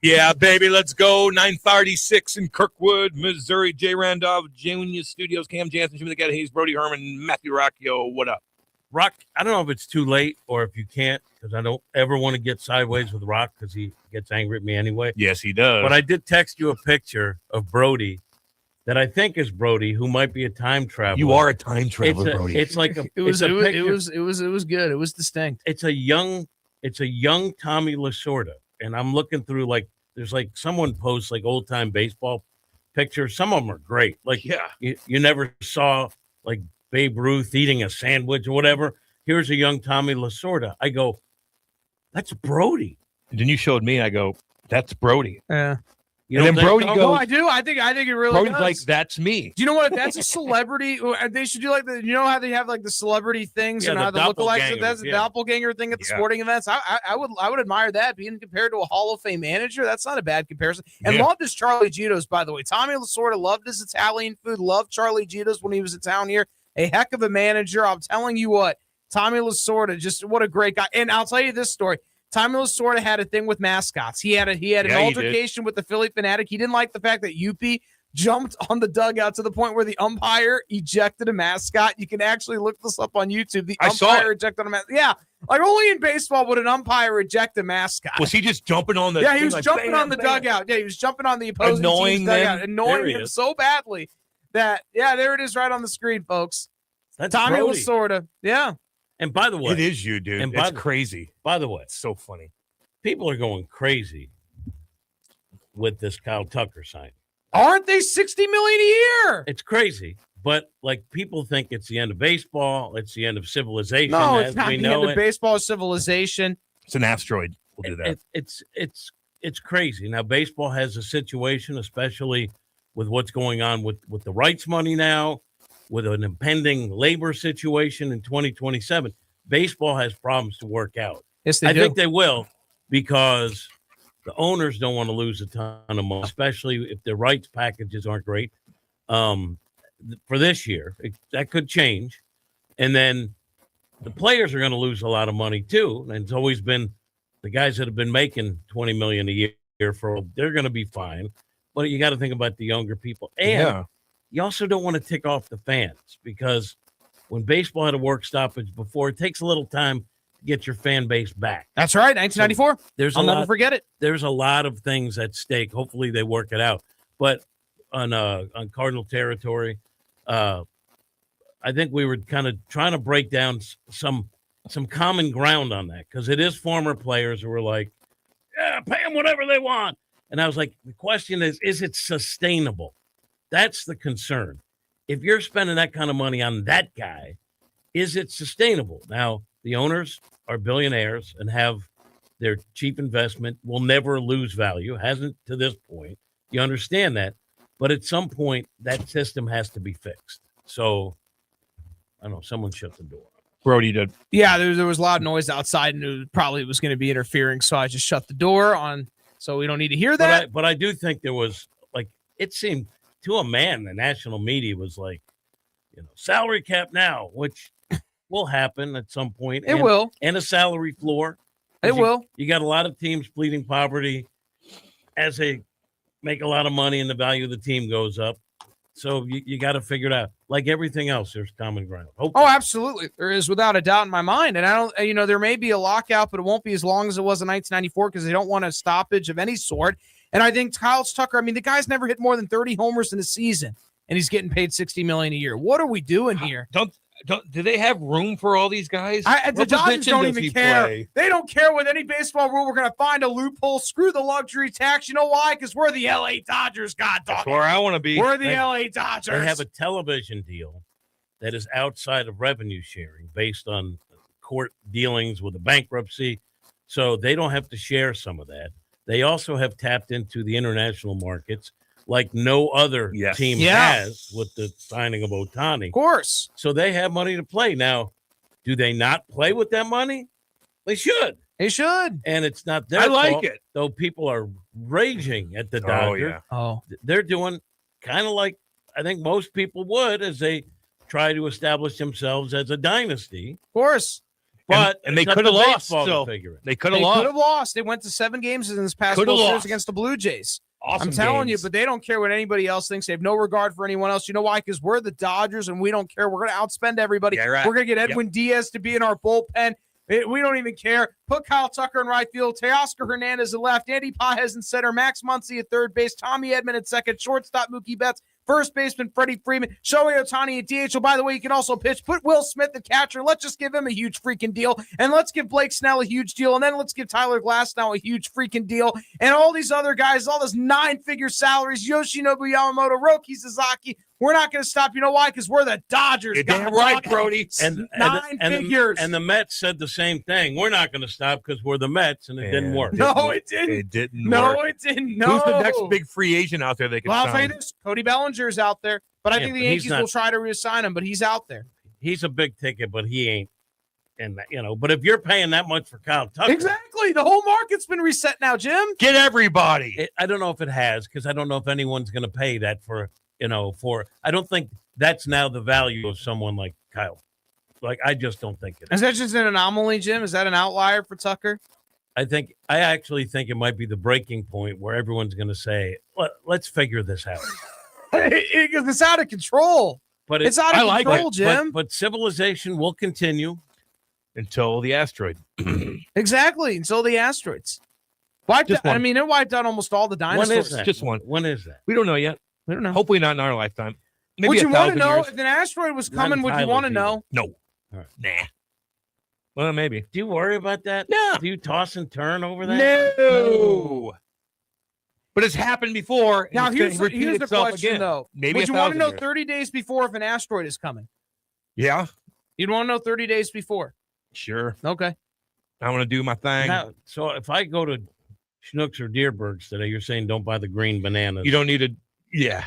Yeah, baby, let's go. 936 in Kirkwood, Missouri. Jay Randolph, Junior Studios, Cam Janssen, Jimmy the Cat Hayes, Brody Herman, Matthew Rocchio. What up? Rock, I don't know if it's too late or if you can't, because I don't ever want to get sideways with Rock because he gets angry at me anyway. Yes, he does. But I did text you a picture of Brody that I think is Brody, who might be a time traveler. You are a time traveler, Brody. It's like a. It was it's a picture. it was good. It was distinct. It's a young Tommy Lasorda, and I'm looking through there's someone posts old time baseball pictures. Some of them are great. You never saw Babe Ruth eating a sandwich or whatever. Here's a young Tommy Lasorda. I go, that's Brody. And then you showed me, I go, that's Brody. Yeah. And then Brody goes, no, I do. I think it really Brody's does. like, that's me. Do you know what? That's a celebrity. They should do how they have the celebrity things and how the lookalikes. That's a doppelganger thing at the sporting events. I would admire that being compared to a Hall of Fame manager. That's not a bad comparison. And loved his Charlie Gittos, by the way. Tommy Lasorda loved his Italian food. Loved Charlie Gittos when he was in town here. A heck of a manager. I'm telling you what, Tommy Lasorda, just what a great guy. And I'll tell you this story. Tommy Lasorda had a thing with mascots. He had an altercation with the Philly Fanatic. He didn't like the fact that Youppi jumped on the dugout to the point where the umpire ejected a mascot. You can actually look this up on YouTube. The umpire ejected a mascot. Yeah, like only in baseball would an umpire eject a mascot. Was he just jumping on the? Yeah, he was like, jumping bam, on the bam. dugout. Yeah, he was jumping on the opposing Annoying team's dugout, them. annoying him so badly that there it is right on the screen, folks. That's Tommy Brody. Lasorda. Yeah. And by the way, It is you, dude. And It's crazy. By the way, It's so funny. people are going crazy with this Kyle Tucker sign. Aren't they $60 million a year? It's crazy, but like people think it's the end of baseball. It's the end of civilization. No, as it's not we the know end of it. baseball civilization. It's an asteroid. We'll do that. It's crazy. Now baseball has a situation, especially with what's going on with the rights money now, with an impending labor situation in 2027. Baseball has problems to work out. Yes, they I do. think they will, because the owners don't want to lose a ton of money, especially if their rights packages aren't great. For this year, that could change. And then the players are going to lose a lot of money too. And it's always been the guys that have been making $20 million a year they're going to be fine. But you got to think about the younger people. And you also don't want to tick off the fans, because when baseball had a work stoppage before, it takes a little time to get your fan base back. That's right, 1994. So I'll never forget it. There's a lot of things at stake. Hopefully they work it out. But on Cardinal territory, I think we were kind of trying to break down some common ground on that, because it is former players who were like, yeah, pay them whatever they want. And I was like, the question is it sustainable? That's the concern. If you're spending that kind of money on that guy, is it sustainable? Now, the owners are billionaires and have their cheap investment, will never lose value, hasn't to this point. You understand that. But at some point, that system has to be fixed. So, I don't know, someone shut the door. Brody did. Yeah, there was a lot of noise outside, and it was going to be interfering, so I just shut the door on, so we don't need to hear that. But I do think there was, like, it seemed to a man, the national media was like, salary cap now, which will happen at some point. It will. And a salary floor. It will. You got a lot of teams pleading poverty as they make a lot of money and the value of the team goes up. So you got to figure it out. Like everything else, there's common ground. Hopefully. Oh, absolutely. There is, without a doubt in my mind. And I don't, there may be a lockout, but it won't be as long as it was in 1994, because they don't want a stoppage of any sort. And I think Kyle Tucker, the guy's never hit more than 30 homers in a season, and he's getting paid $60 million a year. What are we doing here? Do they have room for all these guys? The Dodgers don't even care. They don't care with any baseball rule. We're going to find a loophole. Screw the luxury tax. You know why? Because we're the LA Dodgers, God dog. That's where I want to be. We're the LA Dodgers. They have a television deal that is outside of revenue sharing based on court dealings with the bankruptcy. So they don't have to share some of that. They also have tapped into the international markets like no other team has with the signing of Ohtani. Of course. So they have money to play. Now, do they not play with that money? They should. They should. And it's not their I like fault, it. though people are raging at the Dodgers. They're doing kind of like I think most people would as they try to establish themselves as a dynasty. Of course. But and they it's up could to have lost. baseball to Still. figure it. They could have lost. They went to 7 games in this past Coulda World Series lost. against the Blue Jays. Awesome I'm telling games. you, but they don't care what anybody else thinks. They have no regard for anyone else. You know why? Because we're the Dodgers, and we don't care. We're going to outspend everybody. Yeah, right. We're going to get Edwin Diaz to be in our bullpen. We don't even care. Put Kyle Tucker in right field. Teoscar Hernandez at left. Andy Pajes in center. Max Muncy at third base. Tommy Edman at second. Shortstop Mookie Betts. First baseman Freddie Freeman. Shohei Ohtani at DH. Oh, by the way, you can also pitch. Put Will Smith at catcher. Let's just give him a huge freaking deal. And let's give Blake Snell a huge deal. And then let's give Tyler Glasnow a huge freaking deal. And all these other guys, all those 9-figure salaries. Yoshinobu Yamamoto, Roki Sasaki. We're not going to stop. You know why? Because we're the Dodgers. You're damn right, Brody. And Nine figures. And the Mets said the same thing. We're not going to stop because we're the Mets, and it didn't work. No, it didn't. It didn't No, work. it didn't. No. Who's the next big free agent out there they could Well, I'll sign? tell you this. Cody Bellinger's out there. But I Yeah, think the but he's Yankees not- will try to reassign him, but he's out there. He's a big ticket, but he ain't. And but if you're paying that much for Kyle Tucker, Exactly. The whole market's been reset now, Jim. Get everybody. I don't know if it has, because I don't know if anyone's going to pay that for. I don't think that's now the value of someone like Kyle. Like, I just don't think it is. Is that just an anomaly, Jim? Is that an outlier for Tucker? I actually think it might be the breaking point where everyone's going to say, let's figure this out. It's out of control. But It's out of control, Jim. But civilization will continue until the asteroid. Exactly, until the asteroids. It wiped out almost all the dinosaurs. When is that? Just one. When is that? We don't know yet. We don't know. Hopefully not in our lifetime. Maybe Would you want to 1,000 know years. if an asteroid was Not coming? Would you Tyler's want to either. know? No. Nah. Well, maybe. Do you worry about that? No. Do you toss and turn over that? No. But it's happened before. and Now it's gonna here's repeat the itself question again. though. Maybe Would you want to 1,000 know years. 30 days before if an asteroid is coming? Yeah. You'd want to know 30 days before. Sure. Okay. I want to do my thing. Now, so if I go to Schnucks or Deerbergs today, you're saying don't buy the green bananas. You don't need to. Yeah.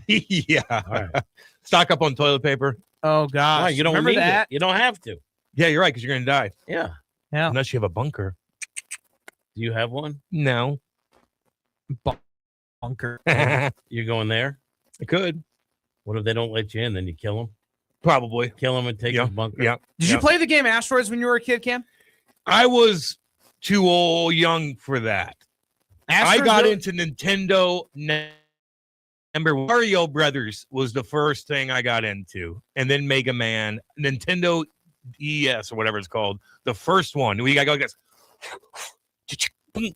Yeah. All right. Stock up on toilet paper. Oh gosh. Why? You don't Remember need that? it. You don't have to. Yeah, you're right, because you're going to die. Yeah. Yeah. Unless you have a bunker. Do you have one? No. Bunker. You're going there? I could. What if they don't let you in? Then you kill them? Probably. Kill them and take the bunker? Yeah. Did you play the game Asteroids when you were a kid, Cam? I was too young for that. I got Asteroids- into Nintendo. Remember, Mario Brothers was the first thing I got into, and then Mega Man, Nintendo ES or whatever it's called, the first one. We got to go, guys, and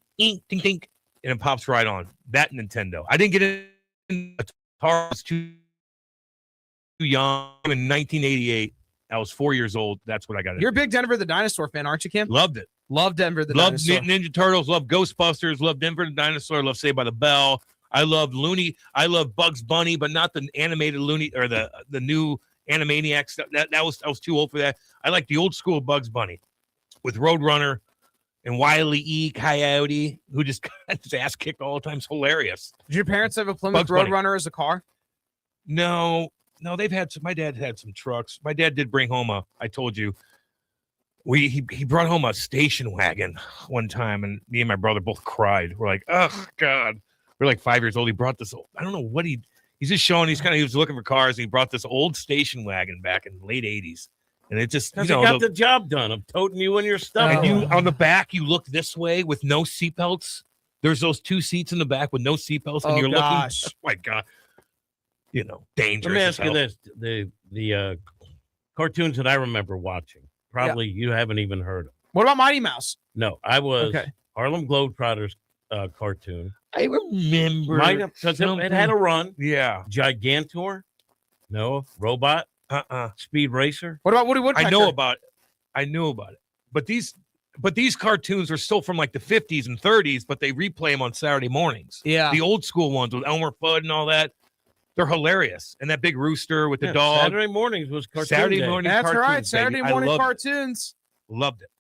it pops right on. That Nintendo. I didn't get in. Atari. I was too young. In 1988, I was 4 years old. That's what I got. You're a big Denver the Dinosaur fan, aren't you, Cam? Loved it. Love Denver the Loved Dinosaur. Ninja Turtles. Loved Ghostbusters. Loved Denver the Dinosaur. Loved Saved by the Bell. I love Looney. I love Bugs Bunny, but not the animated Looney or the new Animaniacs. I was too old for that. I like the old school Bugs Bunny with Roadrunner and Wile E. Coyote, who just got his ass kicked all the time. It's hilarious. Did your parents have a Plymouth Bugs Bunny. Roadrunner as a car? No, they've had some. My dad had some trucks. My dad did bring home I told you, he brought home a station wagon one time, and me and my brother both cried. We're like, oh God. We're like 5 years old. He brought this. I don't know what he's just showing. He was looking for cars, and he brought this old station wagon back in the late 80s. And it just, Because it got the job done of toting you and your stuff. And you on the back, you look this way with no seatbelts. There's those two seats in the back with no seatbelts, and you're looking. Oh my God. Dangerous. Let me ask you this: the cartoons that I remember watching, probably you haven't even heard of. What about Mighty Mouse? No, I was Okay. Harlem Globetrotters cartoon. I remember Because it had a run. Yeah. Gigantor. No. Robot. Speed Racer. What about Woody Woodpecker? I knew about it. But these cartoons are still from like the 50s and 30s, but they replay them on Saturday mornings. Yeah. The old school ones with Elmer Fudd and all that. They're hilarious. And that big rooster with the dog. Saturday mornings was cartoon Saturday day. morning That's cartoons, right. Saturday baby. I morning loved it. cartoons. Loved it.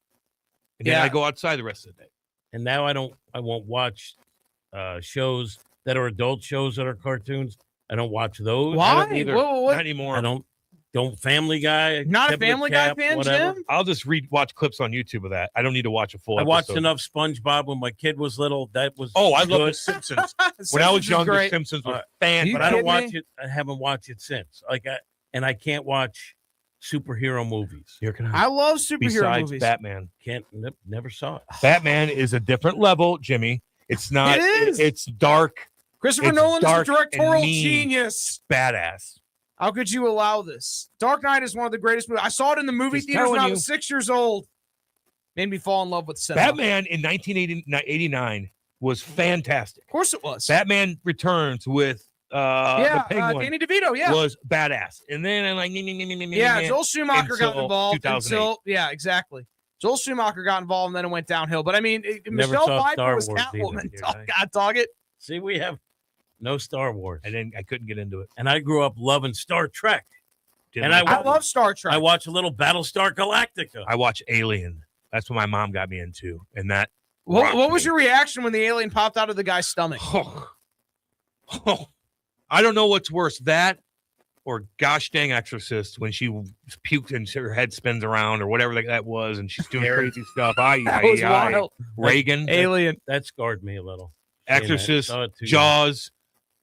And then I go outside the rest of the day. And now I won't watch shows that are adult shows that are cartoons. I don't watch those. Why? I don't either. What? Not anymore. I don't Family Guy. Not a Tip of the Family Guy Cap, fan, whatever. Jim? I'll just watch clips on YouTube of that. I don't need to watch a full I watched episode. enough SpongeBob when my kid was little. That was Oh, I good. love The Simpsons. When I was younger, great. Simpsons was But I fantastic. don't watch it. I haven't watched it since. I can't watch superhero movies. I love superhero Besides movies. Batman. Never saw it. Batman is a different level, Jimmy. It's not. It is. It's dark. Christopher It's Nolan is a dark and directorial mean. genius. Badass. How could you allow this? Dark Knight is one of the greatest movies. I saw it in the movie Just theaters when telling I you. was 6 years old. Made me fall in love with cinema. Batman in 1989 was fantastic. Of course it was. Batman Returns with the Penguin Danny DeVito, was badass. And then I'm like, Joel Schumacher got until involved 2008. exactly. Joel Schumacher got involved and then it went downhill. But I mean, Never Michelle saw Pfeiffer Star was Wars Catwoman. either, Oh, God, dog it. See, we have no Star Wars. I couldn't get into it. And I grew up loving Star Trek. Didn't I like it. love Star Trek. I watch a little Battlestar Galactica. I watch Alien. That's what my mom got me into. And that What was your reaction when the alien popped out of the guy's stomach? I don't know what's worse, that or gosh dang Exorcist when she puked and her head spins around or whatever that was, and she's doing crazy stuff. That was wild. Reagan, Alien. That scarred me a little. Exorcist, Saw it too Jaws,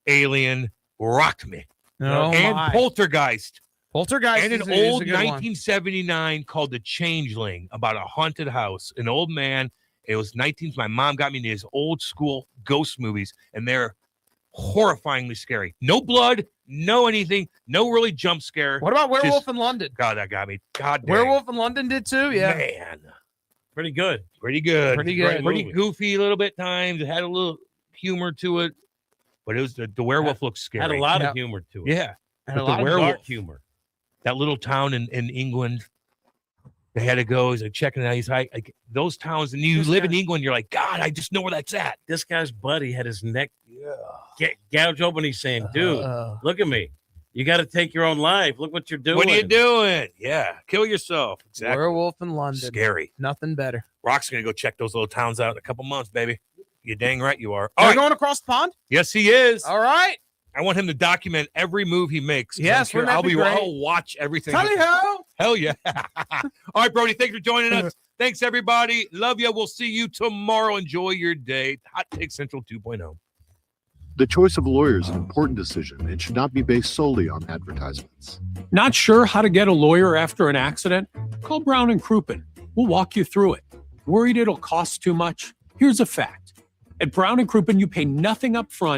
Alien, rocked me. Oh, and my. Poltergeist. Poltergeist And is an a old good one. 1979 called The Changeling about a haunted house. An old man. It was 19. My mom got me into these old school ghost movies, and they're horrifyingly scary. No blood, no anything, no really jump scare. What about Werewolf Just- in London? God, that got me. God damn. Werewolf in London did too. Yeah, Man, Pretty good. pretty good. Pretty good. Pretty movie. goofy a little bit times. It had a little humor to it, but it was the werewolf looked scary. Had a lot Yeah. of humor to it. Yeah, and but a lot the of werewolf Dark humor. that little town in England. They had to go. He's like checking it out. He's like those towns, and you live in England. You're like, God, I just know where that's at. This guy's buddy had his neck gouged open. He's saying, dude, look at me. You got to take your own life. Look what you're doing. What are you doing? Yeah, kill yourself. Exactly. Werewolf in London. Scary. Nothing better. Rock's gonna go check those little towns out in a couple months, baby. You're dang right you are. Are All we right. going across the pond? Yes, he is. All right. I want him to document every move he makes. 'Cause Yes, I'm sure wouldn't that be great? I'll watch everything. Tally ho! Hell yeah. All right, Brody. Thanks for joining us. Thanks, everybody. Love you. We'll see you tomorrow. Enjoy your day. Hot Take Central 2.0. The choice of a lawyer is an important decision. It should not be based solely on advertisements. Not sure how to get a lawyer after an accident? Call Brown and Crouppen. We'll walk you through it. Worried it'll cost too much? Here's a fact. At Brown and Crouppen, you pay nothing up front